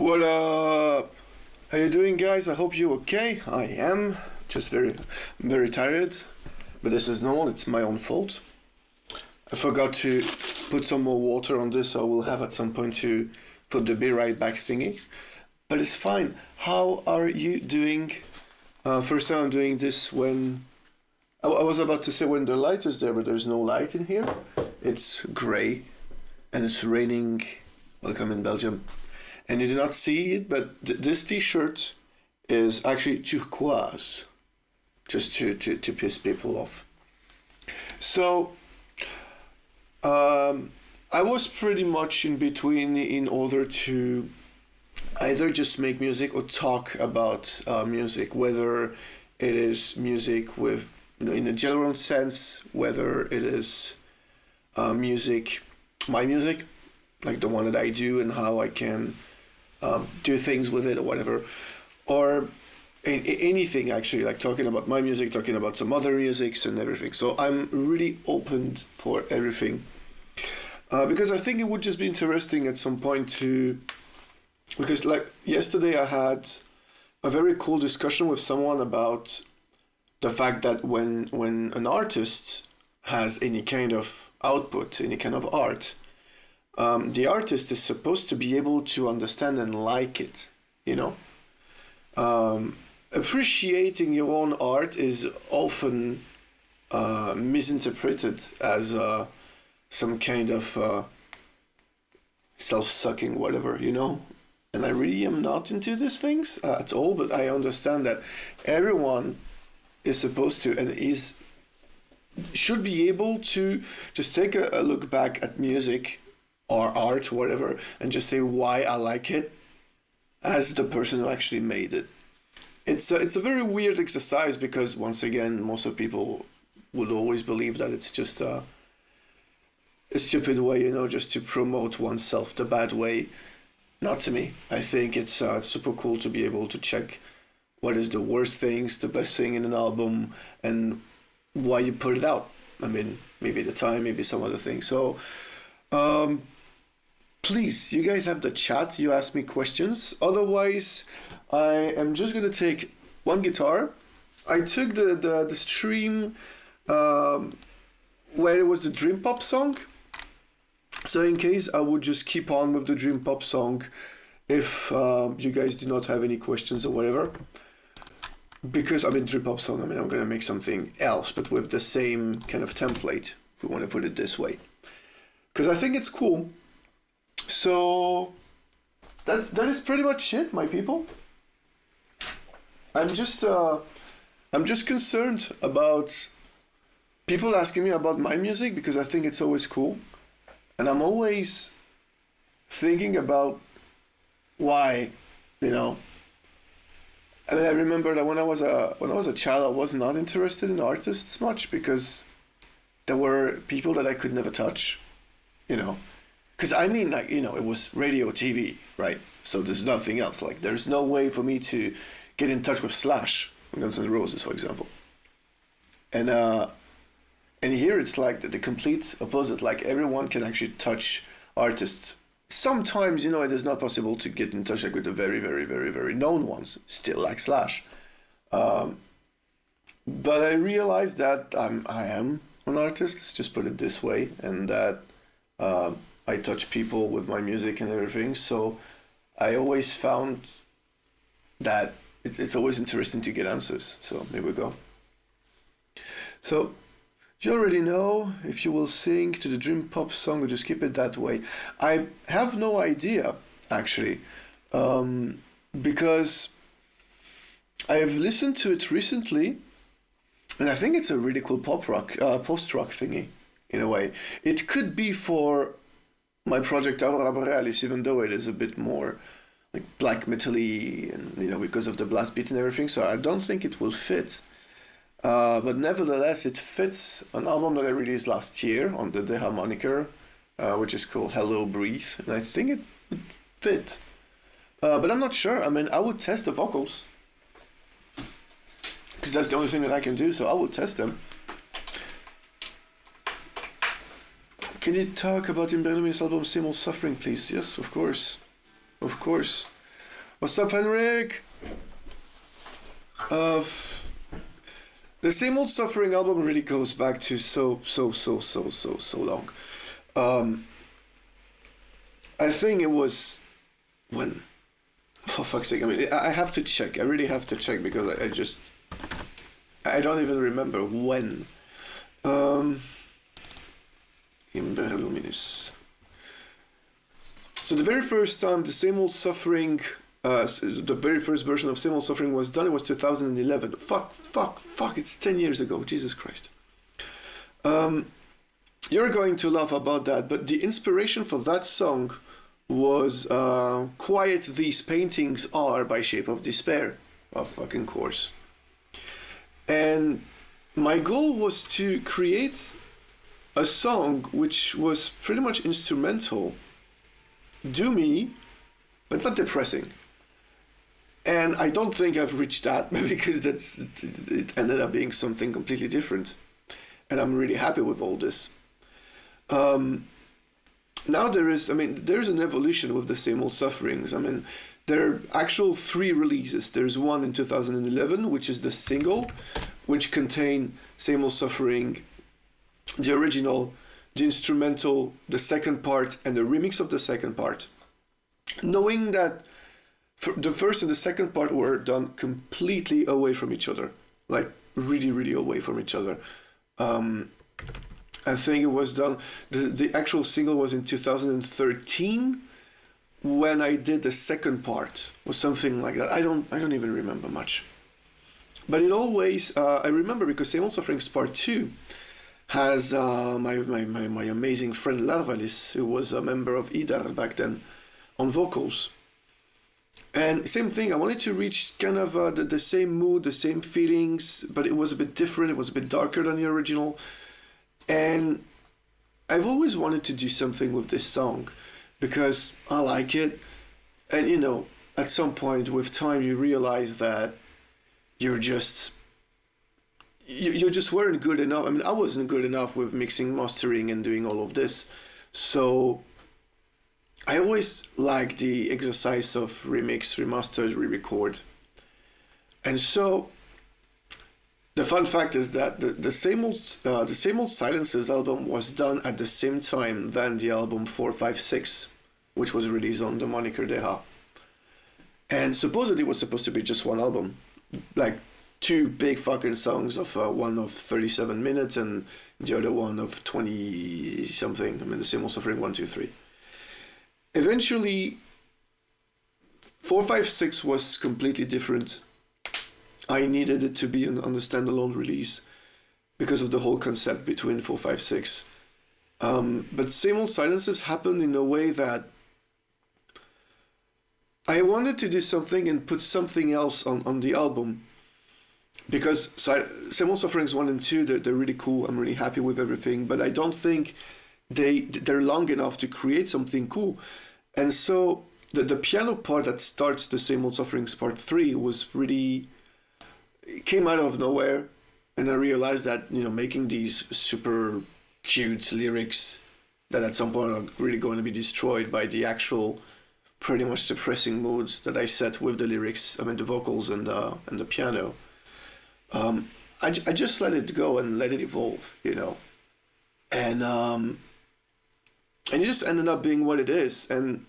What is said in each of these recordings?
What up? How you doing, guys? I hope you're okay. I am just very tired, but this is normal. It's my own fault. I forgot to put some more water on this, so I will have at some point to put the be right back thingy. But it's fine. How are you doing? First time I'm doing this when I was about to say when the light is there, but there's no light in here. It's gray and it's raining. Welcome in Belgium. And you do not see it, but this t-shirt is actually turquoise, just to piss people off. So, I was pretty much in between in order to either just make music or talk about music, whether it is music with, in a general sense, whether it is music, my music, like the one that I do and how I can do things with it or whatever, or anything actually, like talking about my music, talking about some other musics and everything. So I'm really open for everything because I think it would just be interesting at some point because like yesterday I had a very cool discussion with someone about the fact that when an artist has any kind of output, any kind of art, the artist is supposed to be able to understand and like it, appreciating your own art is often misinterpreted as some kind of self-sucking whatever, and I really am not into these things at all, but I understand that everyone is supposed to and should be able to just take a look back at music or art or whatever and just say why I like it as the person who actually made it. It's a very weird exercise because once again most of people would always believe that it's just a stupid way, just to promote oneself the bad way. Not to me. I think it's super cool to be able to check what is the worst things, the best thing in an album, and why you put it out. I mean, maybe the time, maybe some other thing. So please, you guys have the chat, you ask me questions. Otherwise, I am just going to take one guitar. I took the stream where it was the Dream Pop song. So in case, I would just keep on with the Dream Pop song if you guys do not have any questions or whatever. Because, Dream Pop song, I'm going to make something else, but with the same kind of template, if we want to put it this way. Because I think it's cool. So that is pretty much it, my people. I'm just concerned about people asking me about my music because I think it's always cool, and I'm always thinking about why, I remember that when I was a child, I was not interested in artists much because there were people that I could never touch, Because it was radio, TV, right? So there's nothing else. Like, there's no way for me to get in touch with Slash, Guns N' Roses, for example. And here it's like the complete opposite. Like, everyone can actually touch artists. Sometimes, it is not possible to get in touch with the very, very, very, very known ones, still like Slash. But I realized that I am an artist, let's just put it this way, and that I touch people with my music and everything, so I always found that it's always interesting to get answers. So here we go. So you already know if you will sing to the Dream Pop song or just keep it that way. I have no idea, actually, because I have listened to it recently, and I think it's a really cool pop rock, post-rock thingy, in a way. It could be for my project Aurora Borealis, even though it is a bit more like black metal-y and because of the blast beat and everything, so I don't think it will fit. But nevertheless, it fits an album that I released last year on the Déhà moniker, which is called Hello Breathe, and I think it would fit. But I'm not sure. I would test the vocals, because that's the only thing that I can do, so I will test them. Can you talk about Imber album Simul Suffering, please? Yes, of course. Of course. What's up, Henrik? The Same Old Suffering album really goes back to so long. I think it was when, for fuck's sake, I mean, I have to check. I really have to check because I don't even remember when. Imber Luminis. So the very first time the Same Old Suffering, the very first version of Same Old Suffering was done, it was 2011. Fuck, it's 10 years ago, Jesus Christ. You're going to laugh about that, but the inspiration for that song was Quiet These Paintings Are by Shape of Despair, of fucking course. And my goal was to create a song which was pretty much instrumental, doomy, but not depressing. And I don't think I've reached that because it ended up being something completely different. And I'm really happy with all this. Now there's an evolution with the Same Old Sufferings. I mean, there are actual 3 releases. There's one in 2011, which is the single, which contain Same Old Suffering, the original, the instrumental, the second part, and the remix of the second part. Knowing that the first and the second part were done completely away from each other, like really, really away from each other. I think it was done, the actual single was in 2013 when I did the second part, or something like that. I don't even remember much. But in all ways, I remember because Same Old Sufferings Part 2 has my amazing friend Larvalis, who was a member of Idar back then, on vocals. And same thing, I wanted to reach kind of the same mood, the same feelings, but it was a bit different, it was a bit darker than the original. And I've always wanted to do something with this song because I like it. And you know, at some point with time you realize that you just weren't good enough. I mean, I wasn't good enough with mixing, mastering, and doing all of this. So I always like the exercise of remix, remaster, re-record. And so the fun fact is that the Same Old Silences album was done at the same time than the album 456, which was released on the moniker Déhà. And supposedly it was supposed to be just one album, like 2 big fucking songs, of one of 37 minutes and the other one of 20 something. I mean, the Same Old Suffering 1, 2, 3. Eventually, 456 was completely different. I needed it to be on the standalone release because of the whole concept between 456. But Same Old Silences happened in a way that I wanted to do something and put something else on the album. Because Same Old Sufferings 1 and 2, they're really cool. I'm really happy with everything. But I don't think they're long enough to create something cool. And so the piano part that starts the Same Old Sufferings Part 3 was really... It came out of nowhere. And I realized that, you know, making these super cute lyrics that at some point are really going to be destroyed by the actual pretty much depressing mood that I set with the lyrics, I mean the vocals and the piano. I just let it go and let it evolve, you know. And it just ended up being what it is. And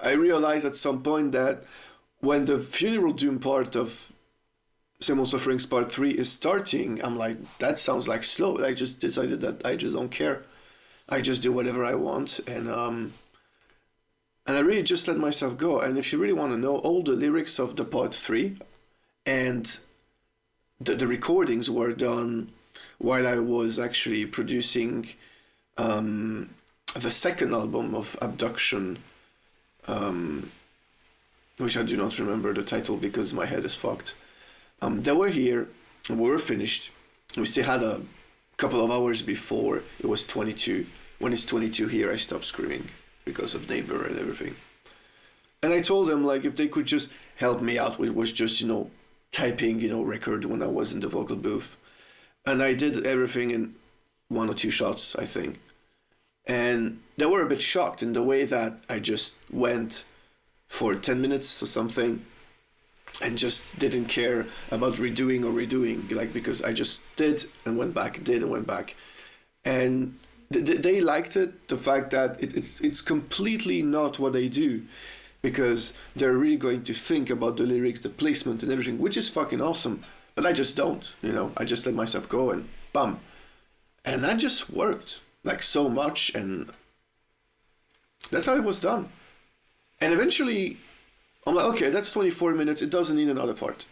I realized at some point that when the Funeral Doom part of Same Old Sufferings Part 3 is starting, I'm like, that sounds like slow. I just decided that I just don't care. I just do whatever I want. And I really just let myself go. And if you really want to know, all the lyrics of the Part 3 and the recordings were done while I was actually producing the second album of Abduction, which I do not remember the title because my head is fucked. They were here, we were finished. We still had a couple of hours before it was 22. When it's 22 here, I stopped screaming because of neighbor and everything. And I told them, like, if they could just help me out with was just, you know, typing, you know, record when I was in the vocal booth. And I did everything in 1 or 2 shots, I think. And they were a bit shocked in the way that I just went for 10 minutes or something, and just didn't care about redoing, like, because I just did and went back, did and went back. And they liked it, the fact that it's completely not what they do, because they're really going to think about the lyrics, the placement and everything, which is fucking awesome. But I just don't, you know, I just let myself go and bam. And that just worked, like, so much, and that's how it was done. And eventually, I'm like, okay, that's 24 minutes, it doesn't need another part.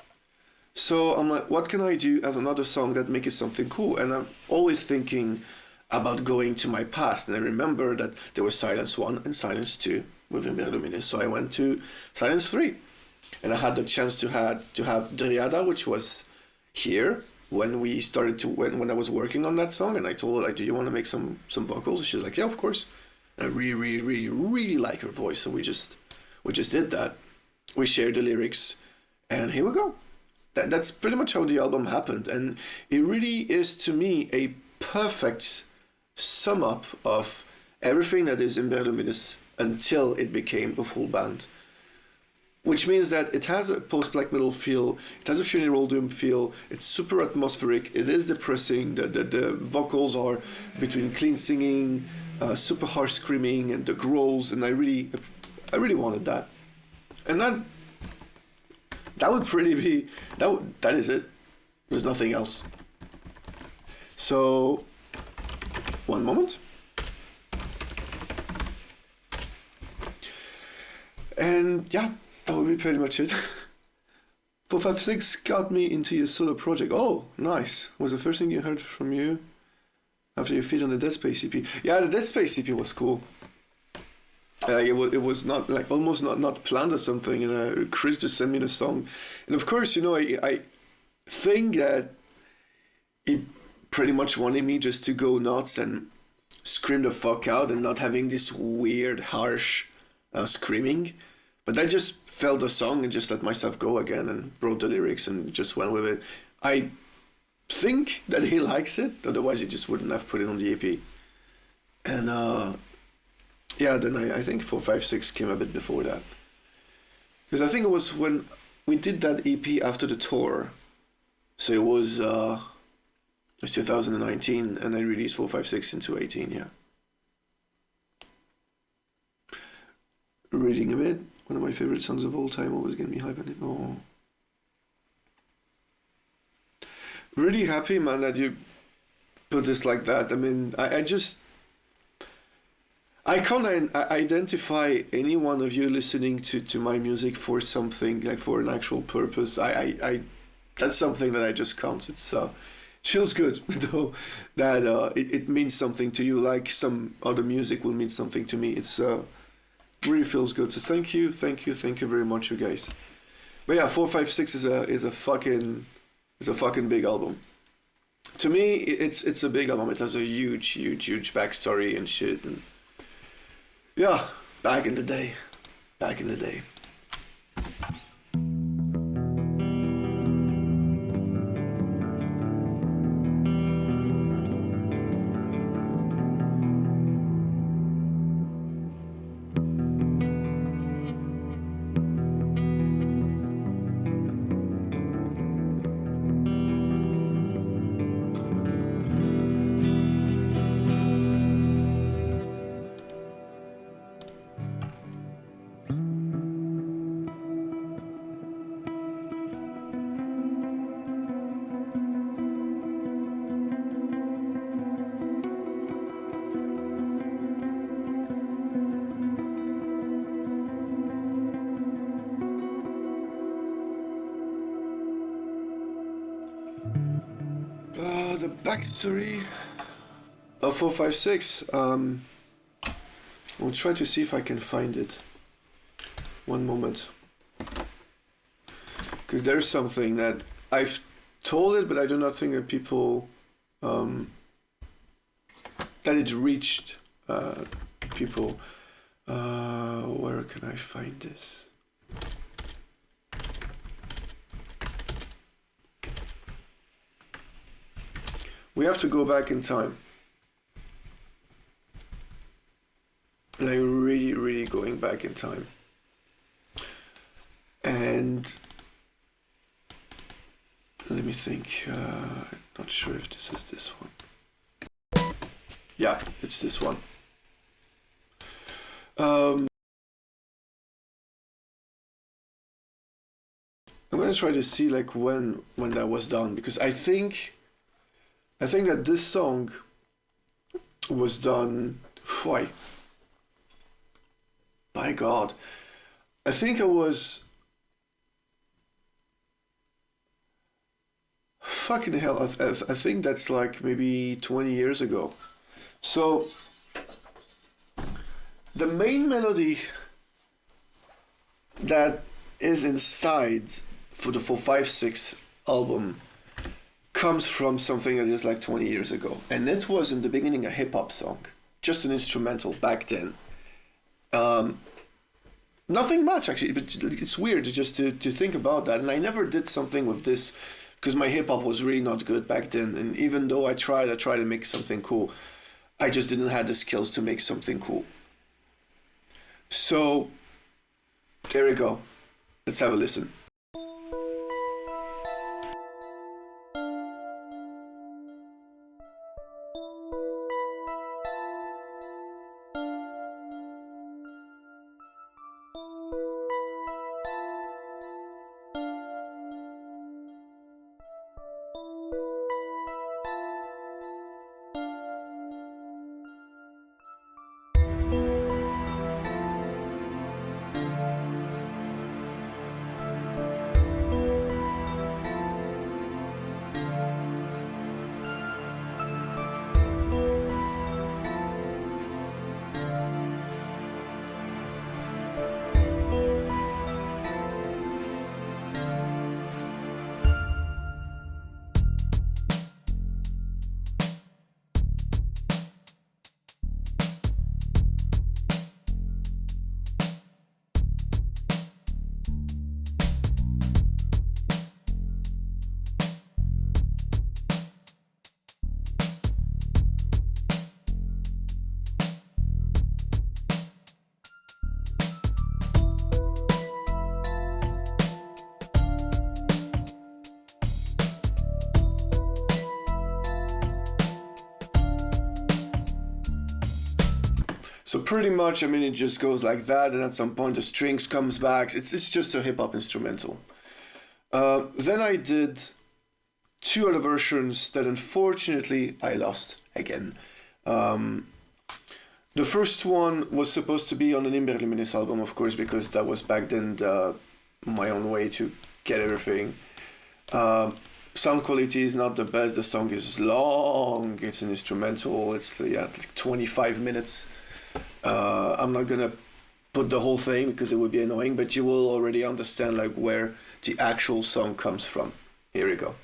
So I'm like, what can I do as another song that makes it something cool? And I'm always thinking about going to my past. And I remember that there was Silence 1 and Silence 2 with Imber Luminis. So I went to Silence 3. And I had the chance to have Déhà, which was here when we started to, when I was working on that song. And I told her, like, do you want to make some vocals? She's like, yeah, of course. And I really like her voice. So we just did that. We shared the lyrics. And here we go. That's pretty much how the album happened. And it really is, to me, a perfect sum up of everything that is Imber Luminis until it became a full band. Which means that it has a post-black metal feel, it has a funeral doom feel, it's super atmospheric, it is depressing, the vocals are between clean singing, super harsh screaming, and the growls, and I really wanted that. And that would pretty be, that is it. There's nothing else. So, one moment. And yeah, that would be pretty much it. 456 got me into your solo project. Oh, nice. Was the first thing you heard from you after your feed on the Deadspace EP? Yeah, the Deadspace EP was cool. It was not, like, almost not planned or something, and Chris just sent me the song. And of course, you know, I think that he pretty much wanted me just to go nuts and scream the fuck out and not having this weird, harsh screaming. But I just felt the song and just let myself go again and wrote the lyrics and just went with it. I think that he likes it, otherwise he just wouldn't have put it on the EP. And yeah, then I think 456 came a bit before that. Because I think it was when we did that EP after the tour. So it was 2019, and I released 456 in 2018, yeah. Reading a bit, one of my favorite songs of all time, always getting me hype on it. Oh. Really happy, man, that you put this like that. I mean, I can't identify any one of you listening to my music for something, like for an actual purpose. I that's something that I just can't. It feels good, though, that it means something to you, like some other music will mean something to me. It's really feels good. So thank you very much, you guys. But yeah, 456 is a fucking big album. To me, it's a big album. It has a huge backstory and shit. And yeah, back in the day. The backstory of 456. I'll try to see if I can find it. One moment. Because there's something that I've told it, but I do not think that people that it reached people. Where can I find this? We have to go back in time. And I'm really going back in time. let me think. Not sure if this is this one. Yeah, it's this one. I'm gonna try to see like when that was done, because I think that this song was done. Why? By God, I think it was. Fucking hell! I think that's like maybe 20 years ago. So the main melody that is inside for the 456 album comes from something that is like 20 years ago, and it was in the beginning a hip-hop song, just an instrumental back then. Nothing much actually, but it's weird just to think about that. And I never did something with this because my hip-hop was really not good back then, and even though I tried to make something cool, I just didn't have the skills to make something cool. So there we go. Let's have a listen. So pretty much, I mean, it just goes like that, and at some point the strings comes back. It's just a hip hop instrumental. Then I did two other versions that unfortunately I lost again. The first one was supposed to be on an Imber Luminis album, of course, because that was back then my own way to get everything. Sound quality is not the best. The song is long. It's an instrumental. It's like 25 minutes. I'm not gonna put the whole thing because it would be annoying, but you will already understand like where the actual song comes from. Here we go.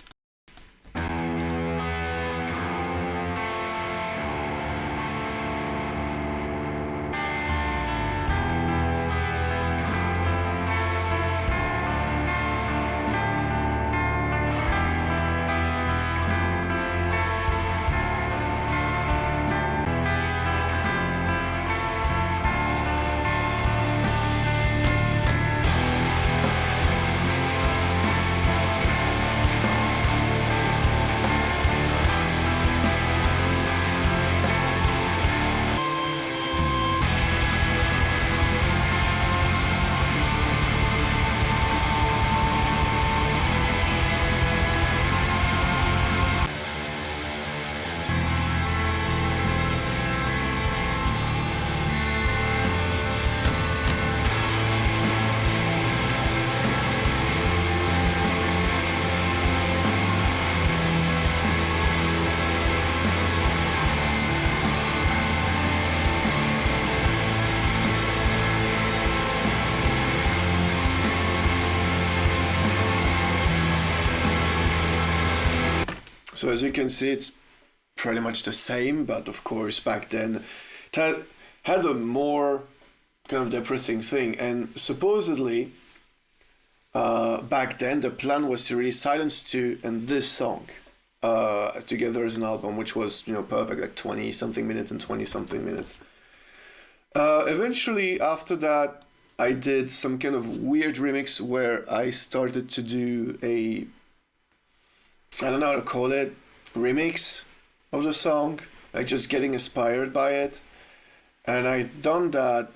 So as you can see, it's pretty much the same, but of course back then it had a more kind of depressing thing. And supposedly back then the plan was to release Silence 2 and this song together as an album, which was, you know, perfect, like 20 something minutes and 20 something minutes. Eventually after that, I did some kind of weird remix where I started to do a, I don't know how to call it, remix of the song, like just getting inspired by it. And I done that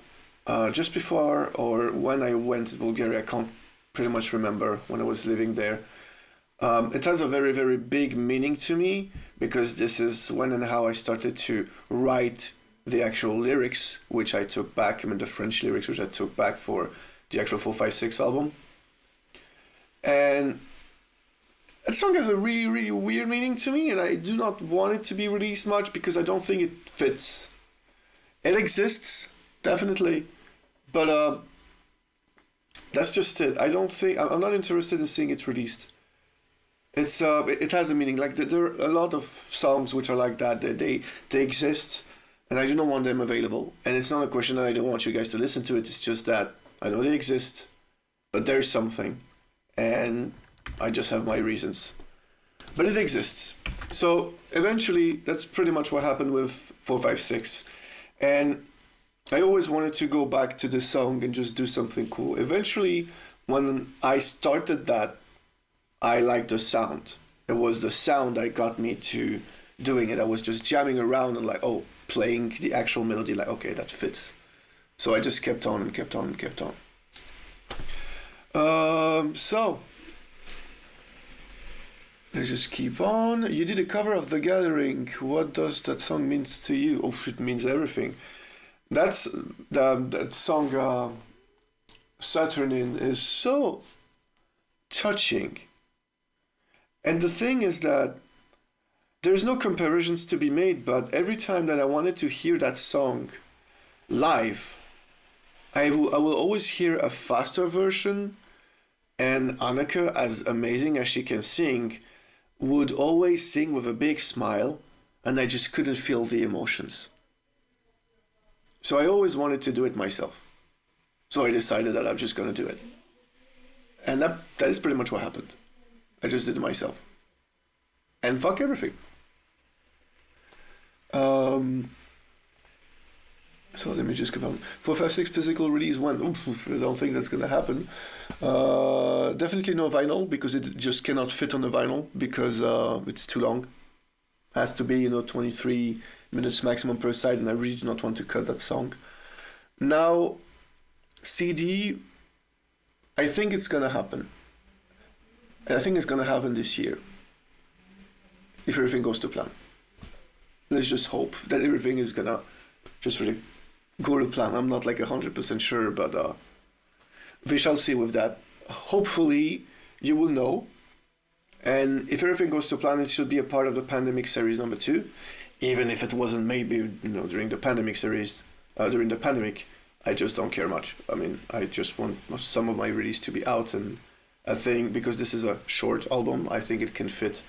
just before or when I went to Bulgaria. I can't pretty much remember when I was living there. It has a very, very big meaning to me because this is when and how I started to write the actual lyrics, which I took back, I mean the French lyrics, which I took back for the actual 456 album. And that song has a really, really weird meaning to me, and I do not want it to be released much because I don't think it fits. It exists, definitely, but that's just it. I don't think, I'm not interested in seeing it released. It has a meaning. Like there are a lot of songs which are like that. They exist, and I do not want them available. And it's not a question that I don't want you guys to listen to it. It's just that I know they exist, but there's something, and I just have my reasons. But it exists. So eventually, that's pretty much what happened with 456. And I always wanted to go back to the song and just do something cool. Eventually, when I started that, I liked the sound. It was the sound that got me to doing it. I was just jamming around and like, oh, playing the actual melody, like, okay, that fits. So I just kept on and kept on and kept on. So let's just keep on. You did a cover of The Gathering. What does that song mean to you? Oh, it means everything. That's that song, Saturnine, is so touching. And the thing is that there's no comparisons to be made, but every time that I wanted to hear that song live, I will always hear a faster version, and Anneke, as amazing as she can sing, would always sing with a big smile, and I just couldn't feel the emotions. So I always wanted to do it myself. So I decided that I'm just gonna do it. And that is pretty much what happened. I just did it myself. And fuck everything. So let me just come on. 456 physical release when? Oof, I don't think that's gonna happen. Definitely no vinyl because it just cannot fit on the vinyl because it's too long. Has to be 23 minutes maximum per side, and I really do not want to cut that song. Now, CD, I think it's gonna happen. And I think it's gonna happen this year. If everything goes to plan. Let's just hope that everything is gonna just really go to plan. I'm not like 100% sure, but we shall see with that. Hopefully, you will know. And if everything goes to plan, it should be a part of the pandemic series number 2. Even if it wasn't maybe during the pandemic series, during the pandemic, I just don't care much. I mean, I just want some of my release to be out, and I think because this is a short album, I think it can fit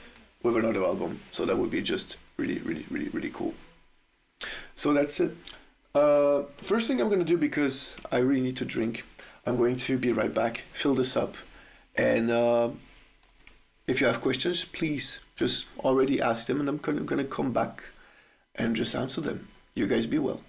with another album. So that would be just really, really, really, really cool. So that's it. First thing I'm gonna do, because I really need to drink, I'm going to be right back, fill this up, and if you have questions, please just already ask them, and I'm gonna come back and just answer them. You guys be well.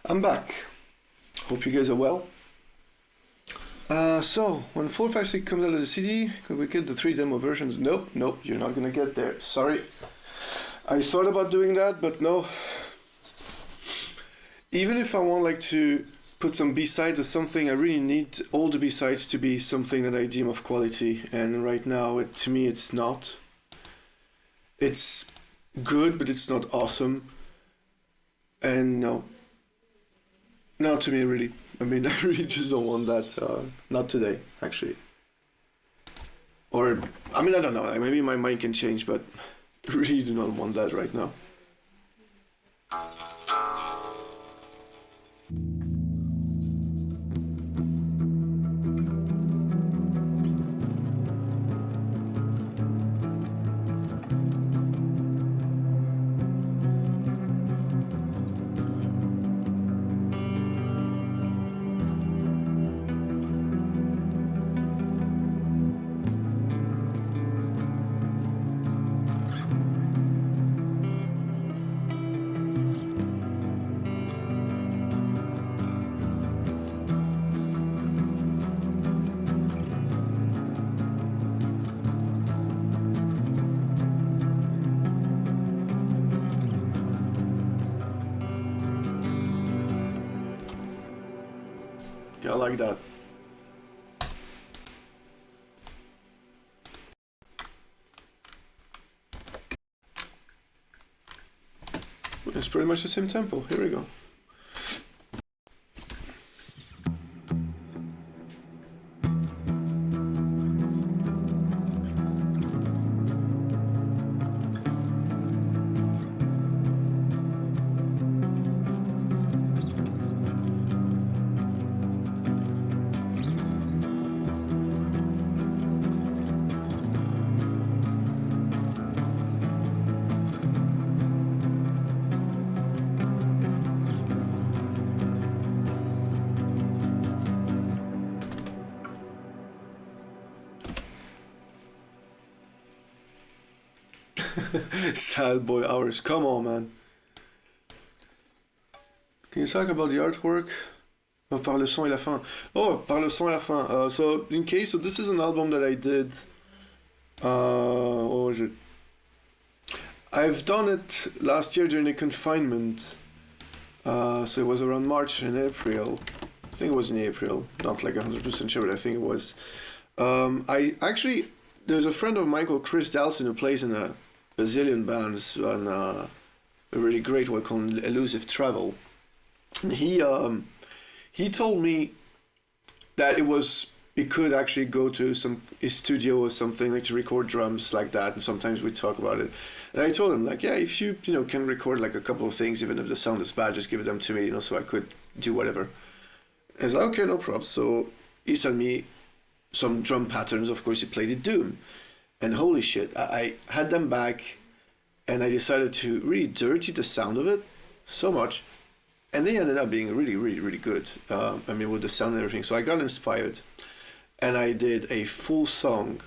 I'm back. Hope you guys are well. So, when 456 comes out of the CD, could we get the 3 demo versions? Nope, you're not gonna get there. Sorry. I thought about doing that, but no. Even if I want like to put some B-sides or something, I really need all the B-sides to be something that I deem of quality. And right now, to me, it's not. It's good, but it's not awesome. And no. Not to me, really. I mean, I really just don't want that. Not today, actually. Or, I mean, I don't know. Maybe my mind can change, but I really do not want that right now. I like that. It's pretty much the same tempo. Here we go. Sad boy hours, come on, man. Can you talk about the artwork? Oh, par le son et la fin. Oh, par le son et la fin. So, in case, so this is an album that I did. I've done it last year during the confinement. So it was around March and April. I think it was in April. Not like 100% sure, but I think it was. There's a friend of mine called Chris Dalson who plays in a bazillion bands on a really great one called Elusive Travel. And he told me that he could actually go to his studio or something like to record drums like that, and sometimes we talk about it. And I told him like, yeah, if you can record like a couple of things, even if the sound is bad, just give them to me, so I could do whatever. And he's like, okay, no problem. So he sent me some drum patterns. Of course, he played it Doom. And holy shit, I had them back, and I decided to really dirty the sound of it so much, and they ended up being really, really, really good. I mean, with the sound and everything. So I got inspired, and I did a full song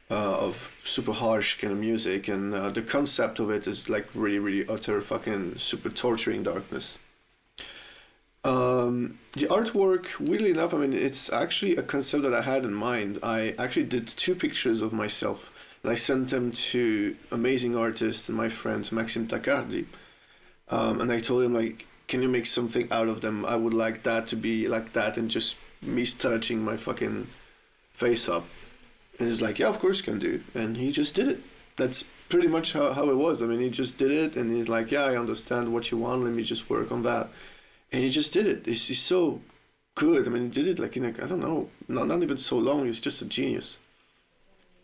of super harsh kind of music, and the concept of it is like really, really utter fucking super torturing darkness. The artwork, weirdly enough, I mean, it's actually a concept that I had in mind. I actually did 2 pictures of myself, and I sent them to amazing artist and my friend Maxime Tacardi. And I told him, like, can you make something out of them? I would like that to be like that, and just me touching my fucking face up. And he's like, yeah, of course you can do. And he just did it. That's pretty much how it was. I mean, he just did it, and he's like, yeah, I understand what you want, let me just work on that. And he just did it. He's so good. I mean, he did it like in I don't know, not even so long. He's just a genius.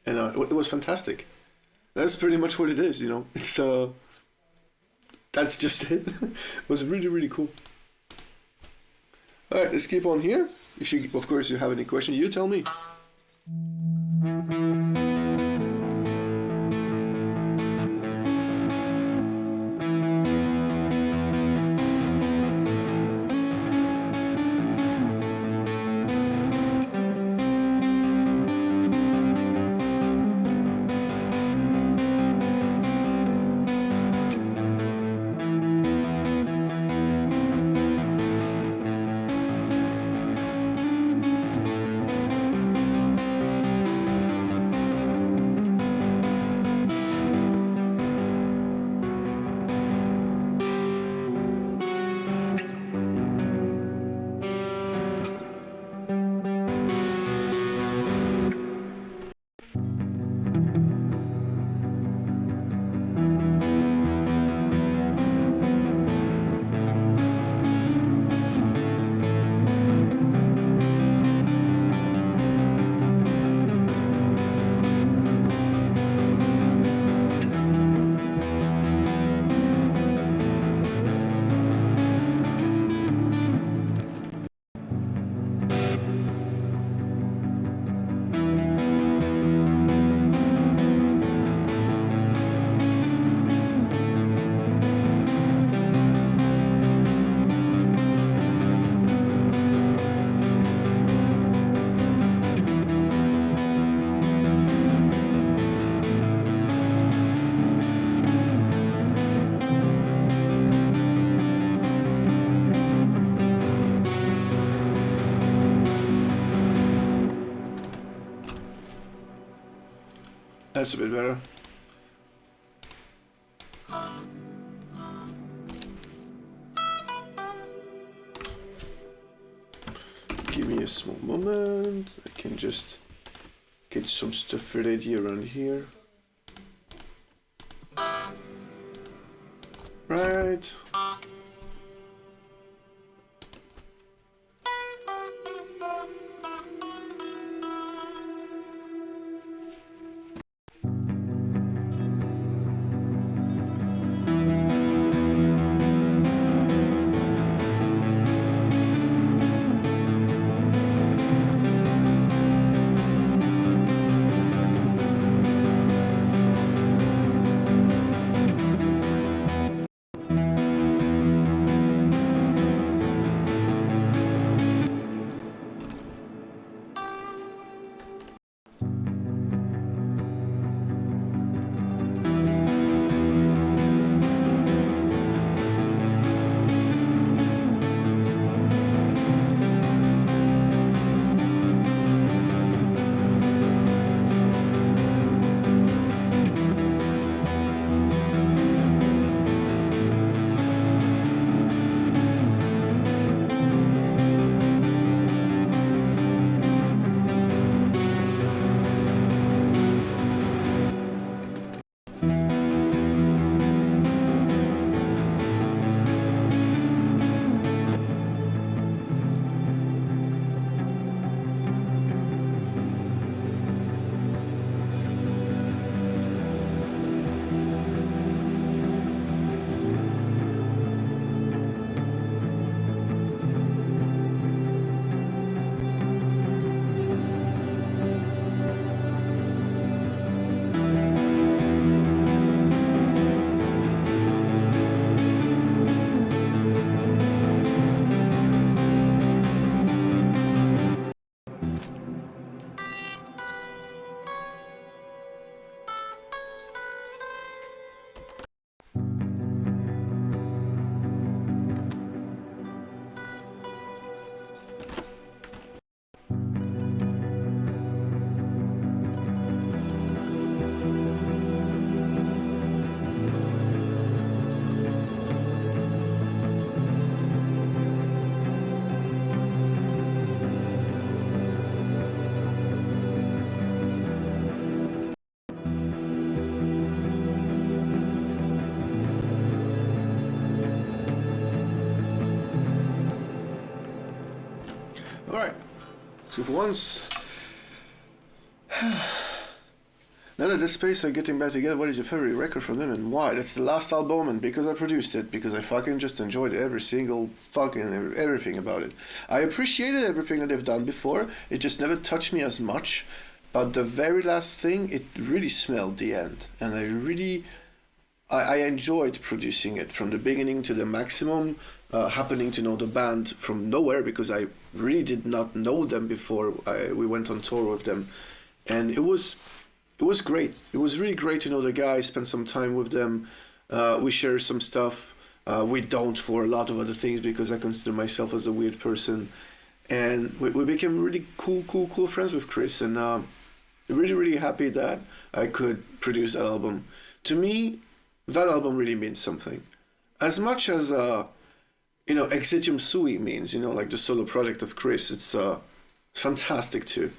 And it was fantastic. That's pretty much what it is, It's that's just it. It was really, really cool. All right, let's keep on here. If you, of course, you have any question, you tell me. That's a bit better. Give me a small moment. I can just get some stuff ready around here. Right. Alright, so for once, now that Deadspace are getting back together, what is your favorite record from them and why? That's the last album, and because I produced it, because I fucking just enjoyed every single fucking everything about it. I appreciated everything that they've done before, it just never touched me as much, but the very last thing, it really smelled the end, and I enjoyed producing it from the beginning to the maximum, happening to know the band from nowhere because I really did not know them before we went on tour with them, and it was great. It was really great to know the guys, spend some time with them. We share some stuff. We don't for a lot of other things because I consider myself as a weird person, and we became really cool friends with Chris, and really happy that I could produce that album. To me, that album really means something. As much as, Exitium Sui means, like the solo project of Chris, it's fantastic too.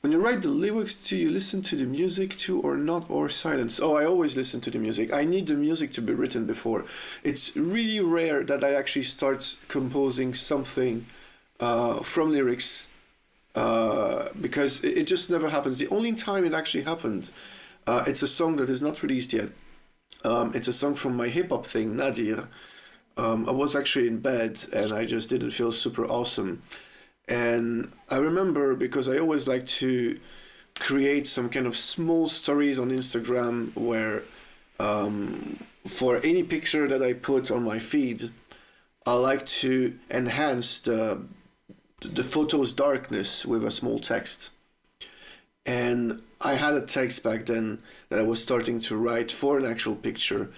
When you write the lyrics, do you listen to the music too or not, or silence? Oh, I always listen to the music. I need the music to be written before. It's really rare that I actually start composing something from lyrics because it just never happens. The only time it actually happened, it's a song that is not released yet. It's a song from my hip-hop thing, Nadir. I was actually in bed and I just didn't feel super awesome. And I remember, because I always like to create some kind of small stories on Instagram where for any picture that I put on my feed, I like to enhance the photo's darkness with a small text. And I had a text back then that I was starting to write for an actual picture,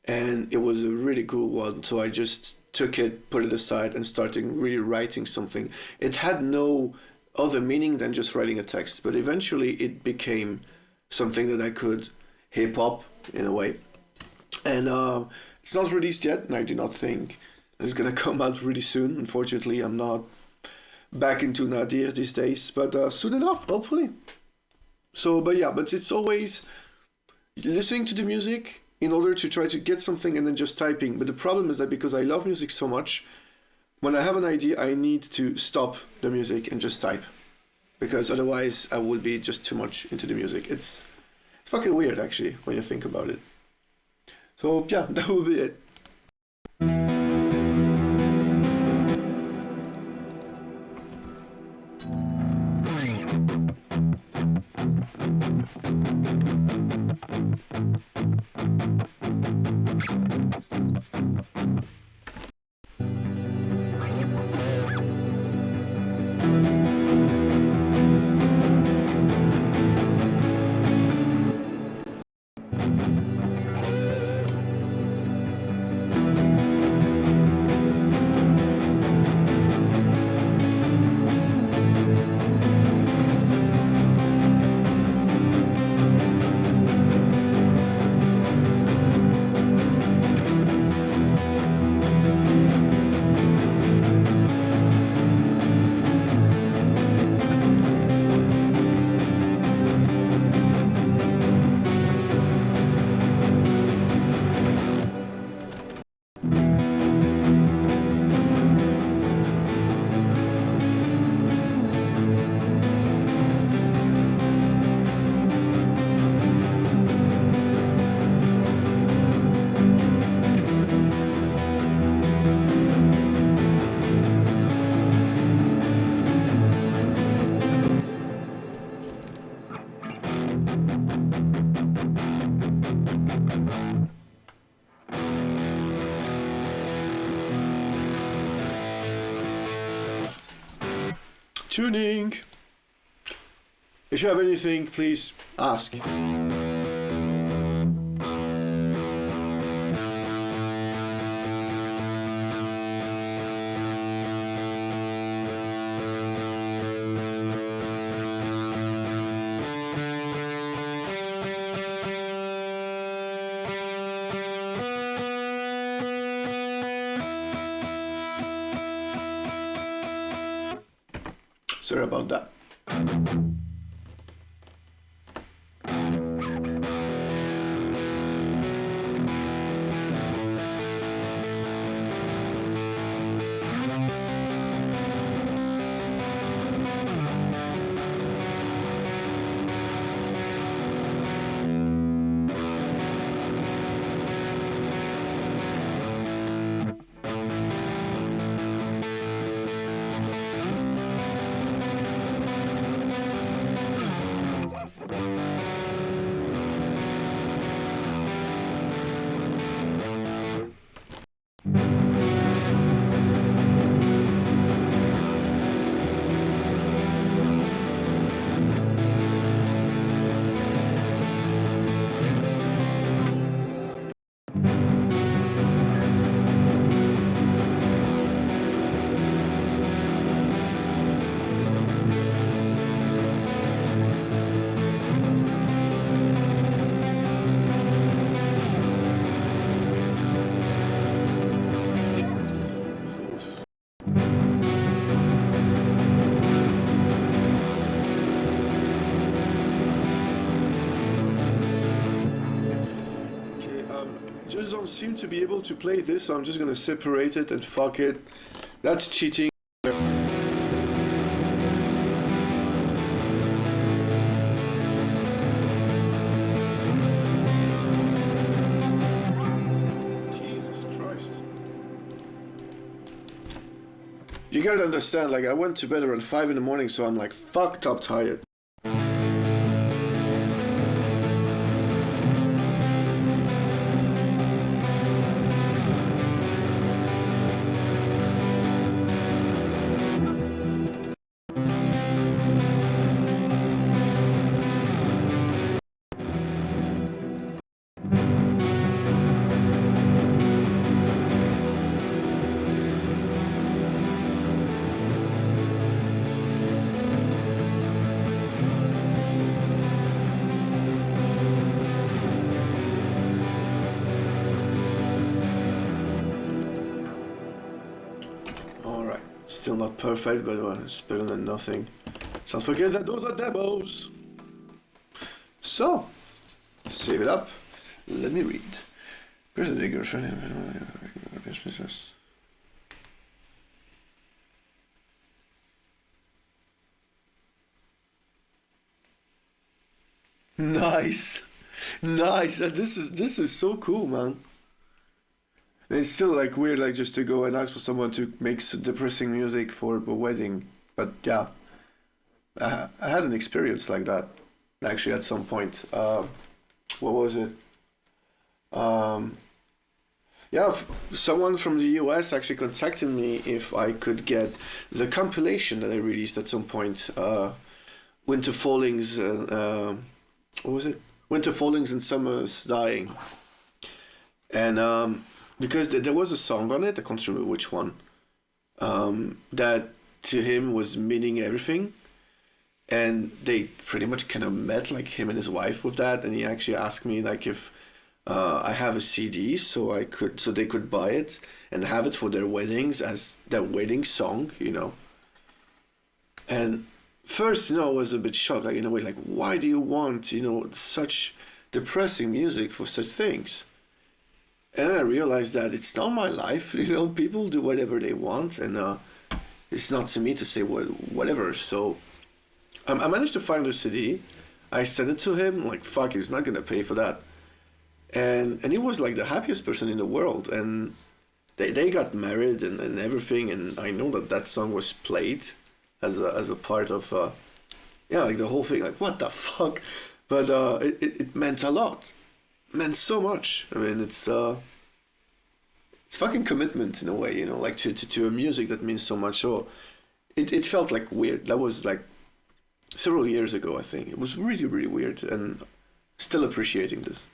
and it was a really cool one, so I just took it, put it aside, and started really writing something. It had no other meaning than just writing a text. But eventually it became something that I could hip hop in a way. And it's not released yet, and I do not think it's gonna come out really soon. Unfortunately, I'm not back into Nadir these days, but soon enough, hopefully. So, but it's always listening to the music in order to try to get something and then just typing. But the problem is that because I love music so much, when I have an idea, I need to stop the music and just type, because otherwise I would be just too much into the music. It's fucking weird, actually, when you think about it. So yeah, that would be it. Tuning. If you have anything, please ask. Sorry about that. Just don't seem to be able to play this, so I'm just gonna separate it and fuck it. That's cheating. Jesus Christ. You gotta understand, like, I went to bed around 5 in the morning, so I'm like fucked up tired. Still not perfect, but it's better than nothing. So don't forget that those are demos. So, save it up. Let me read. Where's the digger? Nice, nice. This is so cool, man. It's still like weird, like just to go and ask for someone to make depressing music for a wedding. But yeah, I had an experience like that actually at some point. What was it? Yeah, someone from the US actually contacted me if I could get the compilation that I released at some point. Winter Fallings. What was it? Winter Fallings and Summer's Dying. And because there was a song on it, I can't remember which one, that to him was meaning everything. And they pretty much kind of met, like him and his wife, with that. And he actually asked me like if I have a CD so they could buy it and have it for their weddings as their wedding song, you know. And first, I was a bit shocked, like in a way, like why do you want, such depressing music for such things? And then I realized that it's not my life, people do whatever they want, and it's not to me to say whatever. So I managed to find the CD. I sent it to him, like fuck, he's not gonna pay for that. And he was like the happiest person in the world, and they got married and everything, and I know that song was played as a part of like the whole thing, like what the fuck, but it meant a lot, meant so much. I mean, it's fucking commitment in a way, like to a music that means so much. So it felt like weird. That was like several years ago, I think. It was really, really weird, and still appreciating this.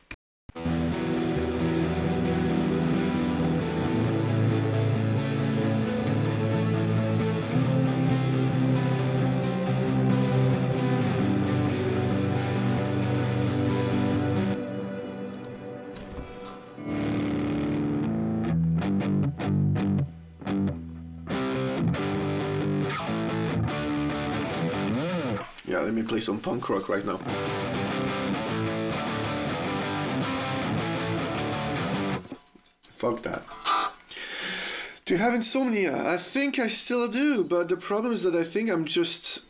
Yeah, let me play some punk rock right now. Fuck that. Do you have insomnia? I think I still do, but the problem is that I think I'm just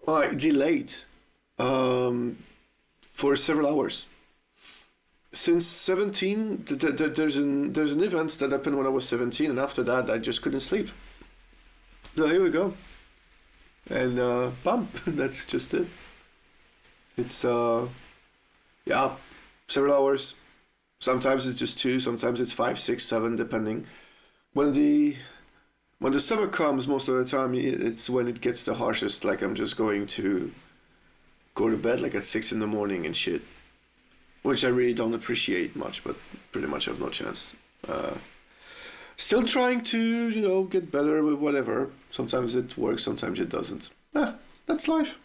like delayed for several hours. Since 17, there's an event that happened when I was 17, and after that I just couldn't sleep. So here we go. And bam, that's just it. It's several hours. Sometimes it's just 2, sometimes it's 5, 6, 7, depending. When the summer comes, most of the time it's when it gets the harshest. Like I'm just going to go to bed like at 6 in the morning and shit, which I really don't appreciate much, but pretty much have no chance. Still trying to, get better with whatever. Sometimes it works, sometimes it doesn't. That's life.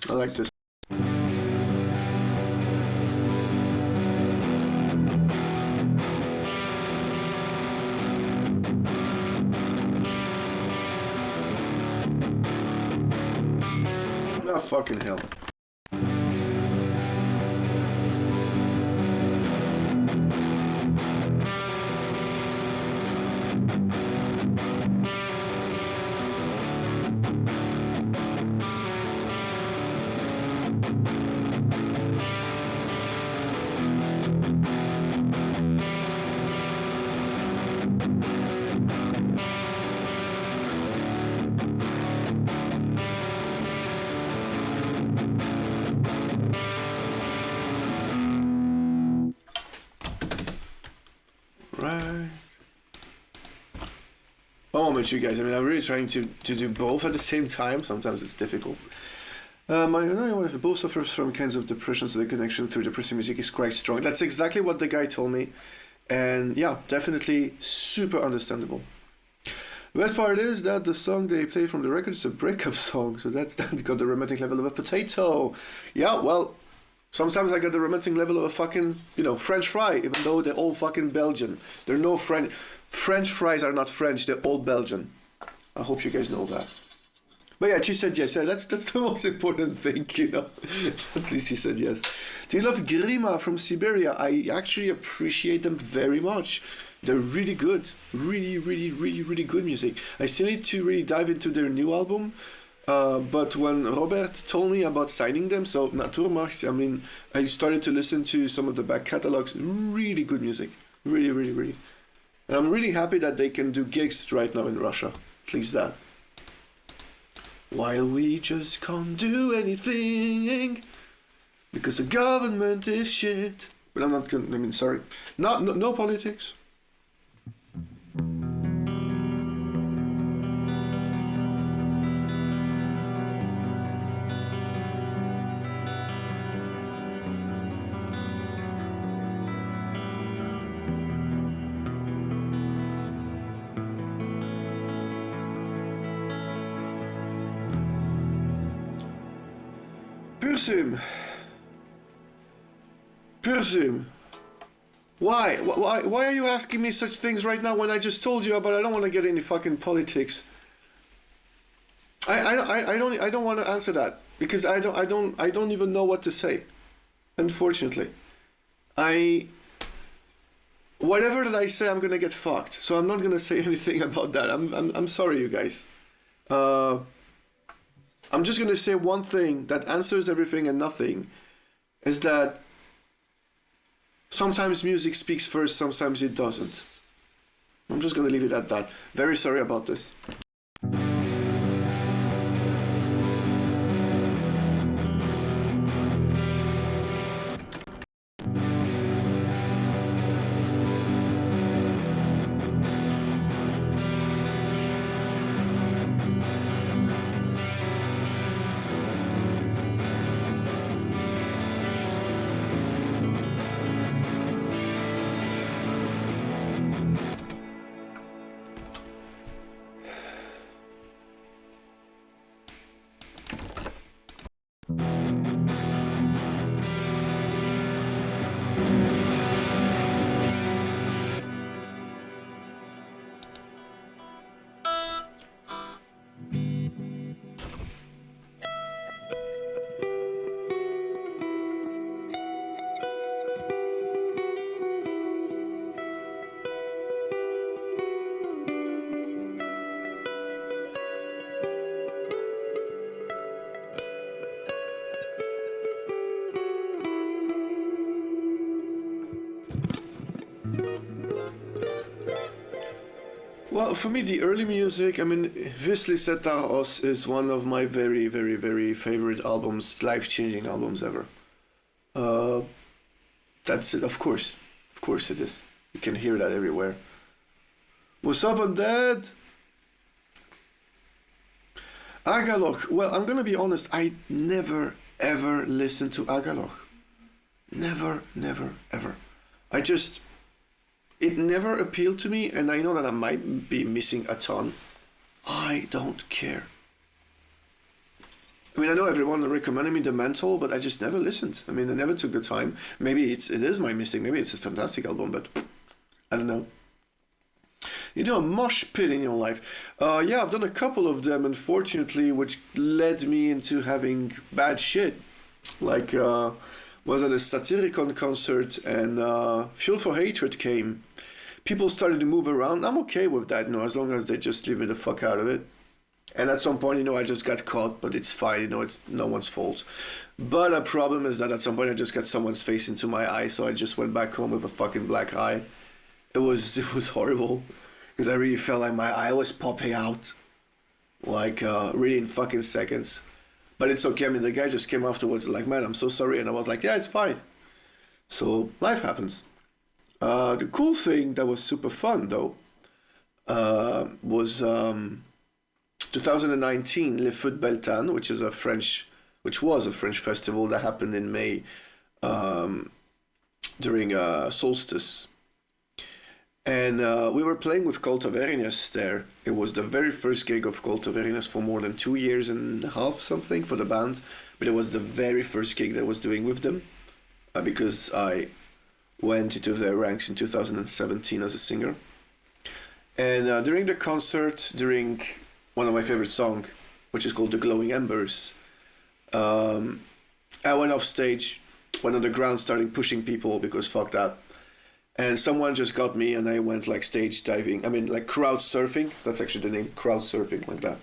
I like this. Oh, fucking hell. Right. One moment, you guys. I mean, I'm really trying to do both at the same time. Sometimes it's difficult. My wife both suffers from kinds of depression, so the connection through depressing music is quite strong. That's exactly what the guy told me. And yeah, definitely super understandable. The best part is that the song they play from the record is a breakup song, so that's got the romantic level of a potato. Yeah, well, sometimes I got the romantic level of a fucking, French fry, even though they're all fucking Belgian. They're no French. French fries are not French, they're all Belgian. I hope you guys know that. But yeah, she said yes. That's the most important thing, At least she said yes. Do you love Grima from Siberia? I actually appreciate them very much. They're really good. Really, really, really, really good music. I still need to really dive into their new album. But when Robert told me about signing them, so Naturmacht, I mean, I started to listen to some of the back catalogs. Really good music. Really, really, really. And I'm really happy that they can do gigs right now in Russia. At least that. While we just can't do anything because the government is shit. But I'm not gonna, sorry. No politics. Burzum. Why are you asking me such things right now when I just told you about I don't want to get any fucking politics? I don't want to answer that because I don't even know what to say. Unfortunately. Whatever that I say, I'm gonna get fucked. So I'm not gonna say anything about that. I'm sorry, you guys. I'm just gonna say one thing that answers everything and nothing, is that sometimes music speaks first, sometimes it doesn't. I'm just gonna leave it at that. Very sorry about this. Well, for me, the early music, I mean, Vysli Setaros is one of my very, very, very favorite albums, life-changing albums ever. That's it, of course. Of course it is. You can hear that everywhere. What's up, Undead? Agalloch. Well, I'm gonna be honest, I never, ever listened to Agalloch. Never, never, ever. It never appealed to me, and I know that I might be missing a ton. I don't care. I mean, I know everyone recommended me The Mental, but I just never listened. I mean, I never took the time. Maybe it is my mistake. Maybe it's a fantastic album, but I don't know. You do a mosh pit in your life. Yeah, I've done a couple of them, unfortunately, which led me into having bad shit. Like, was at a Satyricon concert, and Fuel for Hatred came. People started to move around. I'm okay with that, as long as they just leave me the fuck out of it. And at some point, I just got caught, but it's fine, it's no one's fault. But a problem is that at some point I just got someone's face into my eye, so I just went back home with a fucking black eye. It was horrible, because I really felt like my eye was popping out, like really in fucking seconds. But it's okay. I mean, the guy just came afterwards like, man, I'm so sorry. And I was like, yeah, it's fine. So life happens. The cool thing that was super fun though was 2019 Le Feu de Beltane, which was a French festival that happened in May during solstice. And we were playing with Cult of Erinyes there. It was the very first gig of Cult of Erinyes for more than 2 years and a half, something, for the band. But it was the very first gig that I was doing with them, because I went into their ranks in 2017 as a singer. And during the concert, during one of my favorite songs, which is called The Glowing Embers, I went off stage, went on the ground, starting pushing people because fuck that. And someone just got me, and I went like stage diving. I mean, like crowd surfing. That's actually the name, crowd surfing, like that.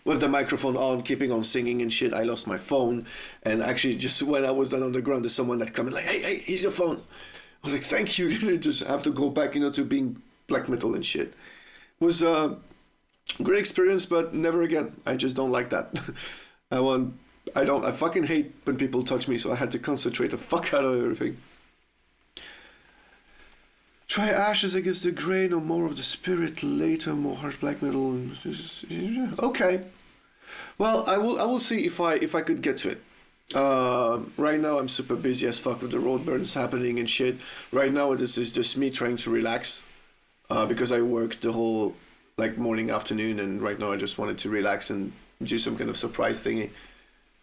With the microphone on, keeping on singing and shit. I lost my phone, and actually, just when I was down on the ground, there's someone that come in like, "Hey, here's your phone." I was like, "Thank you." Just have to go back, to being black metal and shit. It was a great experience, but never again. I just don't like that. I fucking hate when people touch me, so I had to concentrate the fuck out of everything. Try Ashes Against the Grain or more of the Spirit later, more harsh black metal. Okay. Well, I will see if I could get to it. Right now I'm super busy as fuck with the road burns happening and shit. Right now this is just me trying to relax, because I worked the whole like morning, afternoon, and right now I just wanted to relax and do some kind of surprise thingy.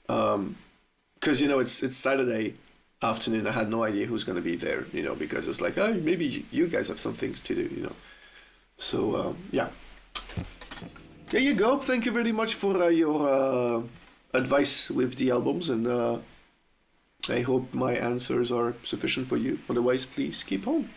Because it's Saturday afternoon. I had no idea who's going to be there, because it's like, oh, maybe you guys have some things to do, So, yeah. There you go. Thank you very much for your advice with the albums, and I hope my answers are sufficient for you. Otherwise, please keep on.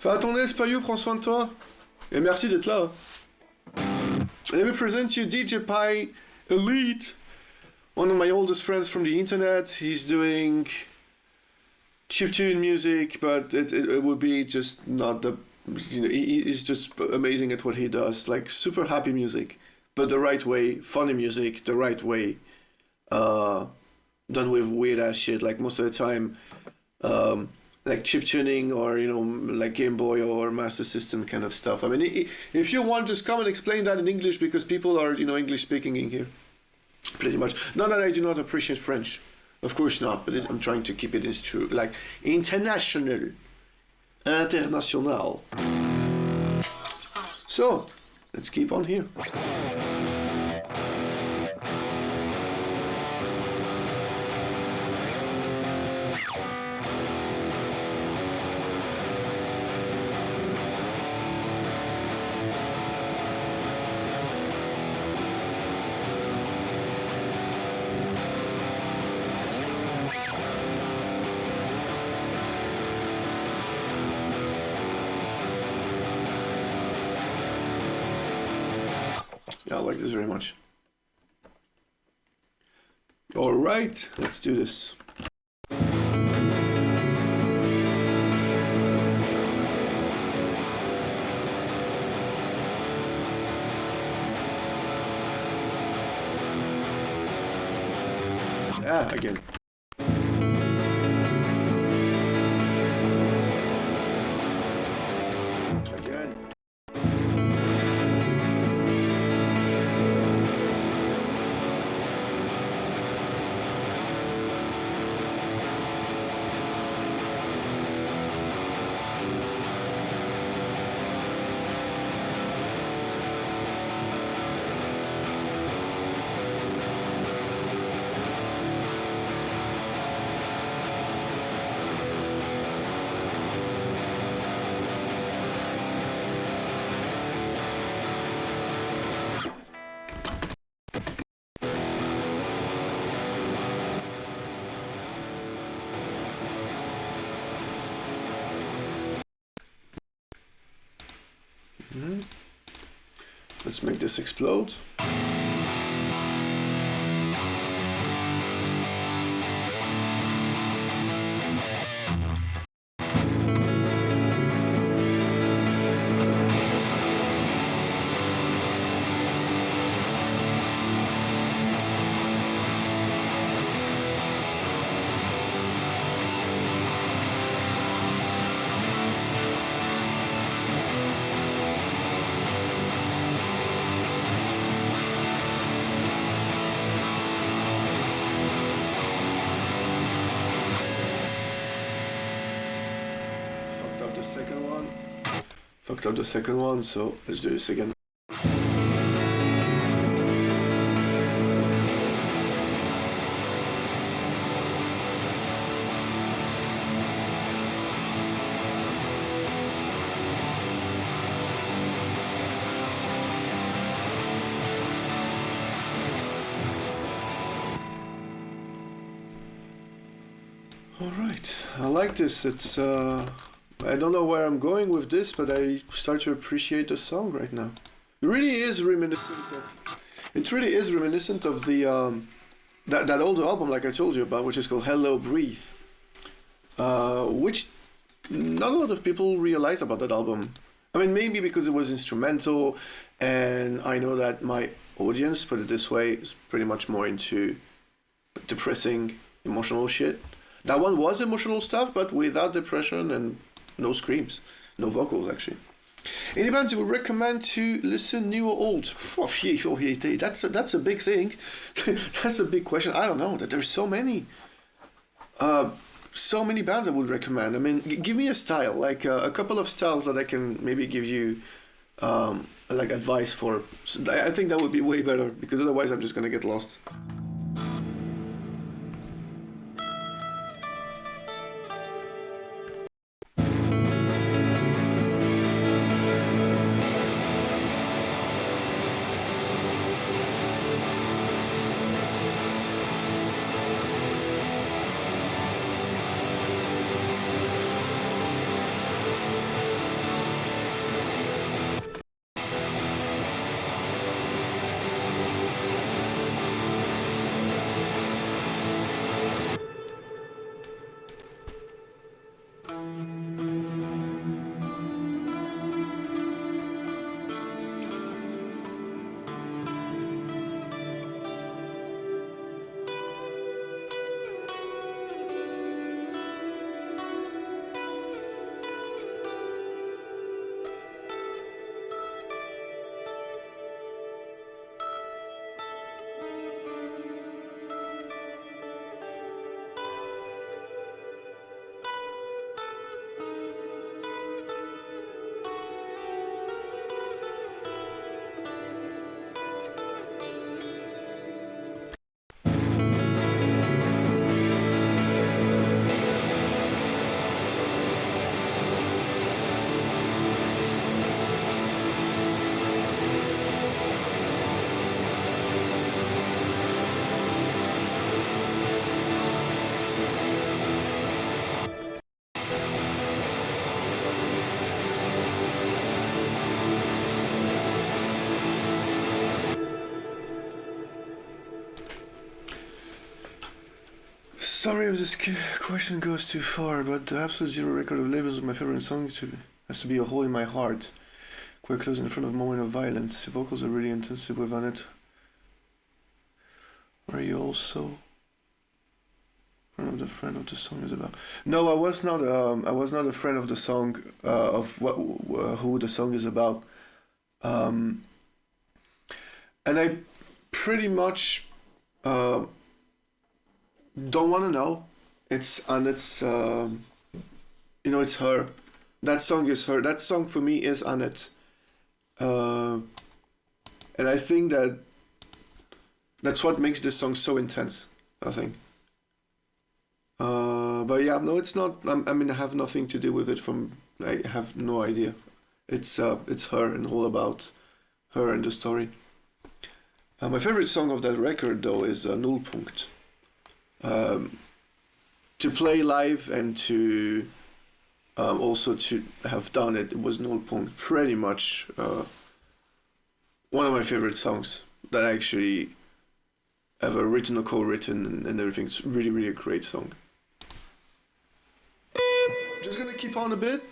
Fais attention, Spayou, prends soin de toi. Et merci d'être là. Let me present you DJ Pie Elite, one of my oldest friends from the internet. He's doing chiptune music, but it would be just not the... he's just amazing at what he does. Like, super happy music, but the right way. Funny music, the right way. Done with weird-ass shit, like most of the time. Like chip tuning or like Game Boy or Master System kind of stuff. I mean, if you want, just come and explain that in English, because people are English speaking in here, pretty much. Not that I do not appreciate French, of course not, but I'm trying to keep it as true, like international. So let's keep on here. I like this very much. All right, let's do this. Again. Let's make this explode. Fucked up the second one, so let's do this again. Alright, I like this. It's I don't know where I'm going with this, but I start to appreciate the song right now. It really is reminiscent of the that old album, like I told you about, which is called Hello Breathe, which not a lot of people realize about that album. I mean, maybe because it was instrumental, and I know that my audience, put it this way, is pretty much more into depressing, emotional shit. That one was emotional stuff, but without depression and no screams, no vocals actually. Any bands you would recommend to listen, new or old? That's a big thing. That's a big question. I don't know. That there's so many bands I would recommend. I mean, give me a style, like a couple of styles that I can maybe give you like advice for. So I think that would be way better, because otherwise I'm just gonna get lost. Sorry if this question goes too far, but the Absolute Zero record of Labels is my favorite song. Has to be a hole in my heart. Quite close in front of Moment of Violence. The vocals are really intensive within it. Are you also friend of the song is about? No, I was not. I was not a friend of the song. Of who the song is about. And I pretty much. Don't want to know. It's it's it's her. That song is her. That song for me is Annette. And I think that's what makes this song so intense, I think. But yeah, no, it's not. I mean, I have nothing to do with it. I have no idea. It's her and all about her and the story. My favorite song of that record, though, is 0 Punkt. To play live and to also to have done it. It was Null Point, pretty much one of my favorite songs that I actually ever written or co-written and everything. It's really a great song. Just gonna keep on a bit.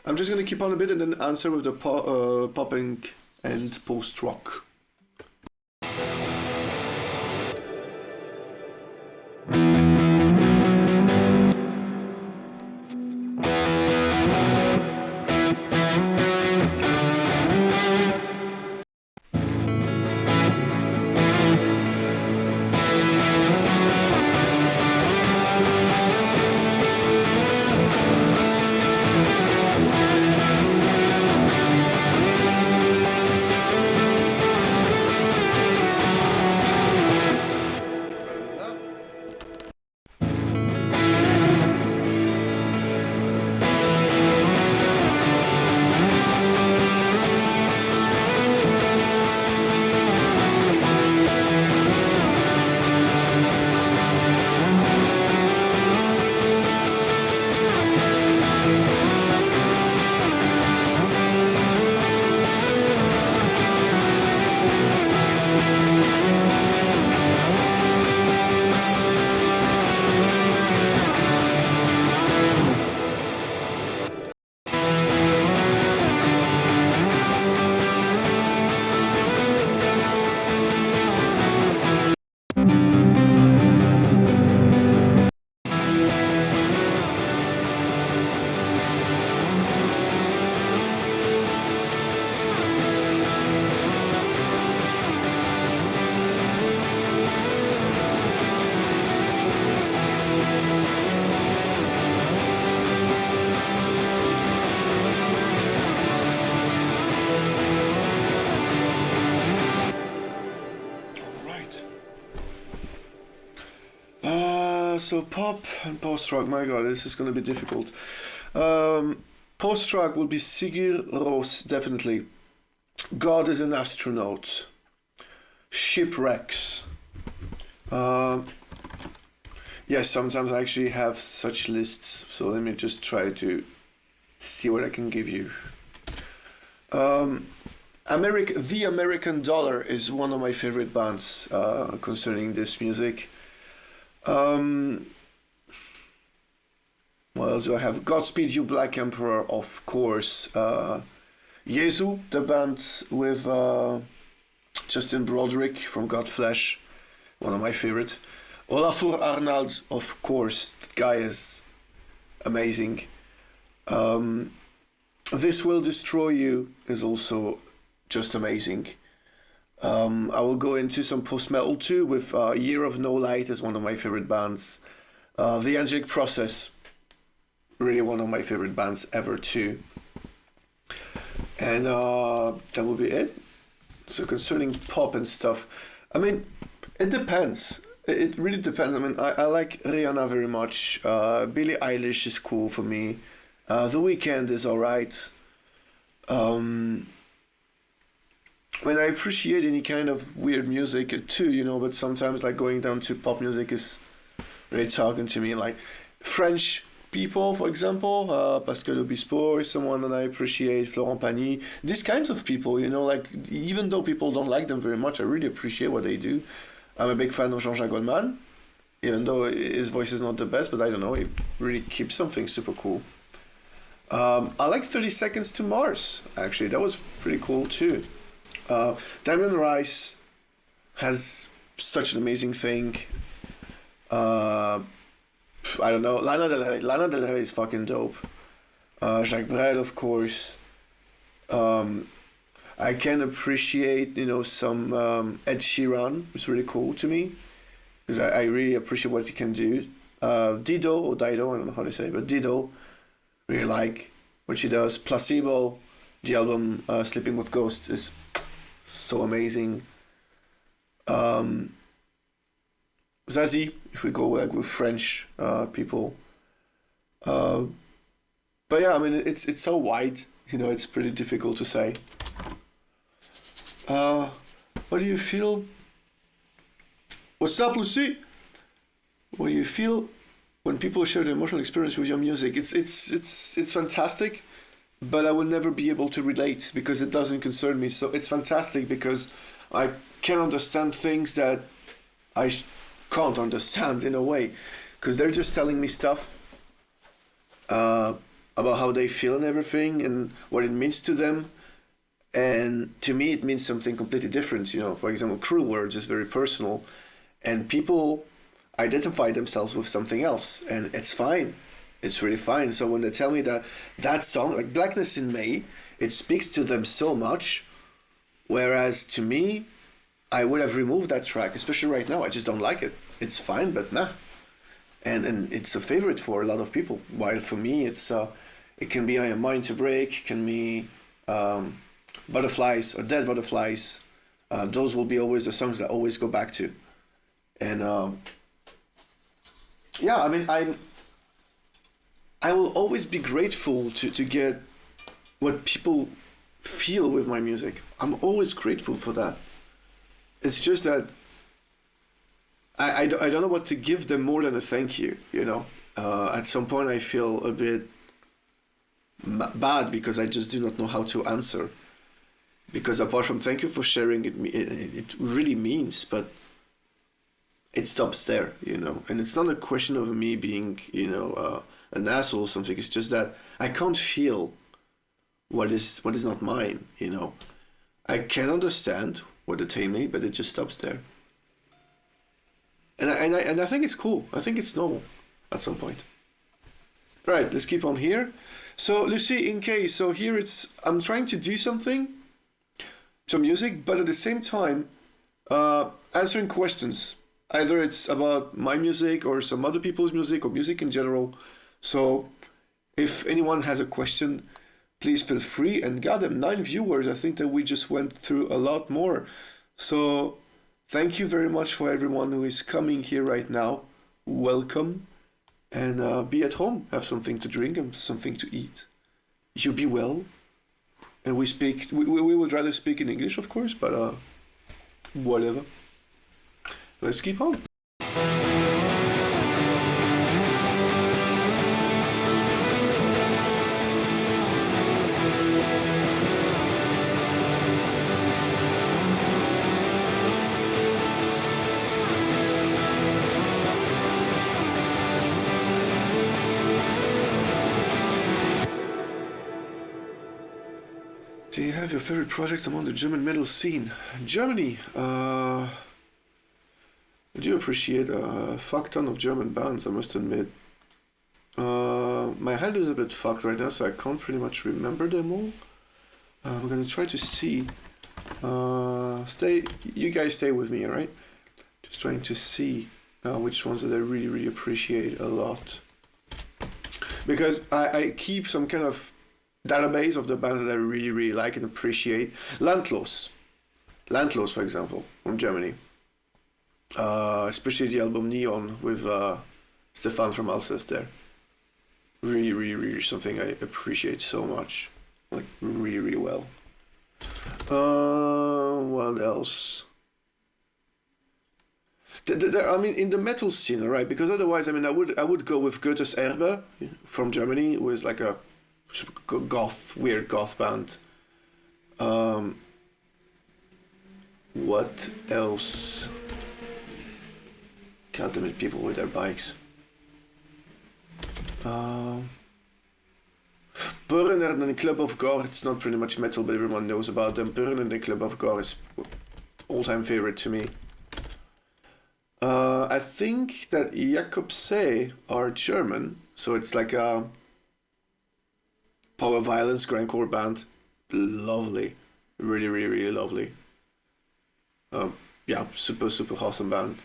I'm just gonna keep on a bit and then answer with the popping and post-rock. So pop and post-rock, my god, this is going to be difficult. Post-rock will be Sigur Rós, definitely. God is an Astronaut. Shipwrecks. Yes, sometimes I actually have such lists, so let me just try to see what I can give you. The American Dollar is one of my favorite bands concerning this music. What else do I have? Godspeed You Black Emperor, of course. Jesu, the band with Justin Broderick from Godflesh, one of my favorite. Olafur Arnalds, of course, that guy is amazing. This Will Destroy You is also just amazing. I will go into some post-metal too with Year of No Light is one of my favorite bands. The Angelic Process, really one of my favorite bands ever too. And that will be it. So concerning pop and stuff, I mean, it depends. It really depends. I mean, I like Rihanna very much. Billie Eilish is cool for me. The Weeknd is alright. I mean, I appreciate any kind of weird music too, you know, but sometimes like going down to pop music is really talking to me. Like French people, for example, Pascal Obispo is someone that I appreciate, Florent Pagny, these kinds of people, you know, like even though people don't like them very much, I really appreciate what they do. I'm a big fan of Jean-Jacques Goldman, even though his voice is not the best, but I don't know, he really keeps something super cool. I like 30 Seconds to Mars, actually, that was pretty cool too. Damien Rice has such an amazing thing. I don't know. Lana Del Rey is fucking dope. Jacques Brel, of course. I can appreciate, you know, some Ed Sheeran. It's really cool to me because I really appreciate what he can do. Dido or Dido, I don't know how to say it, but Dido, really like what she does. Placebo, the album Sleeping with Ghosts is so amazing. Zazie, if we go like with French people. But yeah, I mean it's so wide, you know, it's pretty difficult to say. What do you feel? What's up, Lucy? What do you feel when people share the emotional experience with your music, it's fantastic, but I will never be able to relate because it doesn't concern me. So it's fantastic because I can understand things that can't understand in a way, because they're just telling me stuff about how they feel and everything and what it means to them. And to me, it means something completely different. You know, for example, Cruel Words is very personal, and people identify themselves with something else, and it's fine. It's really fine. So when they tell me that that song, like Blackness in May, it speaks to them so much, whereas to me, I would have removed that track, especially right now. I just don't like it. It's fine, but nah. And it's a favorite for a lot of people. While for me, it can be I Am Mine to Break, can be Butterflies or Dead Butterflies. Those will be always the songs that I always go back to. And yeah, I mean, I will always be grateful to get what people feel with my music. I'm always grateful for that. It's just that I don't know what to give them more than a thank you, you know. At some point I feel a bit bad because I just do not know how to answer. Because apart from thank you for sharing, it really means, but it stops there, you know. And it's not a question of me being, you know, an asshole or something. It's just that I can't feel what is not mine, you know. I can understand what they tell me, but it just stops there. And I think it's cool. I think it's normal at some point. Right, let's keep on here. So Lucy, in case, so here I'm trying to do some music, but at the same time, answering questions. Either it's about my music or some other people's music or music in general. So if anyone has a question, please feel free. And goddamn, 9 viewers. I think that we just went through a lot more. So thank you very much for everyone who is coming here right now. Welcome. And be at home. Have something to drink and something to eat. You be well. And we would rather speak in English, of course, but whatever. Let's keep on. Do you have your favorite project among the German metal scene? Germany, I do appreciate a fuck ton of German bands, I must admit. My head is a bit fucked right now, so I can't pretty much remember them all. I'm gonna try to see. You guys stay with me, alright? Just trying to see which ones that I really, really appreciate a lot. Because I keep some kind of database of the bands that I really, really like and appreciate. Landlos, for example, from Germany. Especially the album Neon with Stefan from Alcester. Really, really, really something I appreciate so much. Like, really, really well. What else? I mean, in the metal scene, right? Because otherwise, I mean, I would go with Goethes Erbe from Germany, who is like a weird goth band. What else? God damn it, people with their bikes. Burn and the Club of Gore, it's not pretty much metal, but everyone knows about them. Burn and the Club of Gore is all-time favorite to me. I think that Jakobsee are German, so it's like a power violence grindcore band. Lovely. Really, really, really lovely. Yeah, super, super awesome band.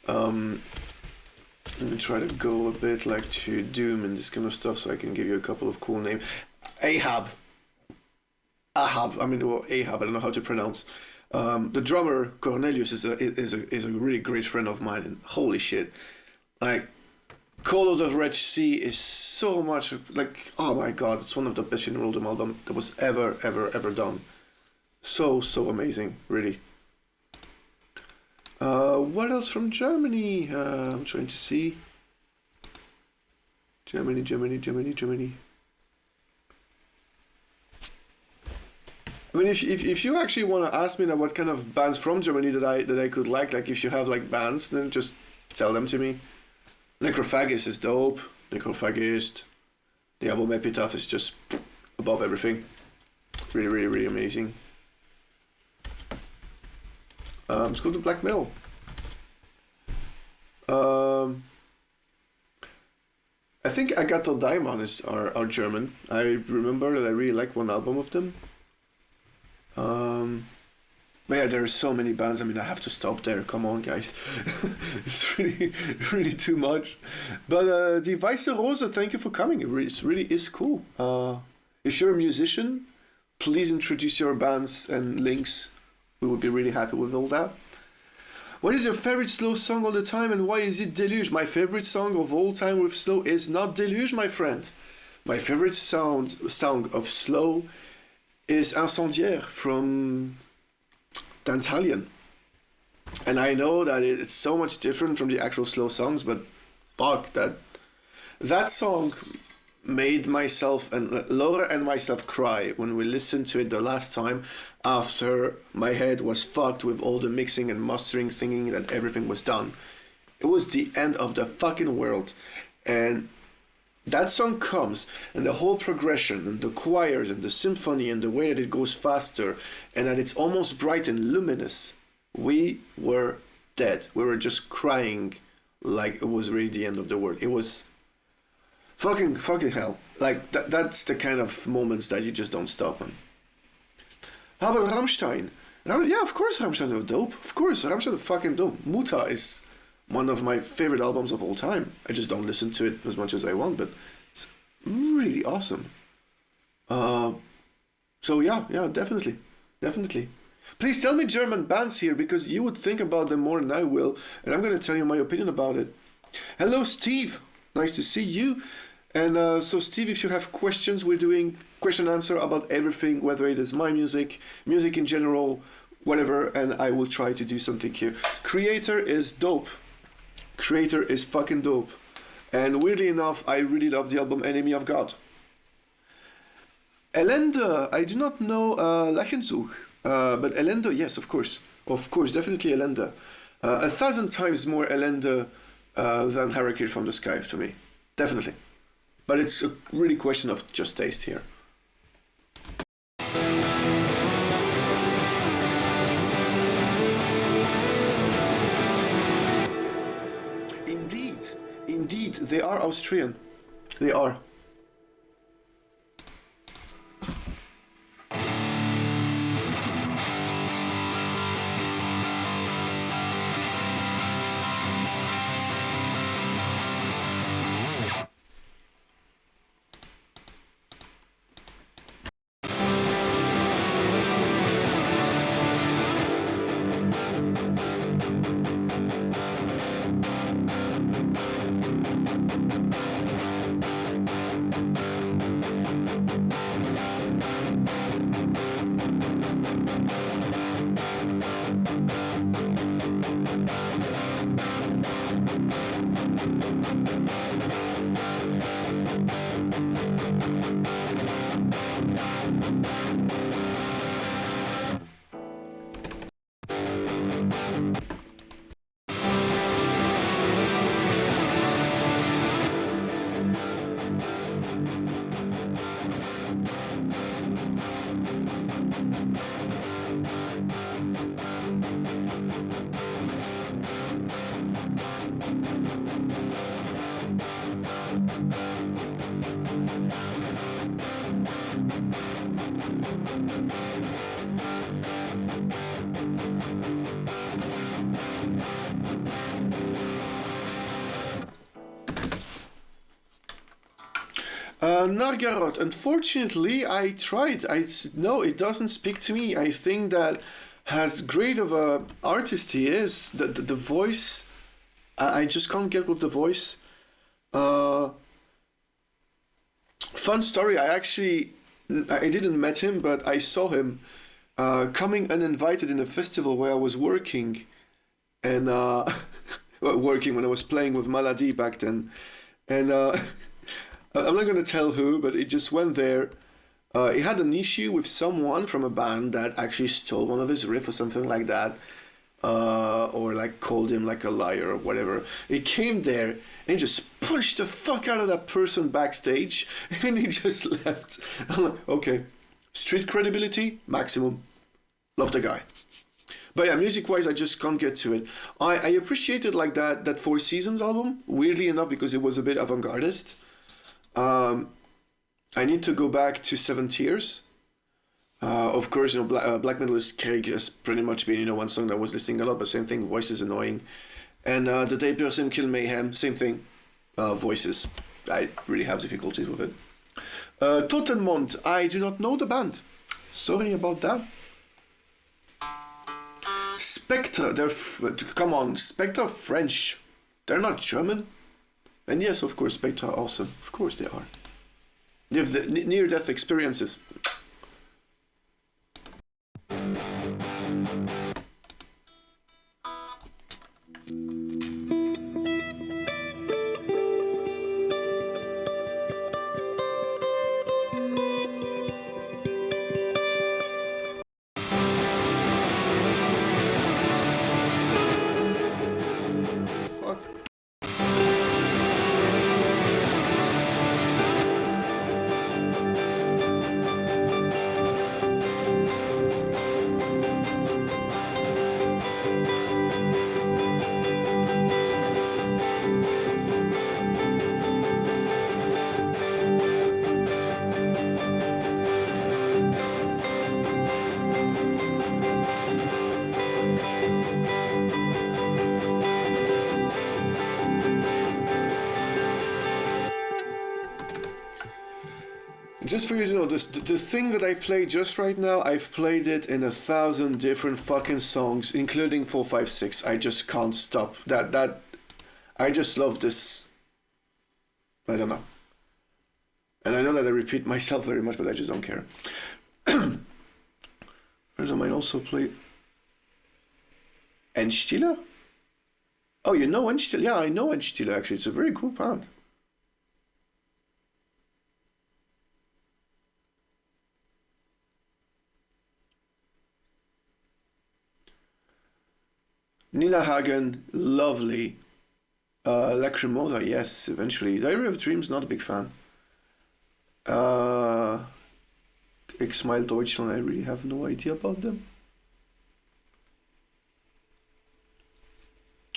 Let me try to go a bit like to Doom and this kind of stuff so I can give you a couple of cool names. Ahab, I don't know how to pronounce. The drummer Cornelius is a really great friend of mine, and holy shit, like Call of the Red Sea is so much like, oh my god, it's one of the best funeral album that was ever done. So amazing, really. What else from Germany? I'm trying to see. Germany, Germany, Germany, Germany. I mean, if you actually want to ask me now what kind of bands from Germany that I could like if you have like bands, then just tell them to me. Necrophagist is dope. Necrophagist. The album Epitaph is just above everything. Really, really, really amazing. Let's go to black metal. I think Agathoth Daimon are German. I remember that I really like one album of them. But yeah, there are so many bands. I mean, I have to stop there. Come on, guys. It's really, really too much. But the Weiße Rose, thank you for coming. It really is cool. If you're a musician, please introduce your bands and links. We would be really happy with all that. What is your favorite slow song all the time and why is it Deluge? My favorite song of all time with slow is not Deluge, my friend. My favorite song of slow is Incendiaire from Dantalion. And I know that it's so much different from the actual slow songs, but fuck, that song made myself and Laura and myself cry when we listened to it the last time after my head was fucked with all the mixing and mastering, thinking that everything was done. It was the end of the fucking world. And that song comes, and the whole progression, and the choirs, and the symphony, and the way that it goes faster, and that it's almost bright and luminous. We were dead. We were just crying like it was really the end of the world. It was fucking hell. Like, that's the kind of moments that you just don't stop on. How about Rammstein? Yeah, of course Rammstein are dope. Of course, Rammstein are fucking dope. Muta is one of my favorite albums of all time. I just don't listen to it as much as I want, but it's really awesome. So yeah, definitely. Please tell me German bands here, because you would think about them more than I will, and I'm going to tell you my opinion about it. Hello, Steve. Nice to see you. And so, Steve, if you have questions, we're doing question answer about everything, whether it is my music in general, whatever, and I will try to do something here. Creator is dope. Creator is fucking dope. And weirdly enough, I really love the album Enemy of God. Elende, I do not know Lachenzuch, but Elende, yes, of course, definitely Elende. 1,000 times more Elende than Hurricane from the Sky to me, definitely. But it's a really question of just taste here. Indeed, they are Austrian. They are. Nargarot, unfortunately, I tried. No, it doesn't speak to me. I think that as great of a artist he is, the voice, I just can't get with the voice. Fun story, I didn't met him, but I saw him coming uninvited in a festival where I was working, and working when I was playing with Maladi back then, and I'm not gonna tell who, but he just went there. He had an issue with someone from a band that actually stole one of his riffs or something like that, or like called him like a liar or whatever. He came there and he just punched the fuck out of that person backstage, and he just left. I'm like, okay, street credibility maximum. Love the guy. But yeah, music-wise, I just can't get to it. I appreciated like that Four Seasons album, weirdly enough, because it was a bit avant-gardist. I need to go back to Seven Tears. Of course, Black Metalist Craig has pretty much been, one song that I was listening a lot, but same thing, voice is annoying. And The Day Burzum Kill Mayhem, same thing, voices. I really have difficulties with it. Totenmond, I do not know the band. Sorry about that. Spectre, come on, Spectre French. They're not German. And yes, of course, Spectre are awesome. Of course they are. They have the near-death experiences. Just for you to know, the thing that I play just right now, I've played it in 1,000 different fucking songs, including 456. I just can't stop. I just love this. I don't know. And I know that I repeat myself very much, but I just don't care. Whereas I might also play Endstille? Oh, you know Endstille? Yeah, I know Endstille actually. It's a very cool band. Nina Hagen, lovely. Lacrimosa, yes, eventually. Diary of Dreams, not a big fan. X-Mile Deutschland, I really have no idea about them.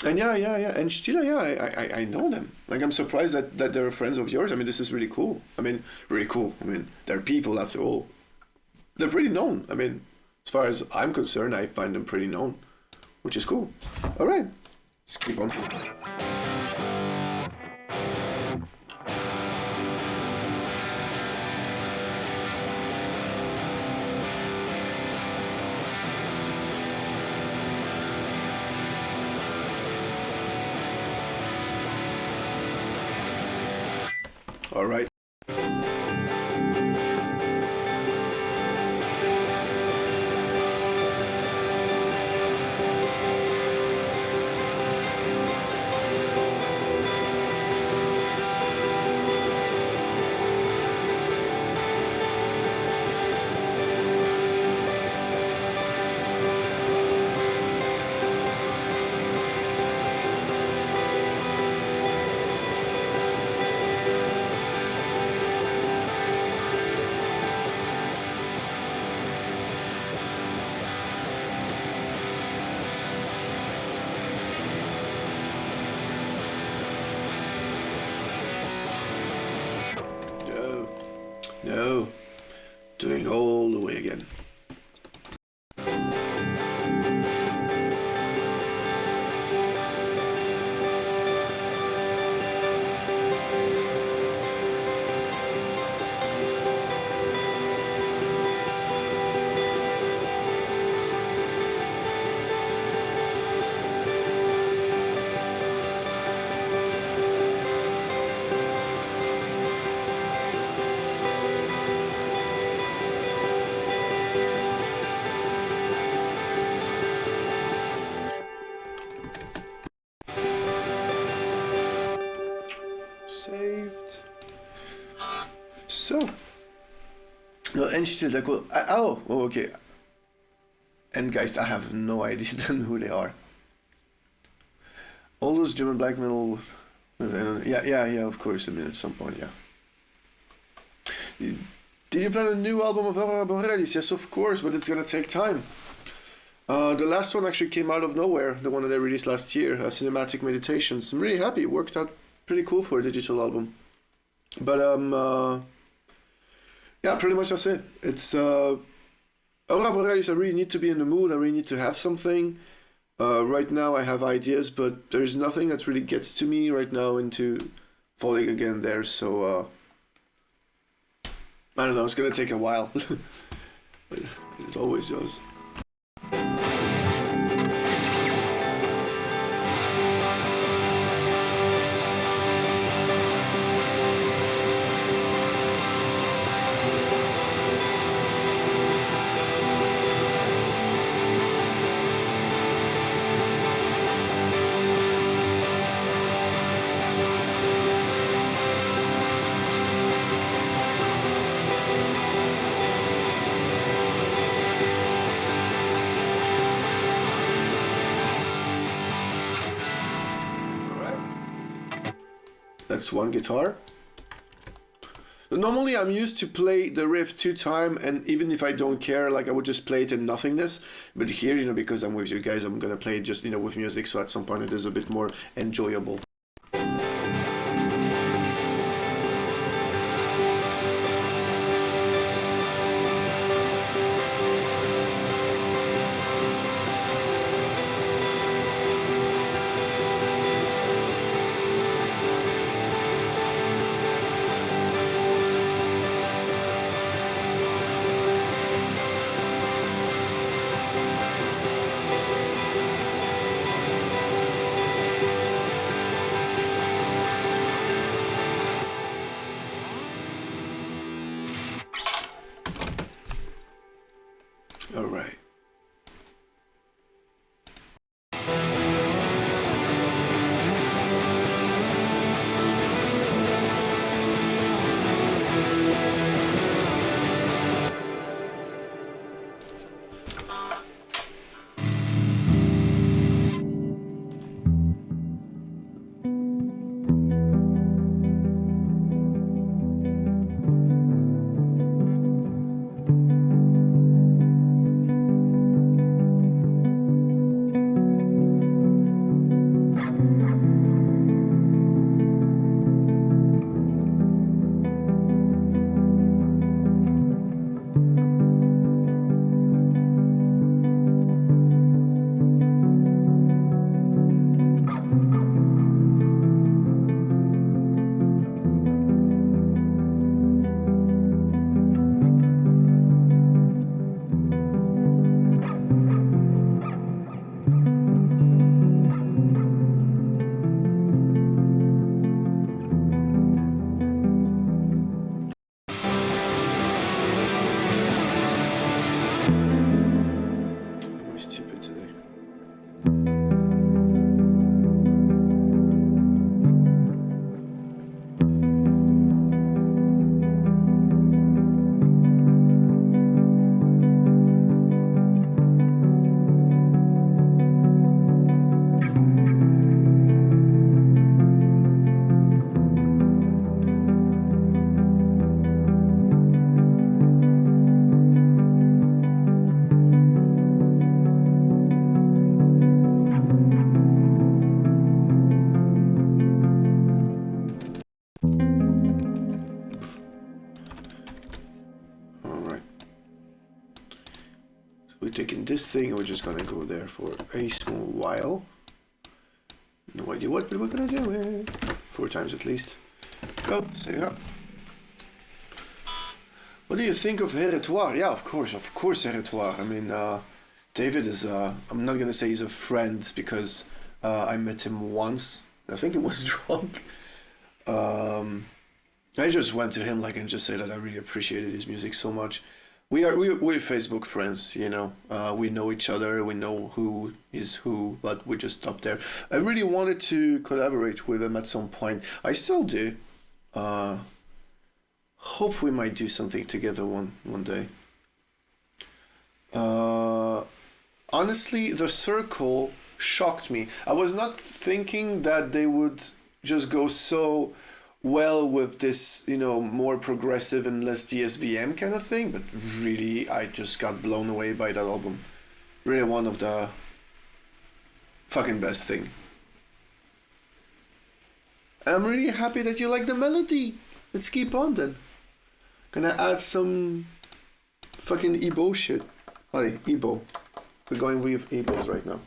And yeah. And Stila, yeah, I know them. Like, I'm surprised that they're friends of yours. I mean, this is really cool. Really cool. I mean, they're people after all. They're pretty known. I mean, as far as I'm concerned, I find them pretty known. Which is cool. All right, let's keep on. All right. No, doing all the way again. so. No, Enschede, they're cool. Oh, okay. And guys, I have no idea who they are. All those German black metal. Yeah, of course. I mean, at some point, yeah. Did you plan a new album of Aurora Borealis? Yes, of course, but it's gonna take time. The last one actually came out of nowhere, the one that I released last year, Cinematic Meditations. I'm really happy, it worked out pretty cool for a digital album. But, yeah, pretty much that's it. It's, Aurora Borealis, I really need to be in the mood, I really need to have something. Right now I have ideas, but there's nothing that really gets to me right now into falling again there, so, I don't know, it's gonna take a while. It always does. That's one guitar. Normally I'm used to play the riff 2 times, and even if I don't care, like I would just play it in nothingness. But here, because I'm with you guys, I'm gonna play it just, with music, so at some point it is a bit more enjoyable. All right. Taking this thing, we're just gonna go there for a small while. No idea what, but we're gonna do it 4 times at least. Go, say it up. What do you think of Heretoir? Yeah, of course, Heretoir. I mean, David is, I'm not gonna say he's a friend because I met him once. I think he was drunk. I just went to him and just said that I really appreciated his music so much. We're Facebook friends, we know each other, we know who is who, but we just stopped there. I really wanted to collaborate with him at some point. I still do. hope we might do something together one day. Honestly, the circle shocked me. I was not thinking that they would just go so well with this, more progressive and less DSBM kind of thing, but really, I just got blown away by that album. Really one of the fucking best thing. I'm really happy that you like the melody. Let's keep on then. Gonna add some fucking Ebo shit. Hi, Ebo. We're going with Ebos right now.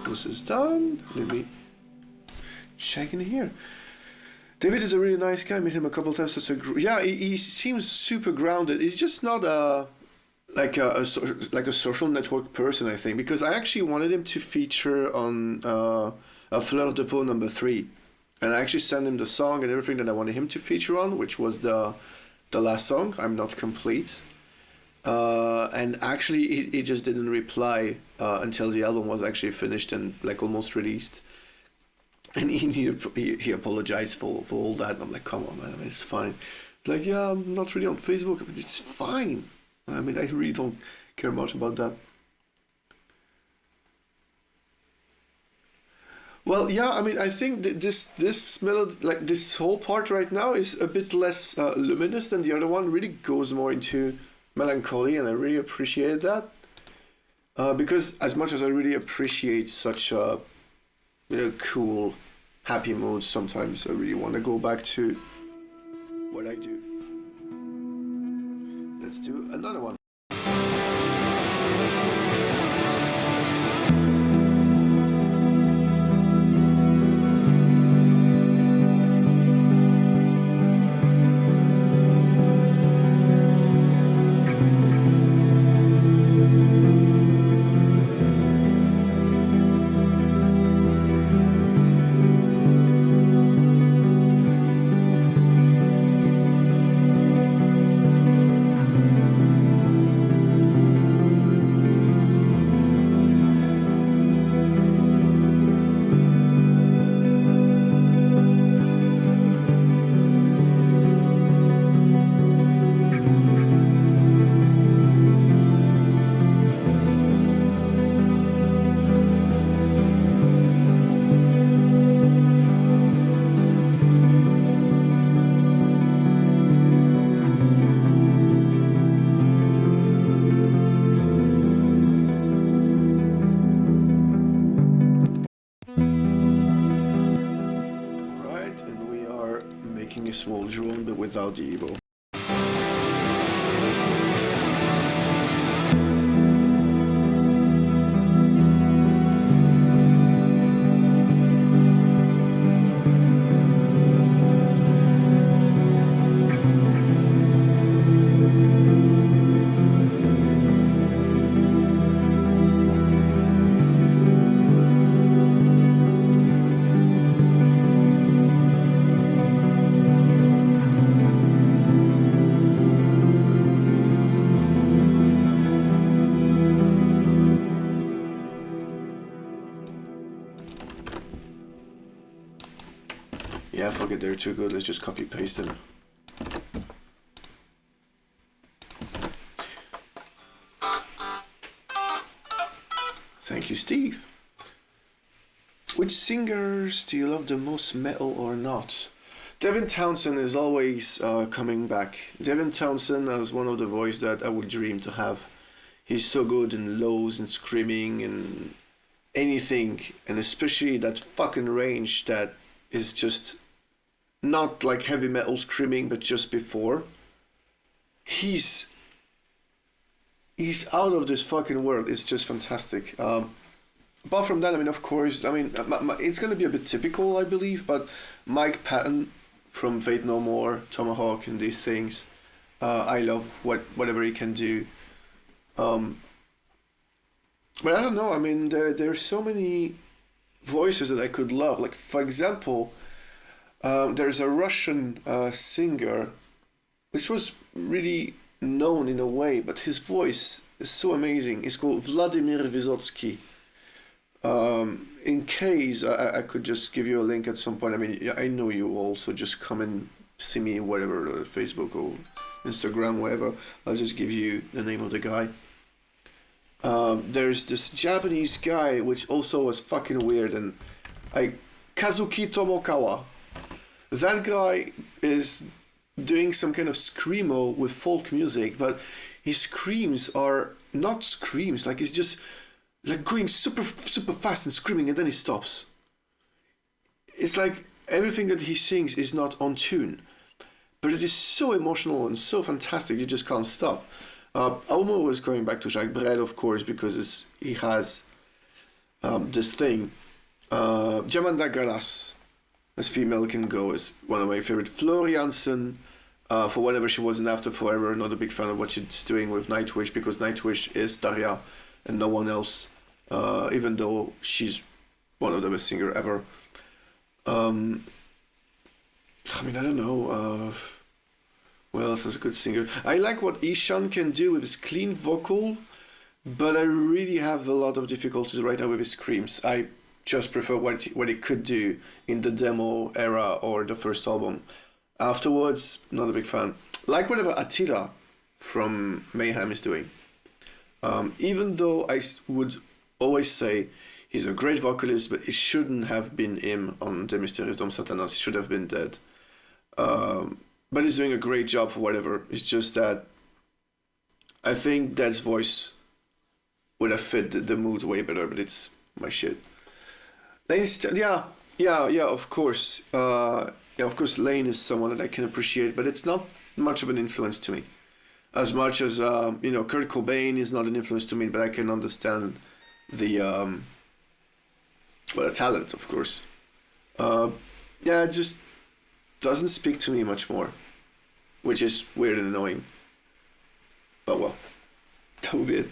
This is done. Let me check in here. David is a really nice guy. I met him a couple times. He seems super grounded. He's just not like a social network person, I think, because I actually wanted him to feature on a Fleur de Peau #3, and I actually sent him the song and everything that I wanted him to feature on, which was the last song, I'm Not Complete. And actually, he just didn't reply until the album was actually finished and like almost released. And he apologized for all that. And I'm like, come on, man, it's fine. Like, yeah, I'm not really on Facebook. I mean, it's fine. I mean, I really don't care much about that. Well, yeah, I mean, I think that this melody, like this whole part right now, is a bit less luminous than the other one. Really goes more into melancholy, and I really appreciate that. Because as much as I really appreciate such a cool, happy mood, sometimes I really want to go back to what I do. Let's do another one. Small drone, but without the Evo. Yeah, fuck it, they're too good. Let's just copy paste them. Thank you, Steve. Which singers do you love the most, metal or not? Devin Townsend is always coming back. Devin Townsend has one of the voices that I would dream to have. He's so good in lows and screaming and anything, and especially that fucking range that is just not like heavy metal screaming, but just before. He's out of this fucking world. It's just fantastic. Apart from that, I mean, of course, I mean, it's going to be a bit typical, I believe, but Mike Patton from Fate No More, Tomahawk, and these things, I love whatever he can do. But I don't know, I mean, there's so many voices that I could love. Like, for example, there's a Russian singer, which was really known in a way, but his voice is so amazing. It's called Vladimir Vysotsky. In case I could just give you a link at some point. I mean, I know you all, so just come and see me, whatever, Facebook or Instagram, whatever. I'll just give you the name of the guy. There's this Japanese guy, which also was fucking weird, and Kazuki Tomokawa. That guy is doing some kind of screamo with folk music, but his screams are not screams, like it's just like going super fast and screaming, and then he stops. It's like everything that he sings is not on tune, but it is so emotional and so fantastic, you just can't stop. Almo was going back to Jacques Brel, of course, because he has this thing. Jamanda Galas, as female can go, is one of my favorite. Flor Jansen, for whenever she was in After Forever, not a big fan of what she's doing with Nightwish, because Nightwish is Daria and no one else. Even though she's one of the best singer ever. I mean, I don't know. What else is a good singer? I like what Ishan can do with his clean vocal, but I really have a lot of difficulties right now with his screams. I just prefer what he could do in the demo era or the first album. Afterwards, not a big fan. Like whatever Attila from Mayhem is doing. Even though I would always say he's a great vocalist, but it shouldn't have been him on De Mysterious Dom Satanas. He should have been dead. But he's doing a great job for whatever. It's just that I think Dad's voice would have fit the mood way better, but it's my shit. Yeah, of course. Of course, Lane is someone that I can appreciate, but it's not much of an influence to me. As much as, Kurt Cobain is not an influence to me, but I can understand the talent, of course. It just doesn't speak to me much more, which is weird and annoying. But well, that would be it.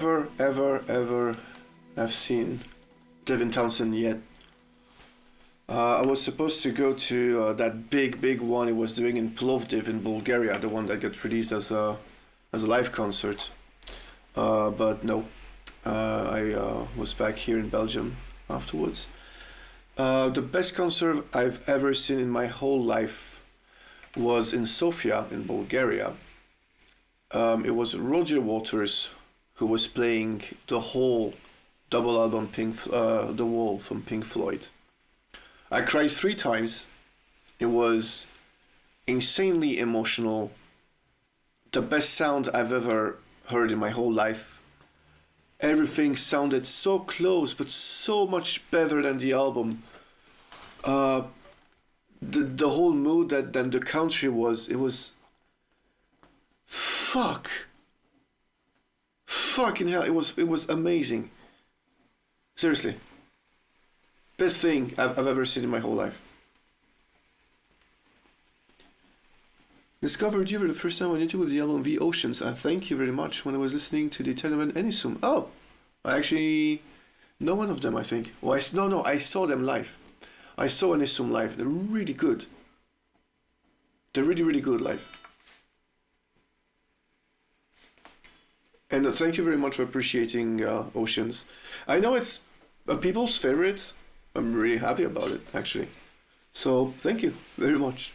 ever have seen Devin Townsend yet. I was supposed to go to that big one he was doing in Plovdiv in Bulgaria, the one that got released as a live concert. But no, I was back here in Belgium afterwards. The best concert I've ever seen in my whole life was in Sofia in Bulgaria. It was Roger Waters who was playing the whole double album The Wall from Pink Floyd. I cried 3 times. It was insanely emotional. The best sound I've ever heard in my whole life. Everything sounded so close, but so much better than the album. The whole mood that then the country was, it was fucking hell, it was amazing. Seriously. Best thing I've ever seen in my whole life. Discovered you for the first time on YouTube with the album The Oceans. Thank you very much. When I was listening to the Telemann Anisum. Oh, I actually know one of them, I think. Oh, I saw them live. I saw Anisum live. They're really good. They're really good live. And thank you very much for appreciating Oceans. I know it's people's favorite. I'm really happy about it, actually. So, thank you very much.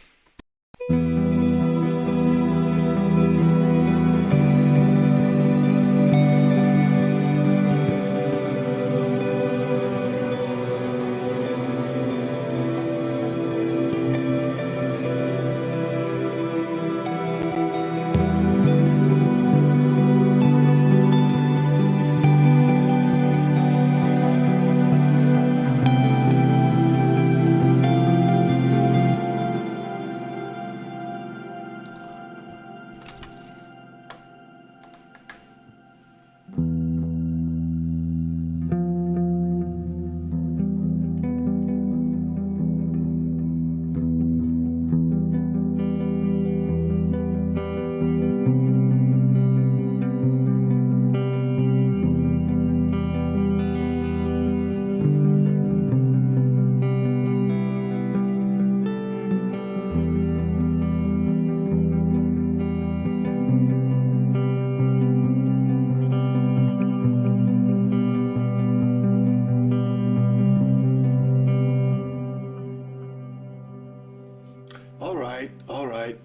Alright.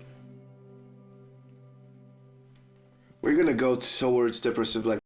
We're gonna go towards depressive black.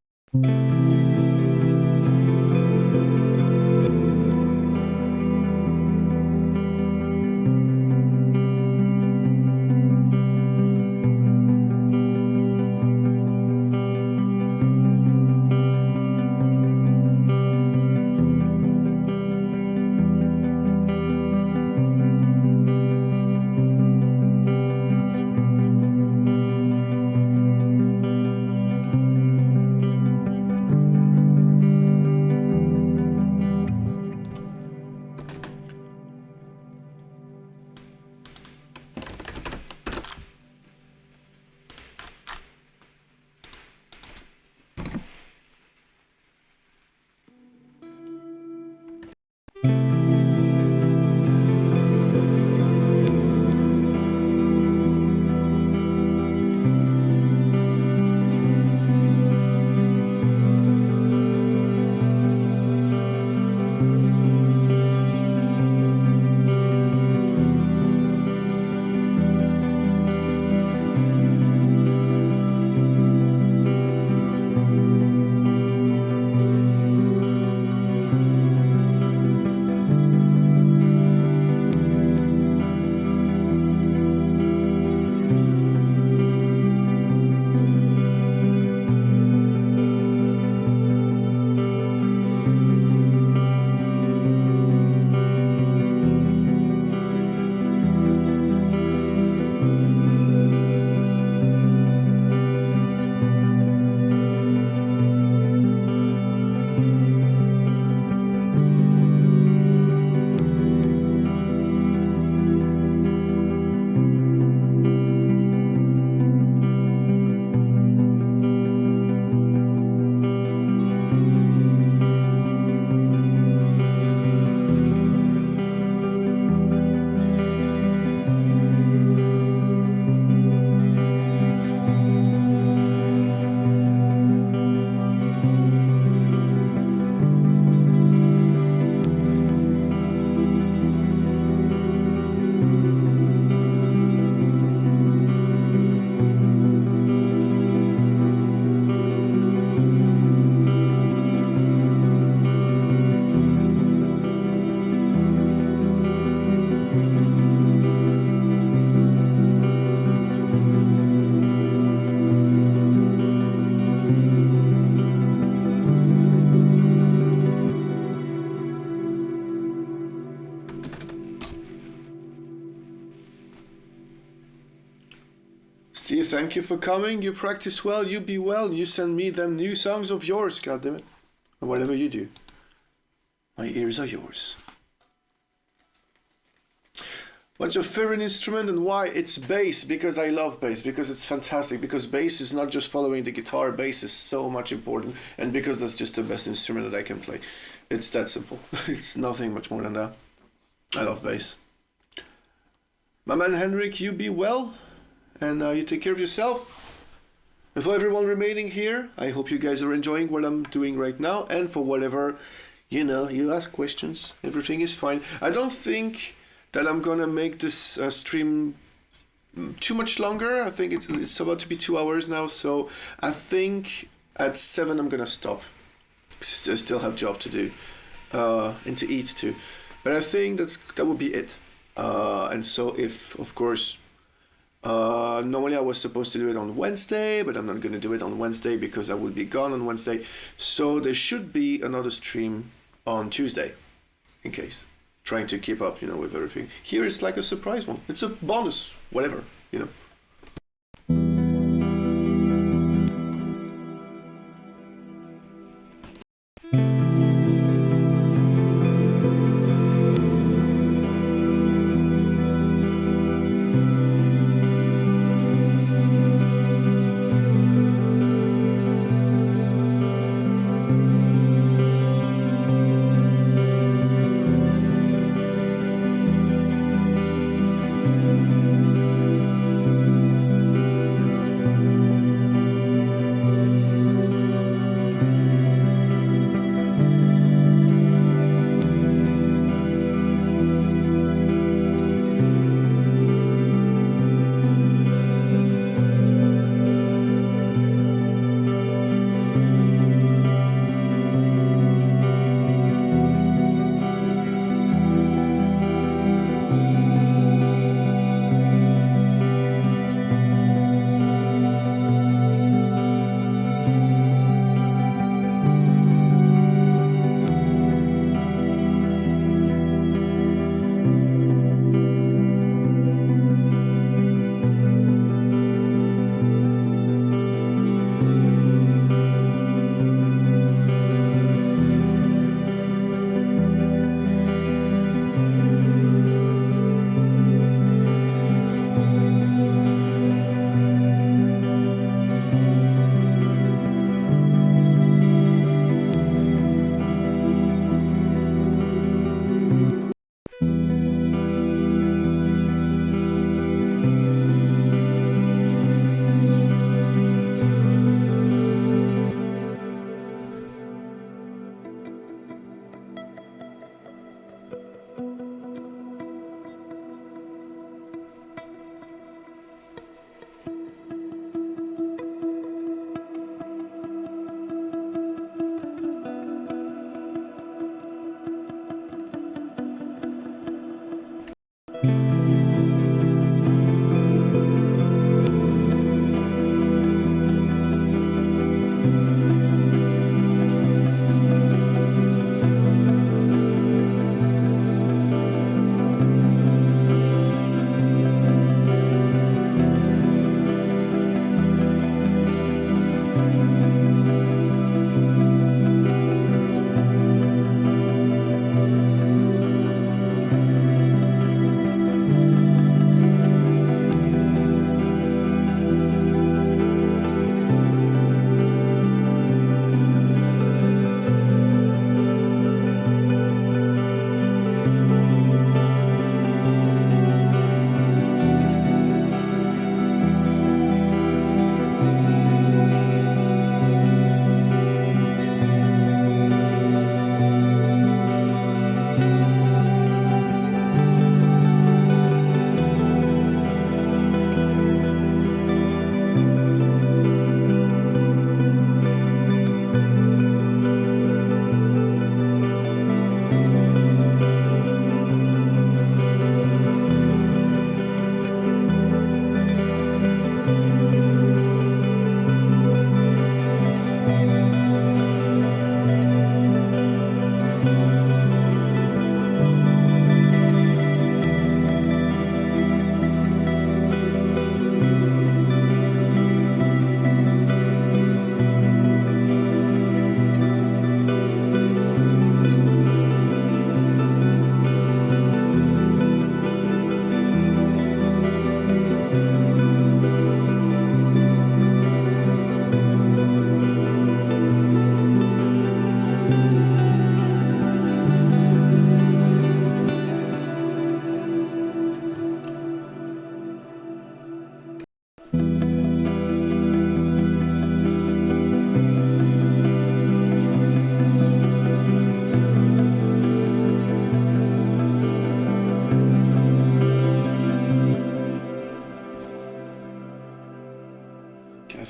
Steve, thank you for coming. You practice well, you be well, you send me them new songs of yours, goddammit. Or whatever you do. My ears are yours. What's your favorite instrument and why? It's bass, because I love bass, because it's fantastic, because bass is not just following the guitar, bass is so much important, and because that's just the best instrument that I can play. It's that simple. It's nothing much more than that. I love bass. My man Henrik, you be well, and you take care of yourself. And for everyone remaining here, I hope you guys are enjoying what I'm doing right now, and for whatever, you ask questions, everything is fine. I don't think that I'm gonna make this stream too much longer. I think it's about to be 2 hours now, so I think at 7 I'm gonna stop. I still have job to do and to eat too, but I think that would be it. And so if, of course, normally I was supposed to do it on Wednesday, but I'm not gonna do it on Wednesday because I will be gone on Wednesday. So there should be another stream on Tuesday, in case. Trying to keep up, with everything. Here it's like a surprise one. It's a bonus, whatever,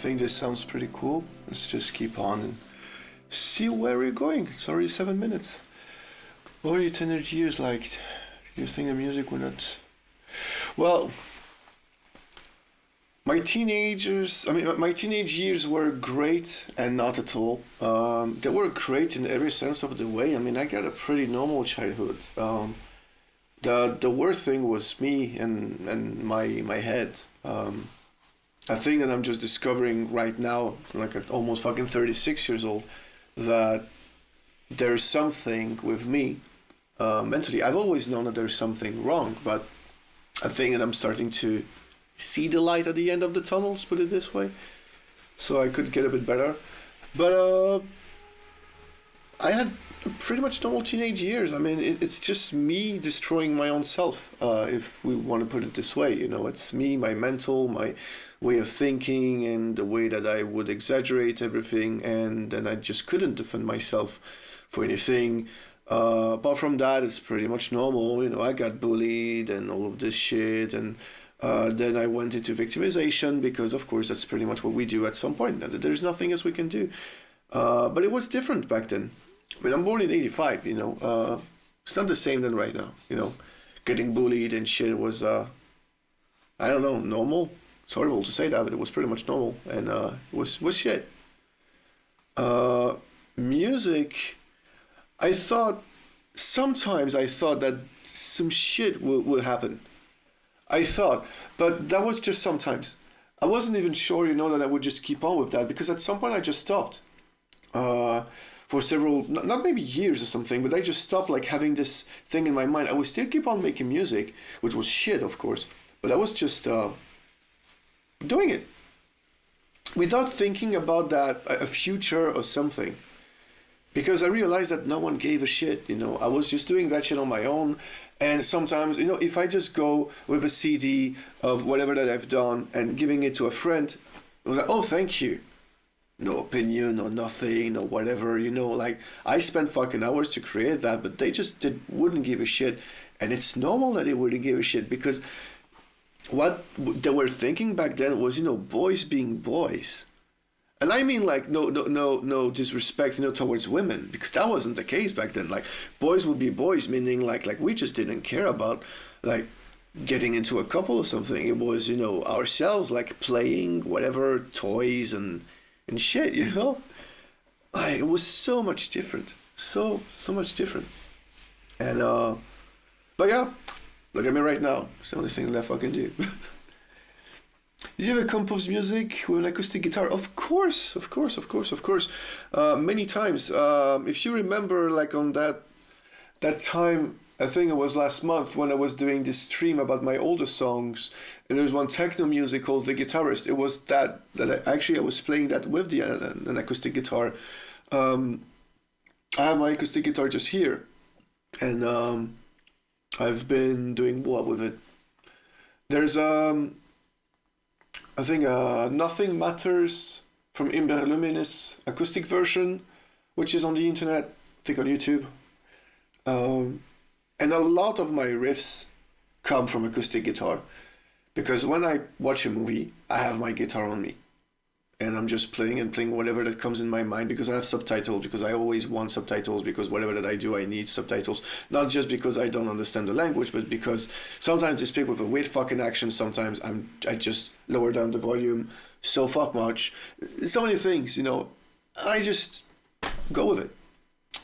think this sounds pretty cool. Let's just keep on and see where we're going. It's already 7 minutes. What were your teenage years like? Do you think the music would not... Well, my teenage years were great and not at all. They were great in every sense of the way. I mean, I got a pretty normal childhood. The worst thing was me and my head. I think that I'm just discovering right now, like at almost fucking 36 years old, that there's something with me mentally. I've always known that there's something wrong, but I think that I'm starting to see the light at the end of the tunnel, let's put it this way, so I could get a bit better. But I had pretty much normal teenage years. I mean, it's just me destroying my own self, if we want to put it this way. You know, it's me, my mental, my way of thinking, and the way that I would exaggerate everything, and then I just couldn't defend myself for anything. Apart from that, it's pretty much normal. You know, I got bullied and all of this shit, and then I went into victimization, because of course that's pretty much what we do at some point. There's nothing else we can do. But it was different back then. I mean, I'm born in 85, you know. It's not the same than right now, you know. Getting bullied and shit was, I don't know, normal. It's horrible to say that, but it was pretty much normal, and it was shit. Music, sometimes I thought that some shit will happen. I thought, but that was just sometimes. I wasn't even sure, you know, that I would just keep on with that, because at some point I just stopped. For several, not maybe years or something, but I just stopped like having this thing in my mind. I would still keep on making music, which was shit, of course, but I was just doing it without thinking about that, a future or something, because I realized that no one gave a shit, you know. I was just doing that shit on my own, and sometimes, you know, if I just go with a CD of whatever that I've done and giving it to a friend, it was like, oh, thank you. No opinion or nothing or whatever, you know, like I spent fucking hours to create that, but they just wouldn't give a shit. And it's normal that they wouldn't give a shit, because what they were thinking back then was, you know, boys being boys. And I mean, like, no disrespect, you know, towards women, because that wasn't the case back then. Like, boys would be boys, meaning like we just didn't care about like getting into a couple or something. It was, you know, ourselves, like playing whatever toys and shit, you know. It was so much different, so much different. And but yeah, look at me right now. It's the only thing that I fucking do. Did you ever compose music with an acoustic guitar? Of course. Many times. If you remember, like on that time, I think it was last month, when I was doing this stream about my older songs, and there's one techno music called The Guitarist. It was that I was playing that with an acoustic guitar. I have my acoustic guitar just here, and I've been doing what with it. There's I think Nothing Matters from Imber Luminis acoustic version, which is on the internet, I think on YouTube. And a lot of my riffs come from acoustic guitar, because when I watch a movie, I have my guitar on me, and I'm just playing whatever that comes in my mind, because I have subtitles, because I always want subtitles, because whatever that I do, I need subtitles. Not just because I don't understand the language, but because sometimes they speak with a weird fucking accent, sometimes I just lower down the volume so fuck much. So many things, you know, I just go with it.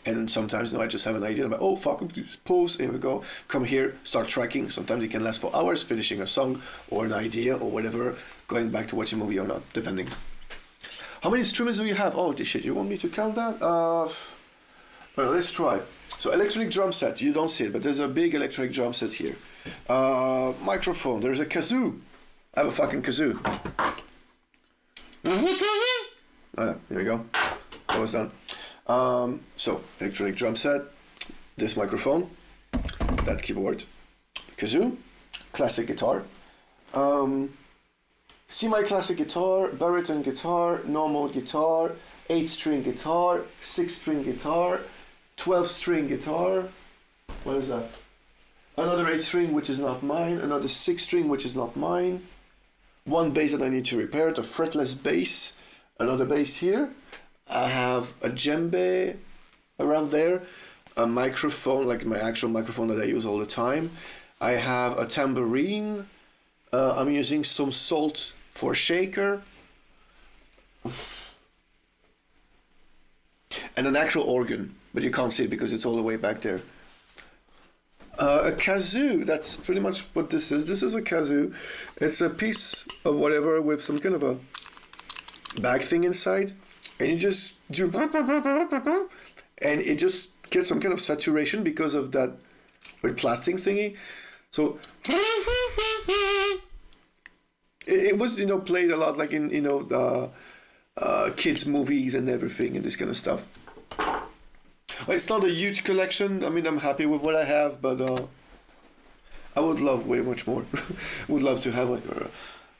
And sometimes, you know, I just have an idea about, oh fuck, just pause, here we go, come here, start tracking. Sometimes it can last for hours, finishing a song or an idea or whatever, going back to watch a movie or not, depending. How many instruments do you have? Oh shit, you want me to count that? Well, let's try. So electronic drum set, you don't see it, but there's a big electronic drum set here. Microphone, there's a kazoo. I have a fucking kazoo. Here we go. That was done. So electronic drum set, this microphone, that keyboard, kazoo, classic guitar, semi-classic guitar, baritone guitar, normal guitar, 8-string guitar, 6-string guitar, 12-string guitar. What is that? Another 8-string which is not mine, another 6-string which is not mine, one bass that I need to repair, the fretless bass, another bass here. I have a djembe around there, a microphone, like my actual microphone that I use all the time. I have a tambourine. I'm using some salt for shaker. And an actual organ, but you can't see it because it's all the way back there. A kazoo, that's pretty much what this is. This is a kazoo. It's a piece of whatever with some kind of a bag thing inside. And you just do... And it just gets some kind of saturation because of that weird plastic thingy. So... It was, you know, played a lot like in, you know, kids' movies and everything and this kind of stuff. Well, it's not a huge collection. I mean, I'm happy with what I have, but I would love way much more. Would love to have like a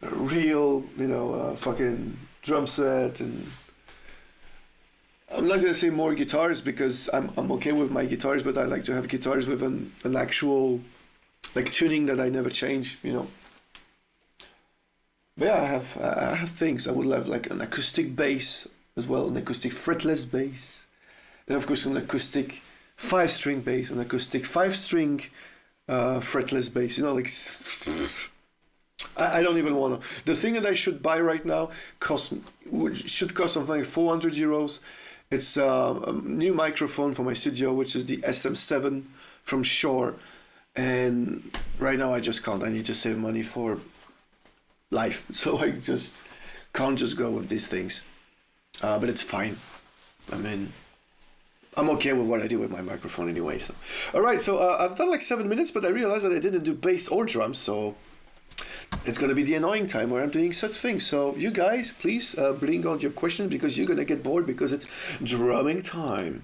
real, you know, fucking drum set, and I'm not gonna say more guitars because I'm okay with my guitars, but I like to have guitars with an actual like tuning that I never change, you know. But yeah, I have things. I would love like an acoustic bass as well, an acoustic fretless bass. Then of course an acoustic 5-string bass, an acoustic 5-string fretless bass. You know, like I don't even wanna. The thing that I should buy right now should cost something like 400 euros. It's a new microphone for my studio, which is the SM7 from Shure. And right now I just can't. I need to save money for life, so I just can't just go with these things. But it's fine. I mean, I'm okay with what I do with my microphone anyway. So, all right. So I've done like 7 minutes, but I realized that I didn't do bass or drums. So it's gonna be the annoying time where I'm doing such things. So you guys, please bring on your questions because you're gonna get bored because it's drumming time.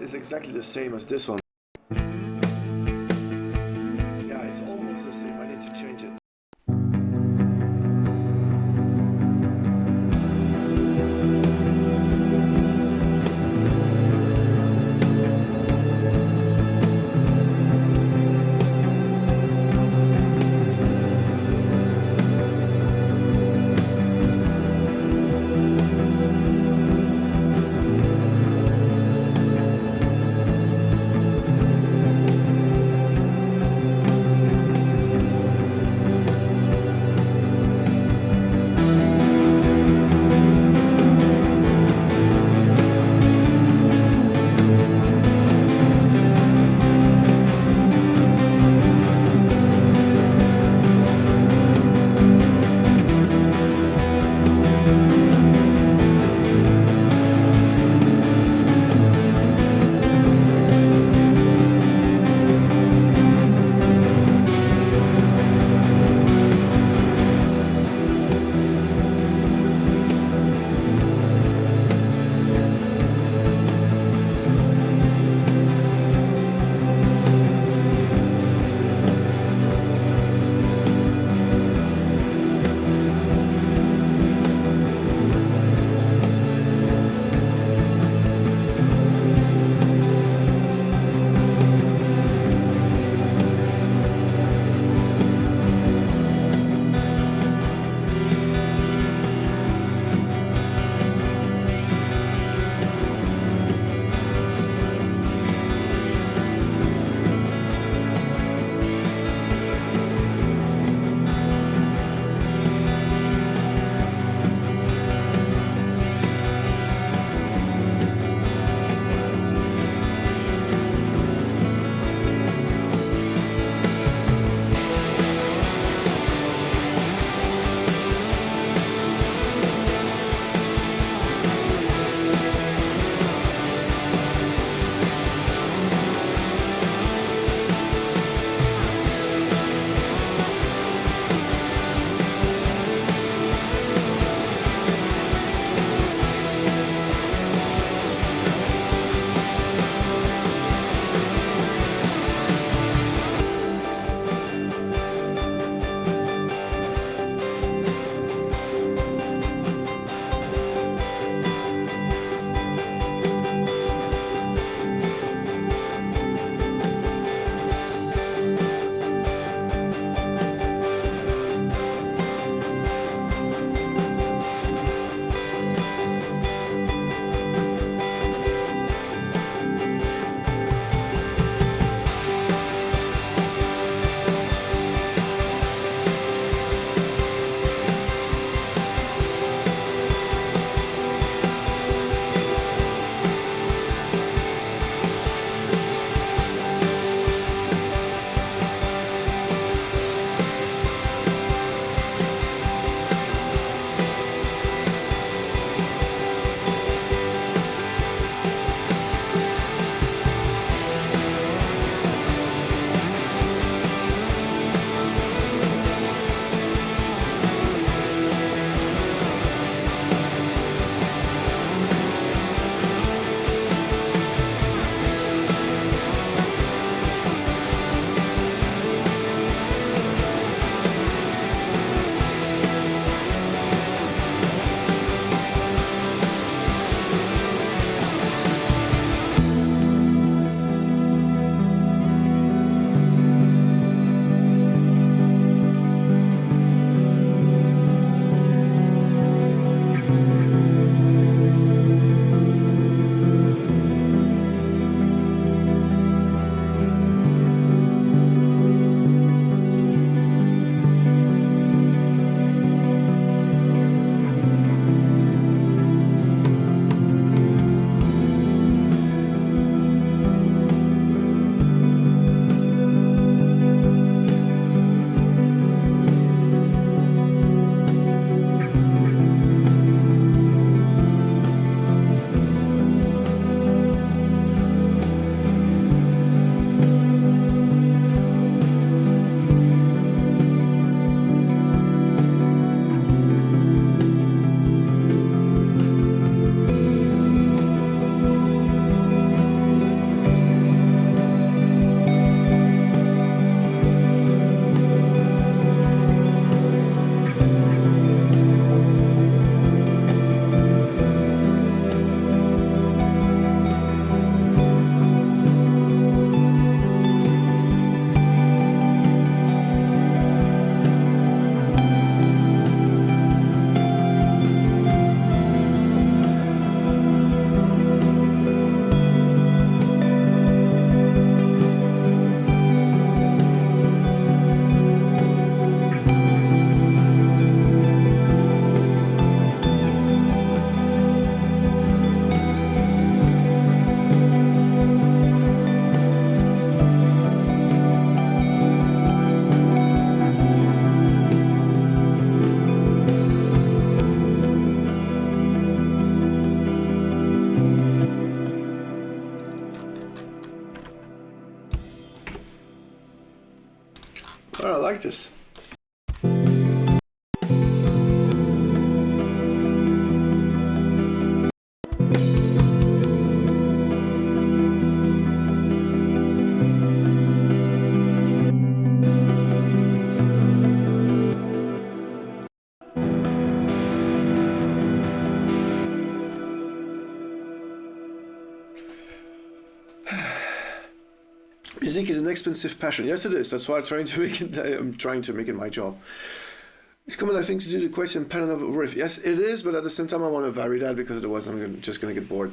Is exactly the same as this one. Yeah, it's almost the same. I need to change it. Oh, I like this. Music is an expensive passion. Yes, it is. That's why I'm trying to make it. I'm trying to make it my job. It's common, I think, to do the question pattern of a riff. Yes, it is, but at the same time, I want to vary that because otherwise, just going to get bored.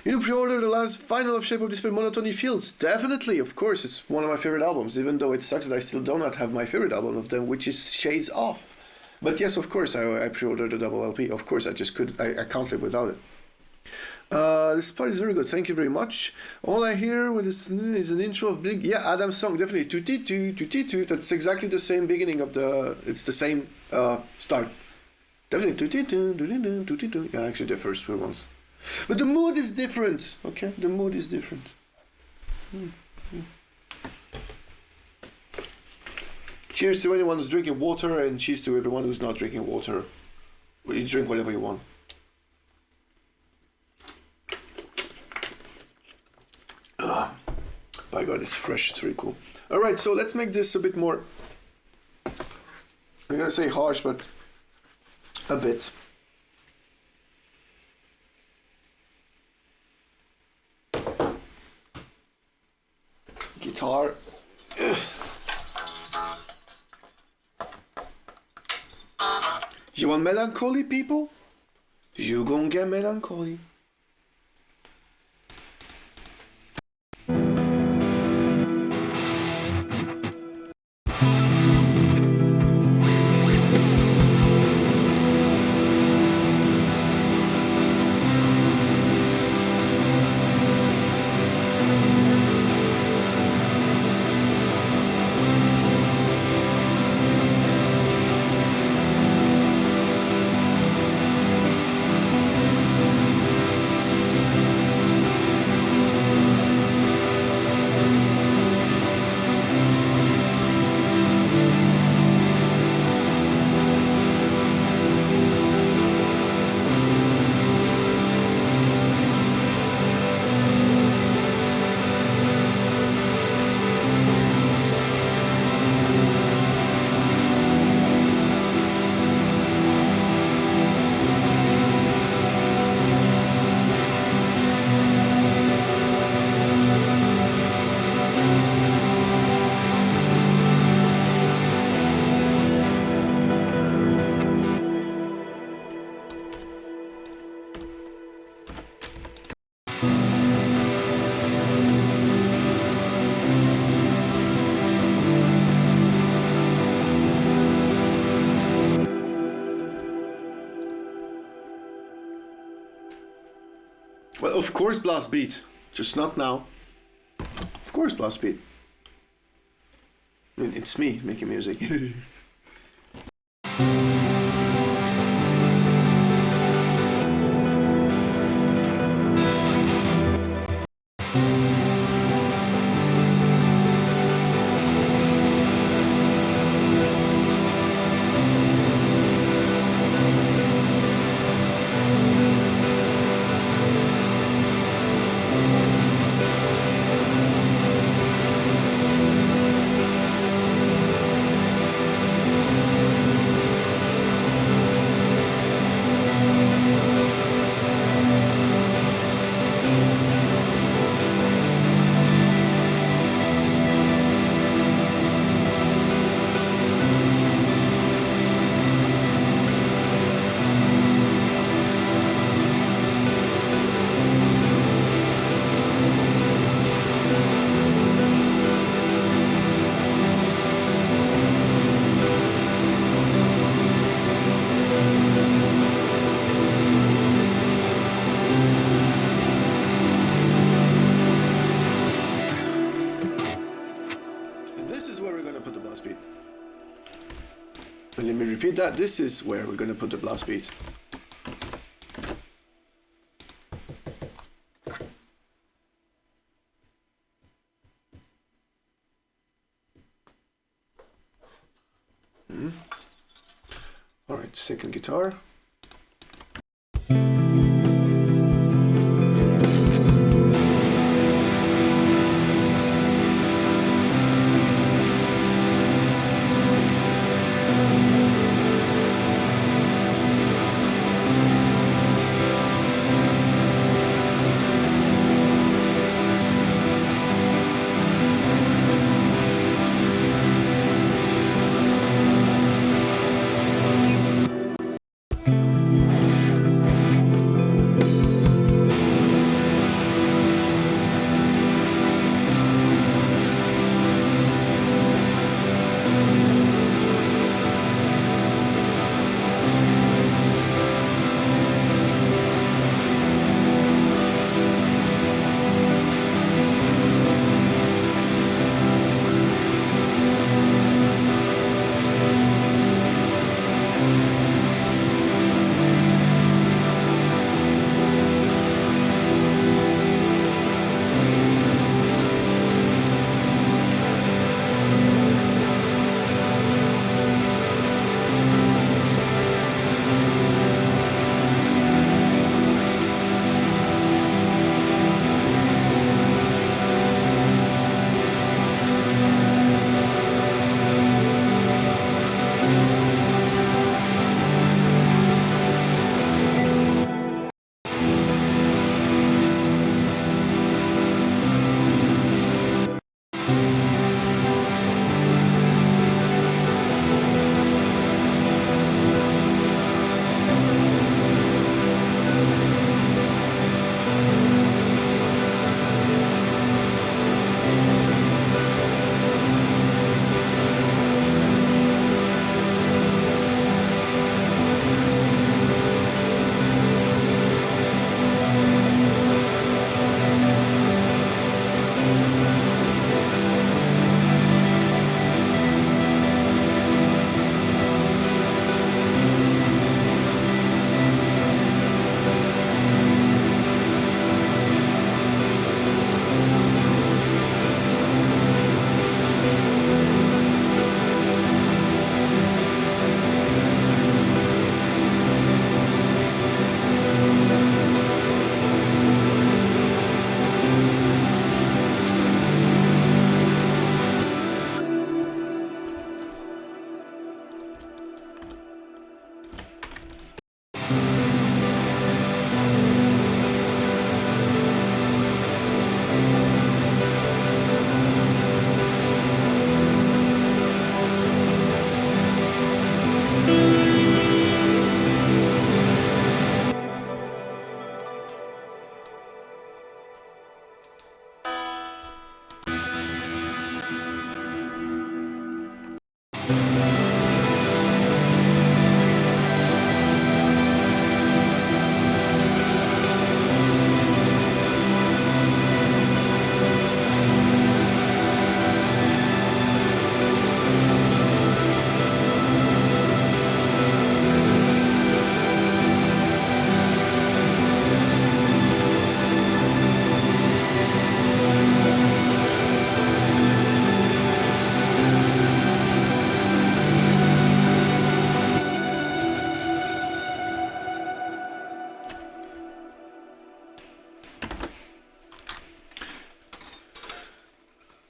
You know, pre-order the last final of Shape of Despair, Monotony Fields. Definitely, of course, it's one of my favorite albums. Even though it sucks that I still do not have my favorite album of them, which is Shades Off. But yes, of course, I pre-ordered the double LP. Of course, I can't live without it. This part is very good. Thank you very much. All I hear with this is an intro of Big. Yeah, Adam's song, definitely. Tuti-tu, tuti-tu. That's exactly the same beginning of the. It's the same start. Definitely. Tuti-tu, tuti-tu, tuti-tu. Yeah, actually, the first three ones. But the mood is different. Okay, the mood is different. Cheers to anyone who's drinking water, and cheers to everyone who's not drinking water. You drink whatever you want. My God, it's fresh. It's really cool. All right, so let's make this a bit more. I'm gonna say harsh, but a bit. Guitar. You want melancholy, people? You gon' get melancholy. Well, of course blast beat, just not now. Of course blast beat. I mean, it's me making music. Let me repeat that. This is where we're going to put the blast beat. second guitar.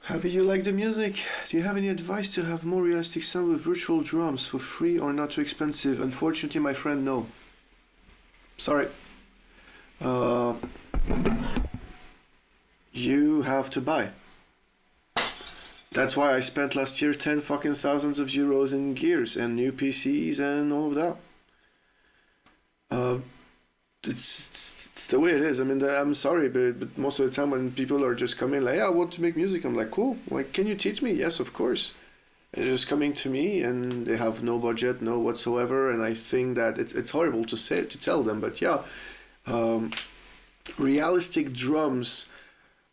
How do you like the music? Do you have any advice to have more realistic sound with virtual drums for free or not too expensive? Unfortunately, my friend, no. Sorry. You have to buy. That's why I spent last year 10 fucking thousands of euros in gears and new PCs and all of that. It's the way it is. I mean, I'm sorry, but most of the time when people are just coming like, yeah, I want to make music, I'm like, cool. Like, can you teach me? Yes, of course. And they're just coming to me and they have no budget, no whatsoever. And I think that it's horrible to tell them, but yeah, realistic drums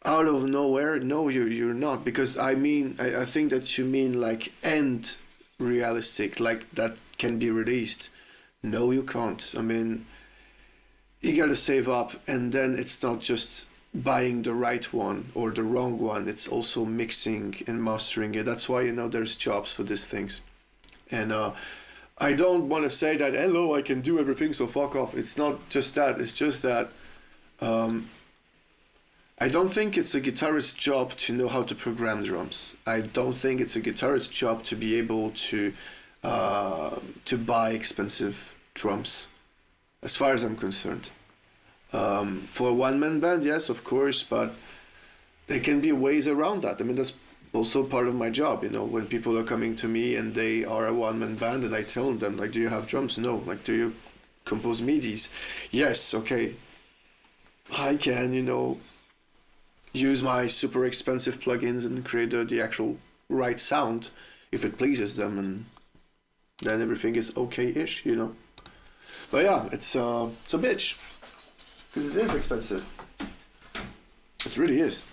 out of nowhere. No, you're not, because I think that you mean like end realistic, like that can be released. No, you can't. I mean, you gotta save up, and then it's not just buying the right one or the wrong one, it's also mixing and mastering it. That's why, there's jobs for these things. And I don't want to say that, hello, I can do everything, so fuck off. It's not just that. It's just that I don't think it's a guitarist's job to know how to program drums. I don't think it's a guitarist's job to be able to buy expensive drums, as far as I'm concerned. For a one-man band, yes, of course, but there can be ways around that. I mean, that's also part of my job, you know, when people are coming to me and they are a one-man band and I tell them, like, do you have drums? No. Like, do you compose midis? Yes, okay. I can, you know, use my super expensive plugins and create the actual right sound if it pleases them, and then everything is okay-ish, you know. But yeah, it's a bitch, because it is expensive. It really is.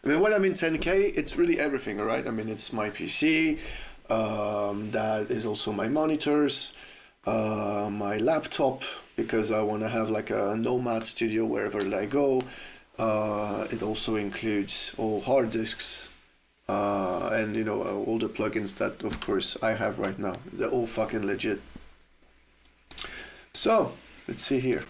I mean, when I mean 10K, it's really everything, all right? I mean, it's my PC, that is also my monitors, my laptop, because I want to have like a nomad studio wherever I go. It also includes all hard disks, and, you know, all the plugins that, of course, I have right now. They're all fucking legit. So, let's see here.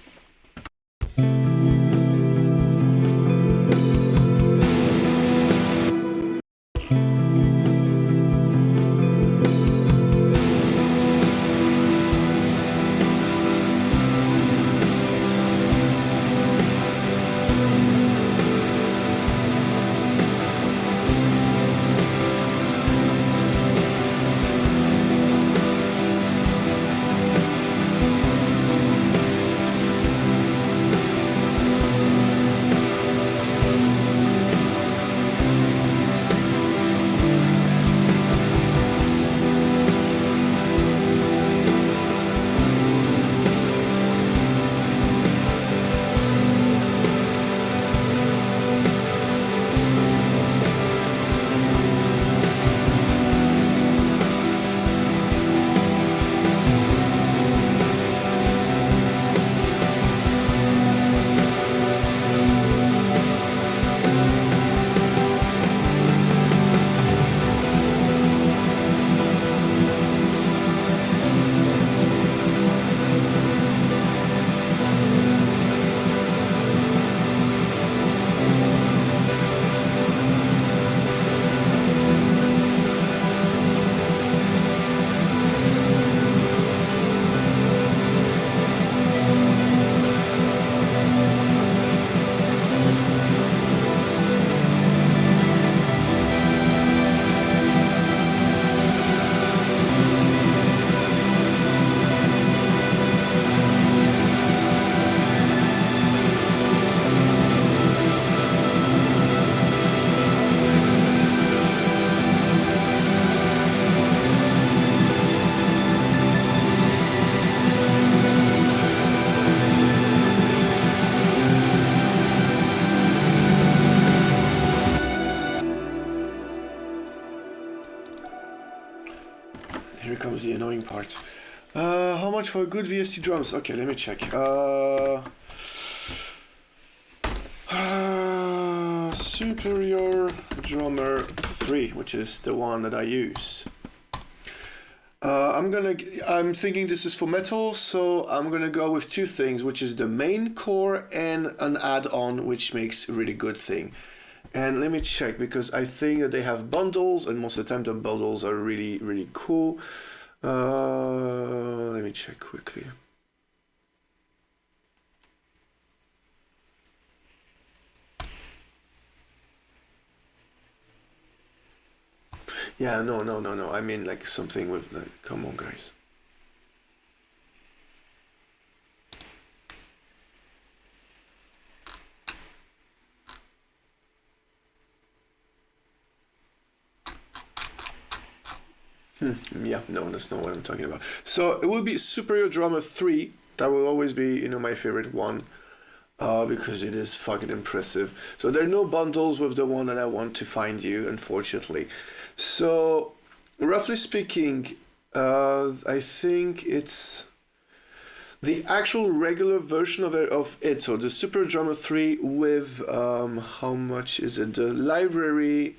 Here comes the annoying part. How much for good VST drums? Okay, let me check. Superior Drummer 3, which is the one that I use. I'm thinking this is for metal, so I'm gonna go with two things, which is the main core and an add-on, which makes a really good thing. And let me check, because I think that they have bundles, and most of the time the bundles are really, really cool. Let me check quickly. Yeah, no. I mean, like, something with, like, come on, guys. Yeah, no, that's not what I'm talking about. So it will be Superior Drummer 3. That will always be, you know, my favorite one, because it is fucking impressive. So there are no bundles with the one that I want to find you, unfortunately. So, roughly speaking, I think it's the actual regular version of it. So the Super Drummer 3 with, how much is it? The library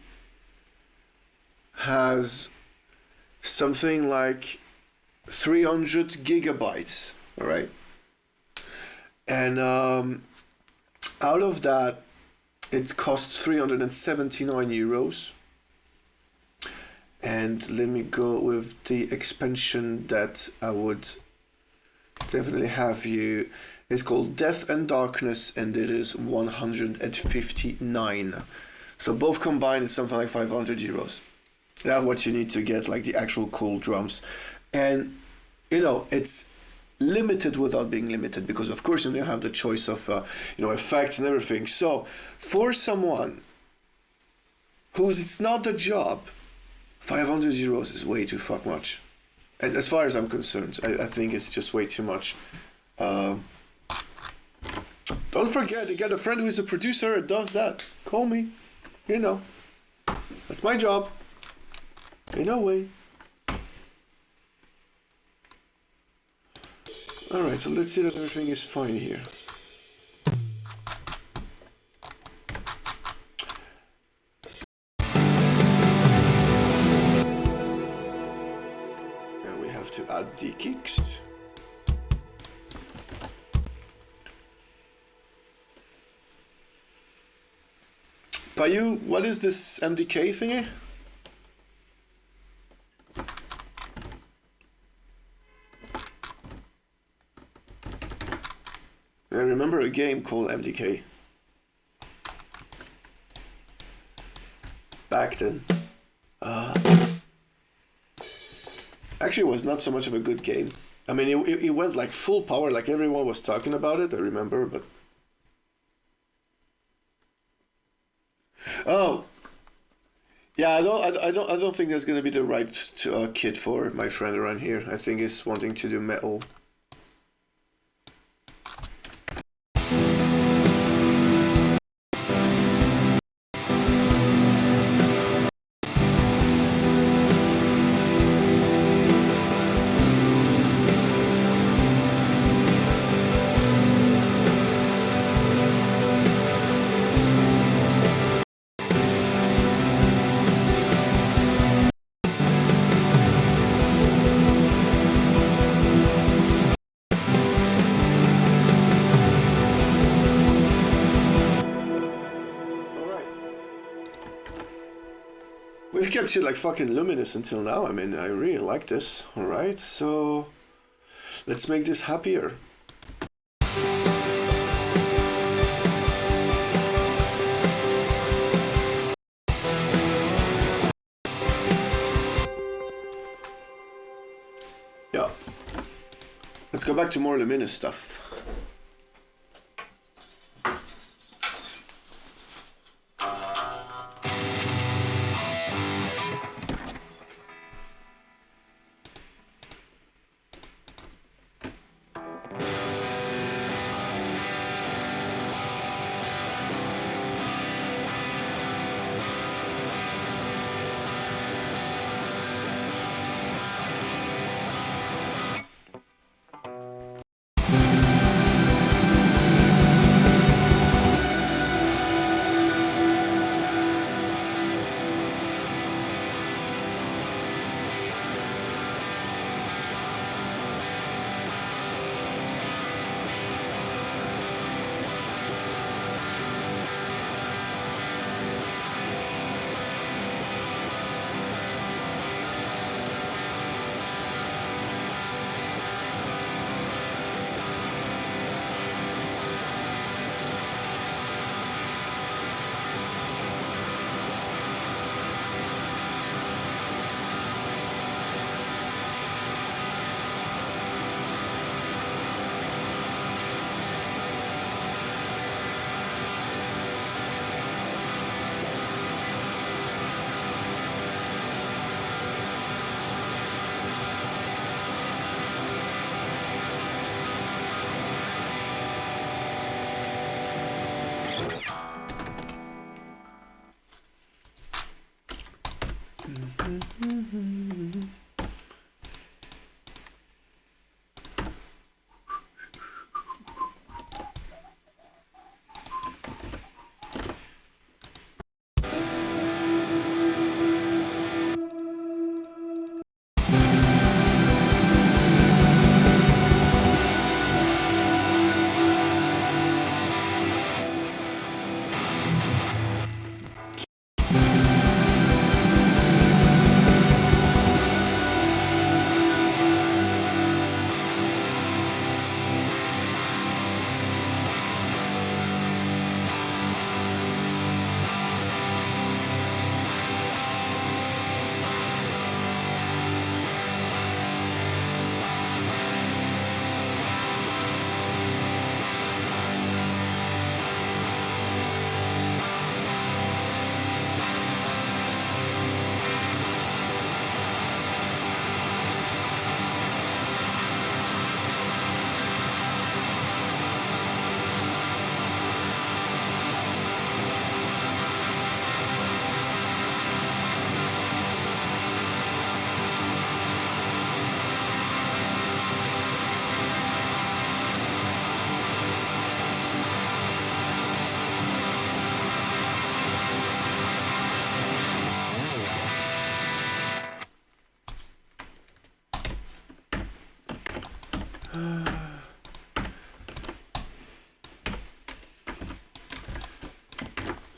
has something like 300 gigabytes, all right? And out of that, it costs 379 euros. And let me go with the expansion that I would definitely have you. It's called Death and Darkness, and it is 159. So both combined is something like 500 euros. That's what you need to get, like the actual cool drums. And, you know, it's limited without being limited, because of course you have the choice of, you know, effects and everything. So for someone who's, it's not the job, 500 euros is way too fuck much. And as far as I'm concerned, I think it's just way too much. Don't forget, you got a friend who is a producer that does that. Call me. You know. That's my job. In a way. Alright, so let's see that everything is fine here. Now we have to add the kicks. Payu, what is this MDK thingy? I remember a game called MDK. Back then. Actually, it was not so much of a good game. I mean, it went like full power, like everyone was talking about it, I remember, but... Oh, yeah. I don't think that's gonna be the right kit for my friend around here. I think he's wanting to do metal. We've kept shit like fucking Luminis until now. I mean, I really like this. Alright, so let's make this happier. Yeah. Let's go back to more Luminis stuff.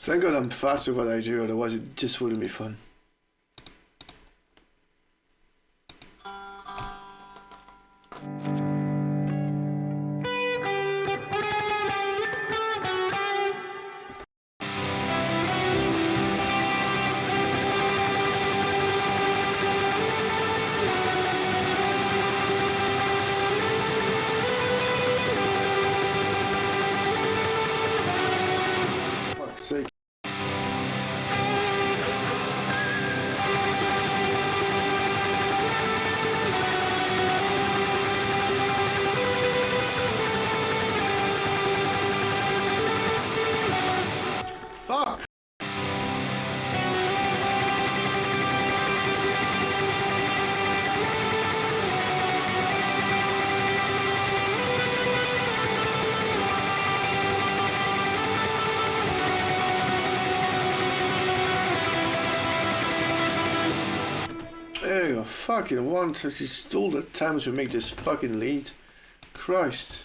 Thank God I'm fast with what I do, otherwise it just wouldn't be fun. Fuck's sake. Fuck! There you go, fucking one. She stole the time to make this fucking lead. Christ.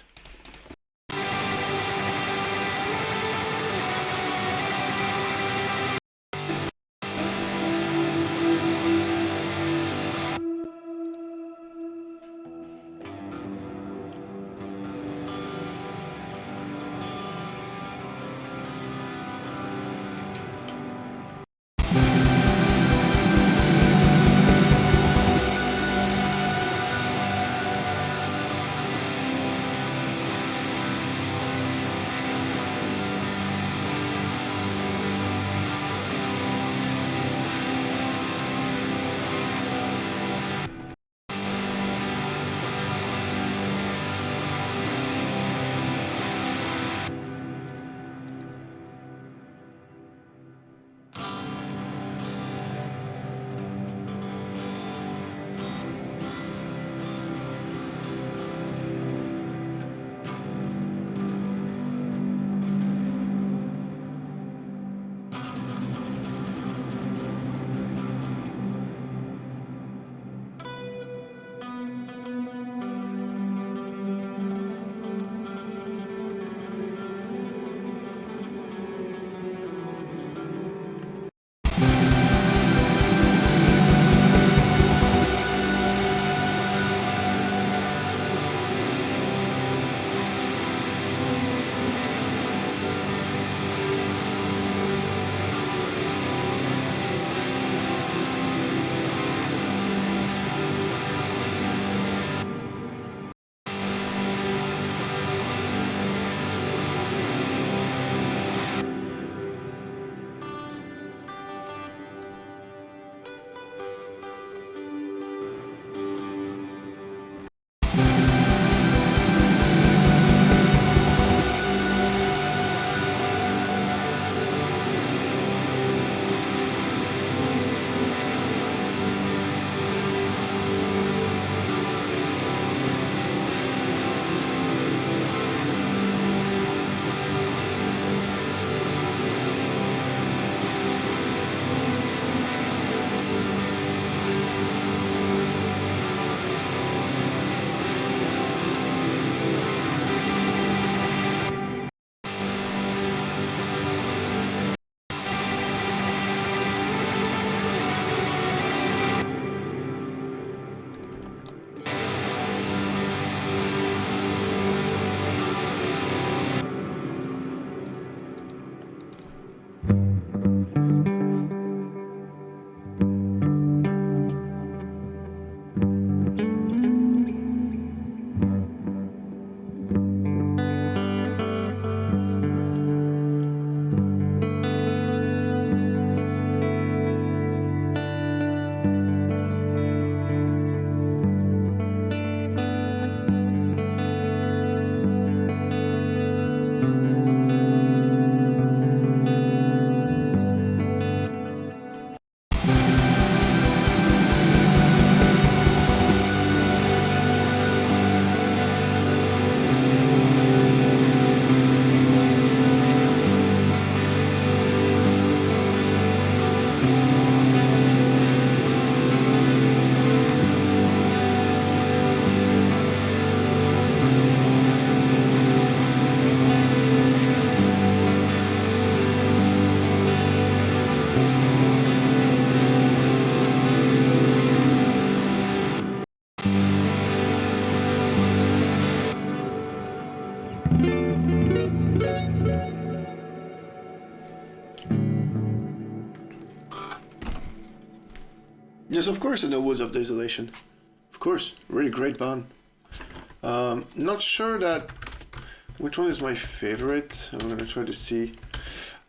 Yes, of course, in the Woods of Desolation. Of course, really great band. Not sure that which one is my favorite. I'm gonna try to see.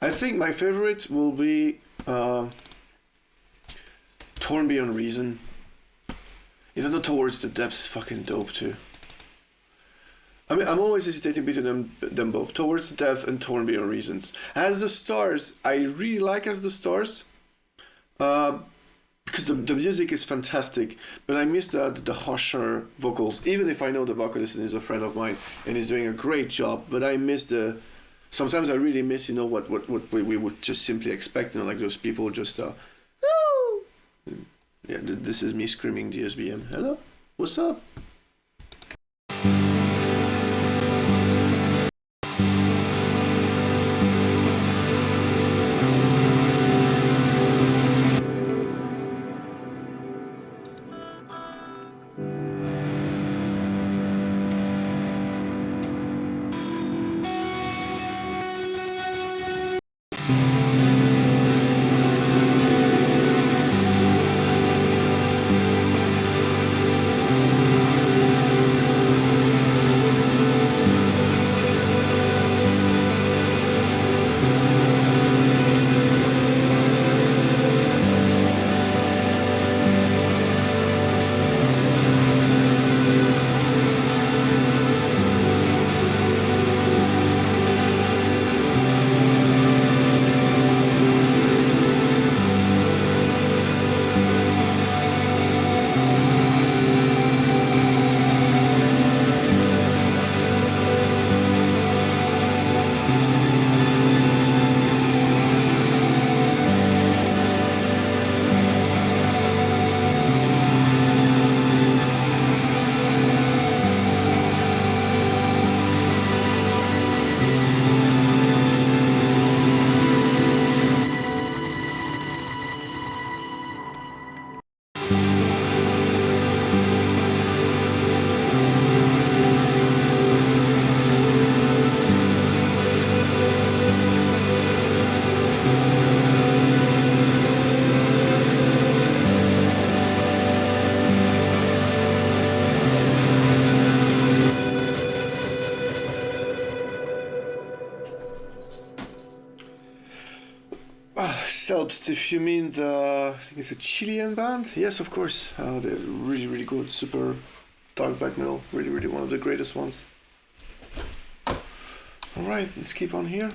I think my favorite will be Torn Beyond Reason. Even though Towards the Depths is fucking dope too. I mean, I'm always hesitating between them both. Towards the Depths and Torn Beyond Reasons. As the Stars, I really like As the Stars. Because the music is fantastic, but I miss the harsher vocals. Even if I know the vocalist and is a friend of mine and is doing a great job, but I miss the. Sometimes I really miss, you know, what we would just simply expect, you know, like those people just. Woo! Yeah, this is me screaming DSBM. Hello, what's up? Selbst, if you mean I think it's a Chilean band. Yes, of course. They're really, really good. Super dark black metal. Really, really one of the greatest ones. Alright, let's keep on here.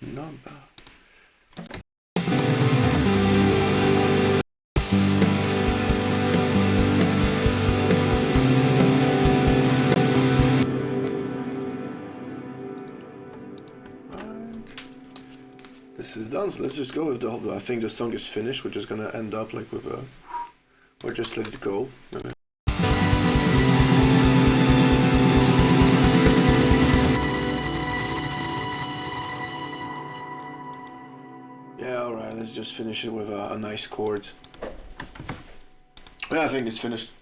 Not bad. This is done, so let's just go with the whole. I think the song is finished. We're just gonna end up like with a. Or just let it go. Yeah, alright, let's just finish it with a nice chord. Yeah, I think it's finished.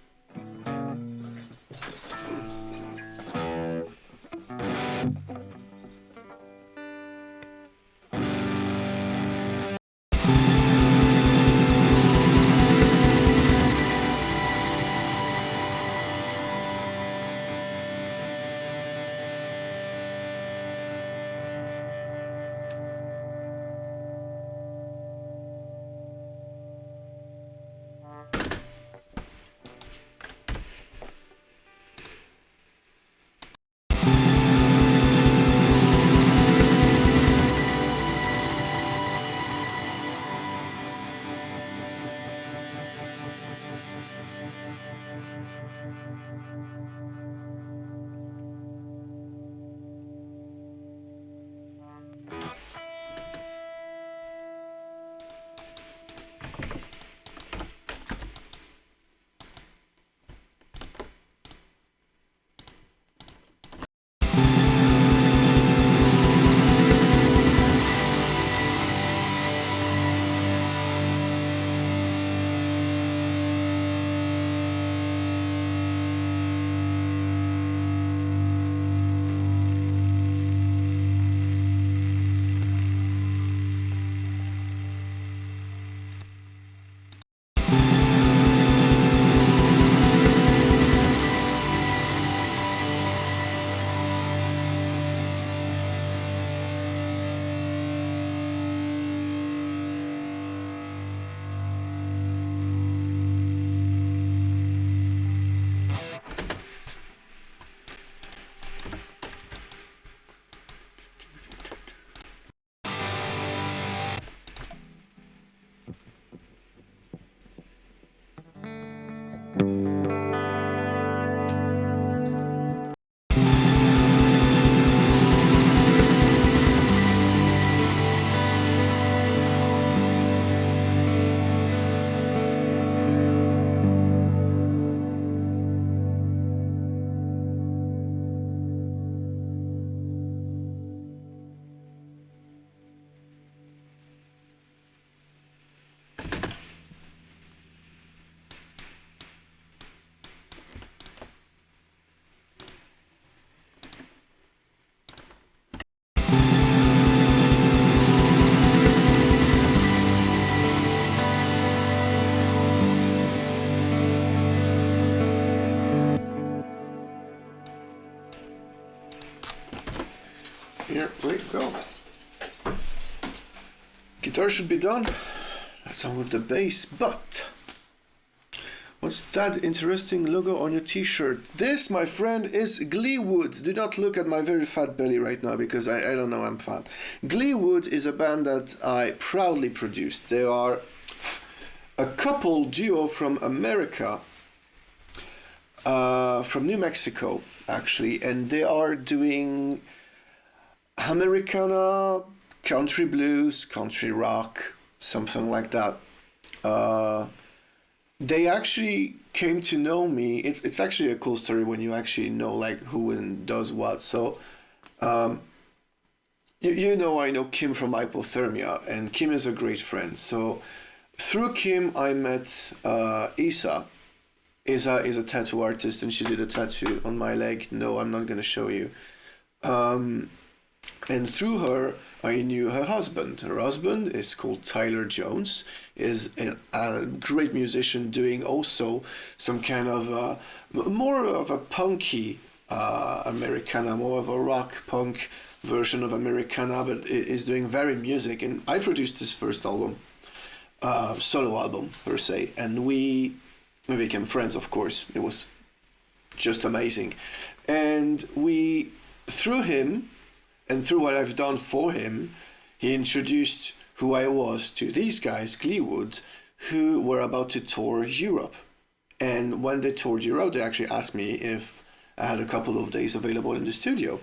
guitar should be done. That's all with the bass, but what's that interesting logo on your t-shirt? This, my friend, is Gleewood. Do not look at my very fat belly right now because I don't know I'm fat. Gleewood is a band that I proudly produced. They are a couple duo from America, from New Mexico actually, and they are doing Americana, country blues, country rock, something like that. They actually came to know me. It's actually a cool story when you actually know like who and does what. So, you know, I know Kim from Hypothermia, and Kim is a great friend. So, through Kim, I met Isa. Isa is a tattoo artist, and she did a tattoo on my leg. No, I'm not gonna show you. And through her, I knew her husband. Her husband is called Tyler Jones, is a great musician doing also some kind of more of a punky Americana, more of a rock punk version of Americana, but is doing very music. And I produced his first album, solo album per se, and we became friends, of course. It was just amazing. And we, through him, and through what I've done for him, he introduced who I was to these guys, Gleewood, who were about to tour Europe. And when they toured Europe, they actually asked me if I had a couple of days available in the studio.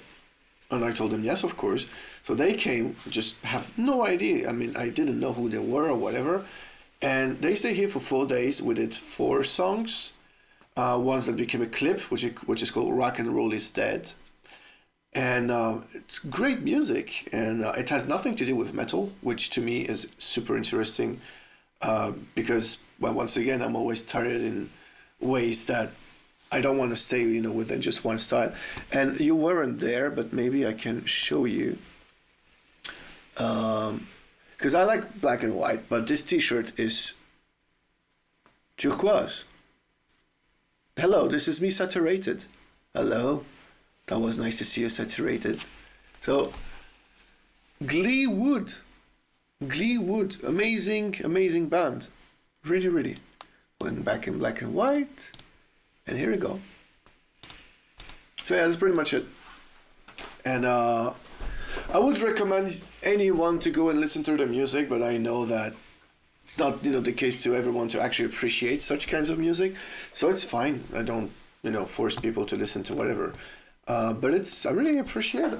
And I told them yes, of course. So they came, just have no idea. I mean, I didn't know who they were or whatever. And they stayed here for 4 days. We did 4 songs. Ones that became a clip, which is called Rock and Roll is Dead. And it's great music, and it has nothing to do with metal, which to me is super interesting, because, well, once again, I'm always tired in ways that I don't want to stay, you know, within just one style. And you weren't there, but maybe I can show you, because I like black and white, but this t-shirt is turquoise. Hello, this is me saturated. Hello. That was nice to see you saturated. So, Gleewood, amazing band. Really. Went back in black and white. And here we go. So yeah, that's pretty much it. And I would recommend anyone to go and listen to the music, but I know that it's not, you know, the case to everyone to actually appreciate such kinds of music. So it's fine. I don't, you know, force people to listen to whatever. But I really appreciate it.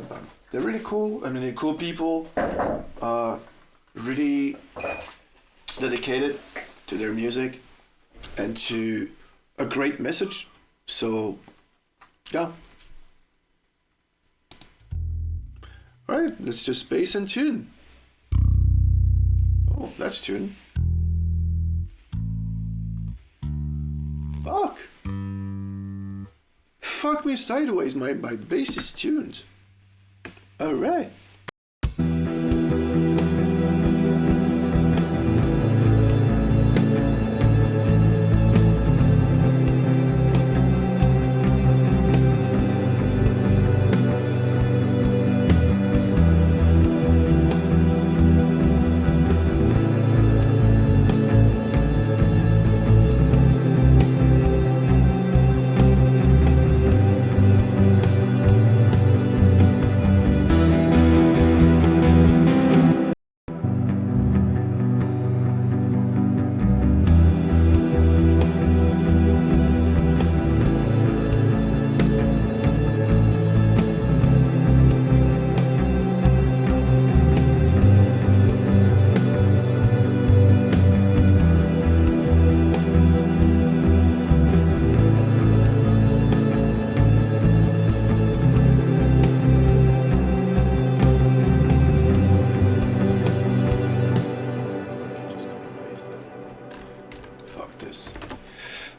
They're really cool. I mean, they're cool people, really dedicated to their music and to a great message. So, yeah. All right, let's just bass and tune. Oh, that's tune. Fuck. Fuck me sideways, my bass is tuned. Alright.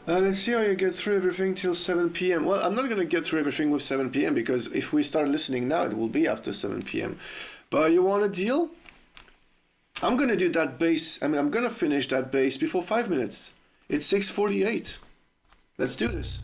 Let's see how you get through everything till 7 p.m. Well, I'm not going to get through everything with 7 p.m. because if we start listening now, it will be after 7 p.m. But you want a deal? I'm going to do that bass. I mean, I'm going to finish that bass before 5 minutes. It's 6:48. Let's do this.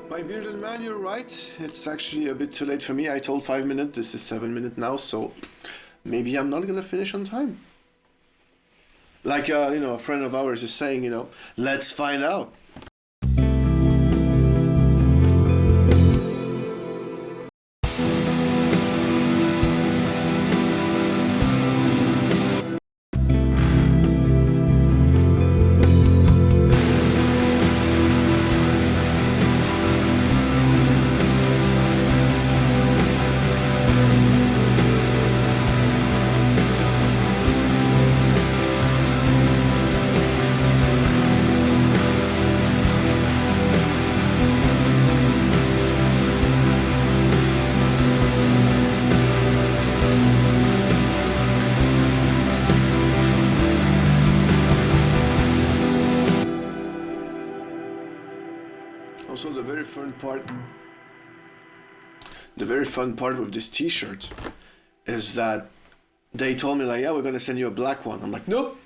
My bearded man, you're right. It's actually a bit too late for me. I told 5 minutes, this is 7 minutes now, so maybe I'm not gonna finish on time. Like, you know, a friend of ours is saying, you know, let's find out. Also, the very fun part with this t-shirt is that they told me, like, yeah, we're gonna send you a black one. I'm like, nope.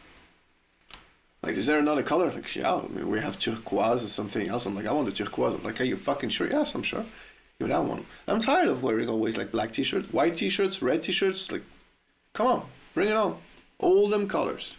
Like, is there another color? Like, yeah, I mean, we have turquoise or something else. I'm like, I want the turquoise. I'm like, are you fucking sure? Yes, I'm sure. Give me that one. I'm tired of wearing always like black t-shirts, white t-shirts, red t-shirts. Like, come on, bring it on. All them colors.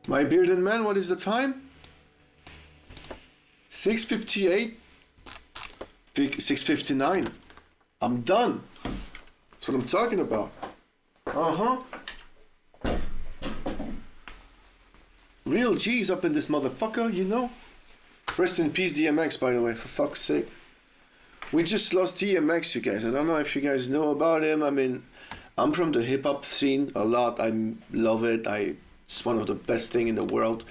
My bearded man, what is the time? 6:58. 6:59. I'm done. That's what I'm talking about. Real G's up in this motherfucker, you know? Rest in peace, DMX, by the way, for fuck's sake. We just lost DMX, you guys. I don't know if you guys know about him. I mean, I'm from the hip-hop scene a lot. I love it. It's one of the best thing in the world.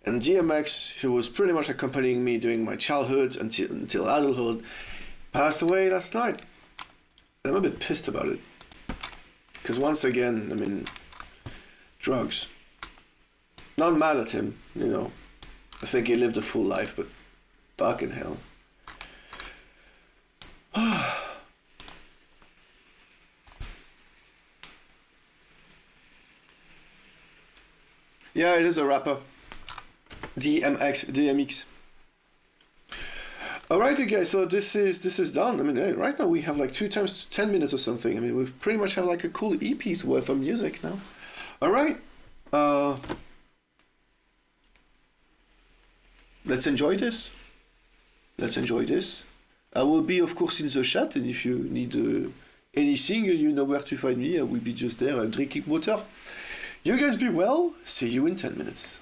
And DMX, who was pretty much accompanying me during my childhood until adulthood, passed away last night. And I'm a bit pissed about it. Because once again, I mean, drugs. Not mad at him, you know. I think he lived a full life, but fucking hell. Yeah, it is a rapper. DMX. Alright, you guys, so this is done. I mean, hey, right now we have like 2 times 10 minutes or something. I mean, we've pretty much have like a cool EP's worth of music now. Alright, uh, let's enjoy this. Let's enjoy this. I will be, of course, in the chat, and if you need anything, you know where to find me. I will be just there drinking water. You guys be well. See you in 10 minutes.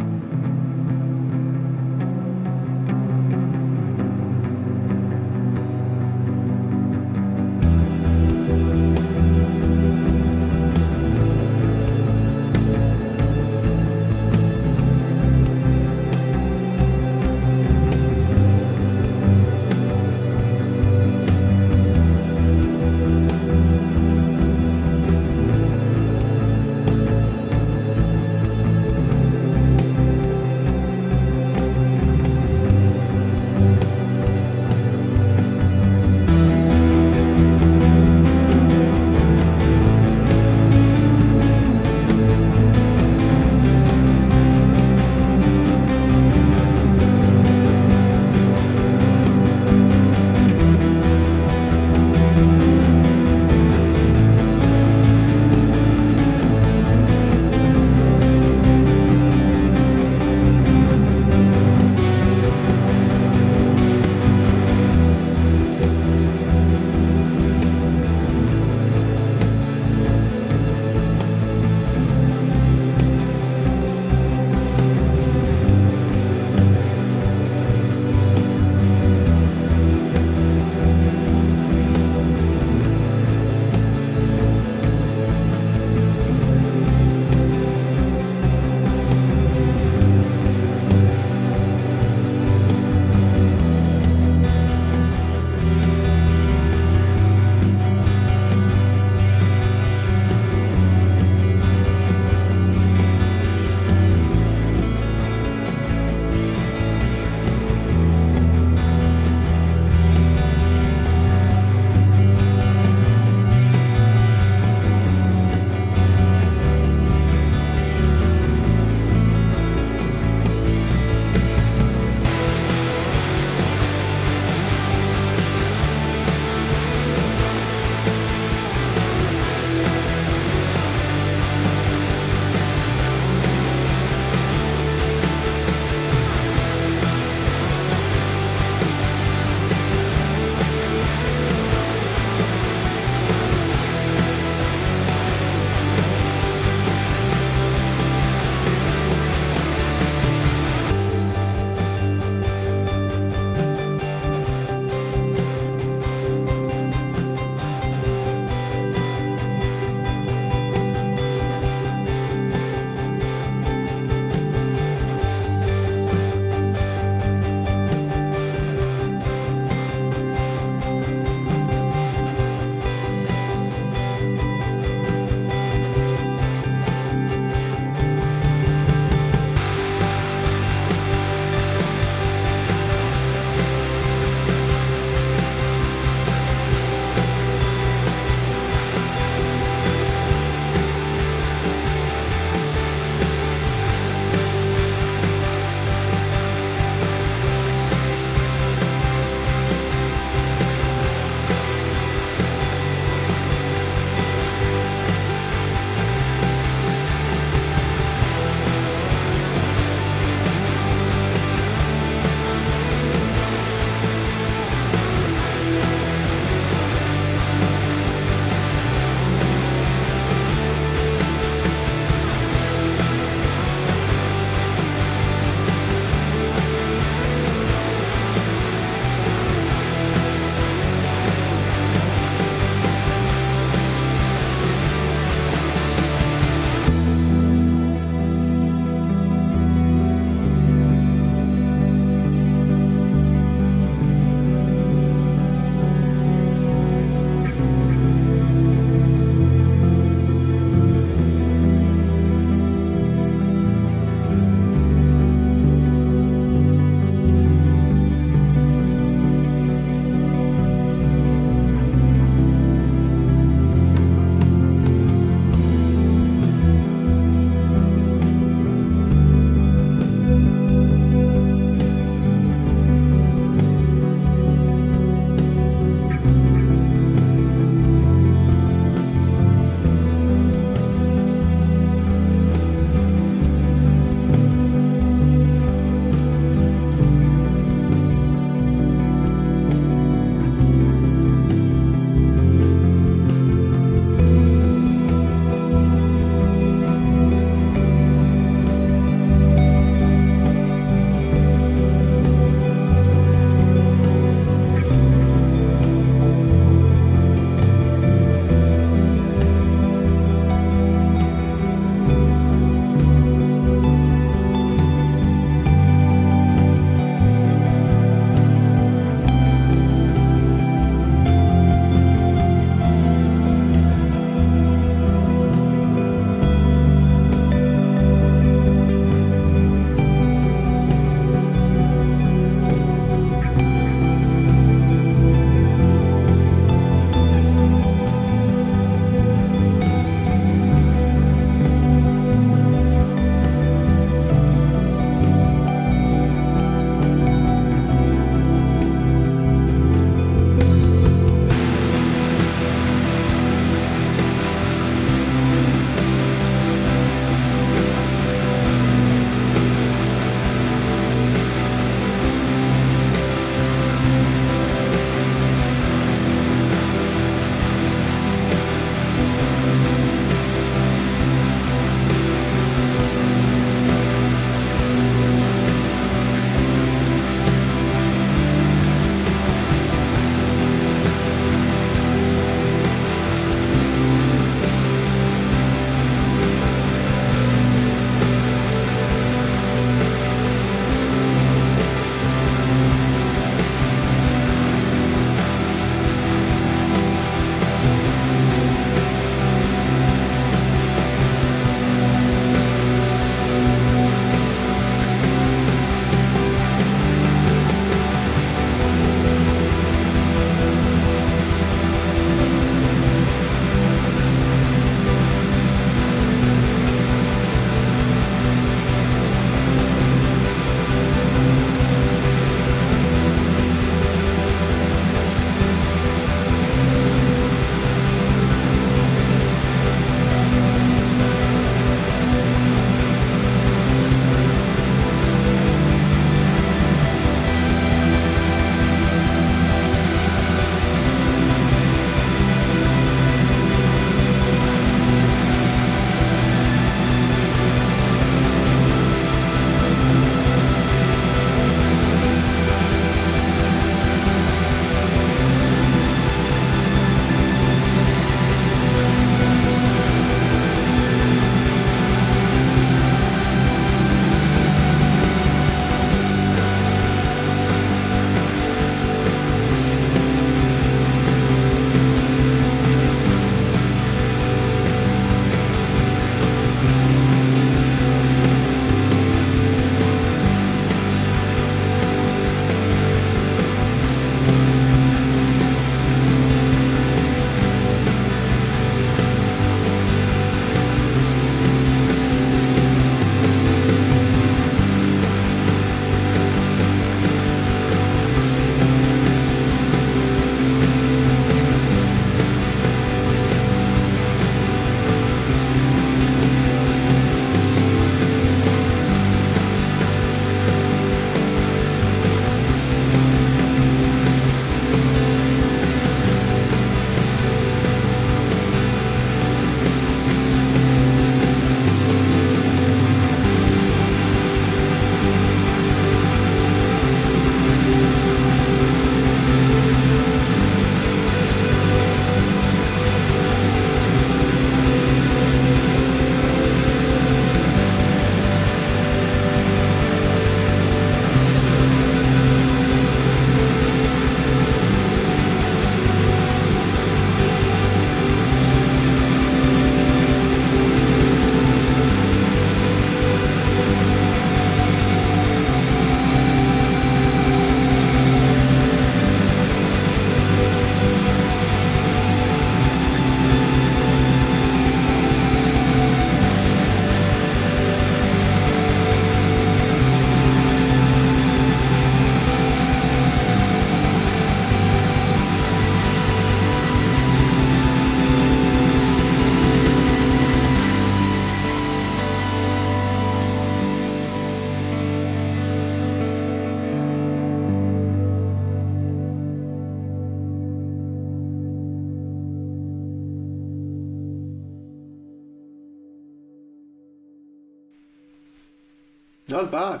Not bad.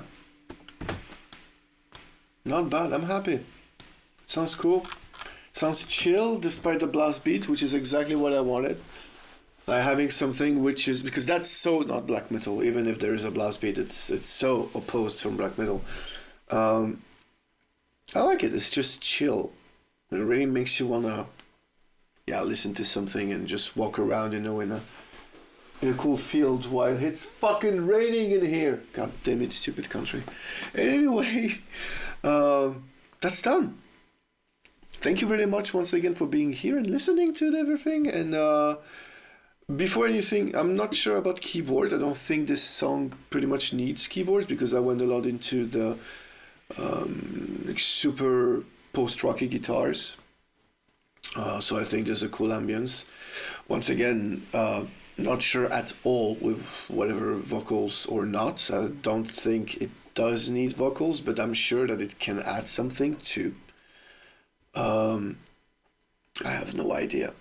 Not bad. I'm happy. Sounds cool. Sounds chill despite the blast beat, which is exactly what I wanted. Like having something which is, because that's so not black metal. Even if there is a blast beat, it's so opposed from black metal. I like it. It's just chill. It really makes you wanna, listen to something and just walk around, in a cool field while it's fucking raining in here. God damn it, stupid country. Anyway, that's done. Thank you very much once again for being here and listening to everything. And before anything, I'm not sure about keyboards. I don't think this song pretty much needs keyboards because I went a lot into the super post-rocky guitars. So I think there's a cool ambience. Once again, not sure at all with whatever vocals or not. I don't think it does need vocals, but I'm sure that it can add something too. I have no idea.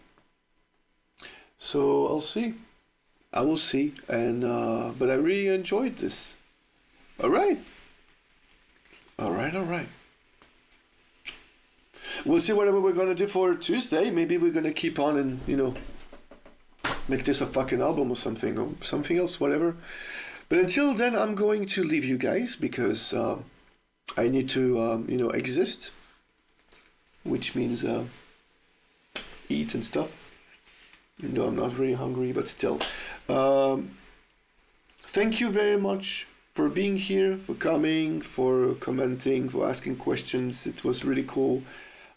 So I'll see. I will see. And but I really enjoyed this. All right. We'll see whatever we're gonna do for Tuesday. Maybe we're gonna keep on and make this a fucking album or something else, whatever. But until then, I'm going to leave you guys because I need to exist, which means eat and stuff. No, I'm not really hungry, but still. Thank you very much for being here, for coming, for commenting, for asking questions. It was really cool.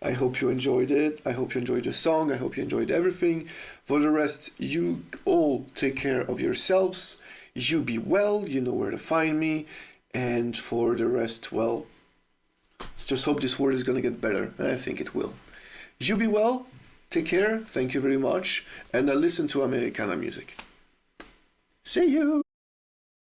I hope you enjoyed it. I hope you enjoyed the song. I hope you enjoyed everything. For the rest, you all take care of yourselves. You be well. You know where to find me. And for the rest, well, let's just hope this world is going to get better. I think it will. You be well. Take care. Thank you very much. And listen to Americana music. See you.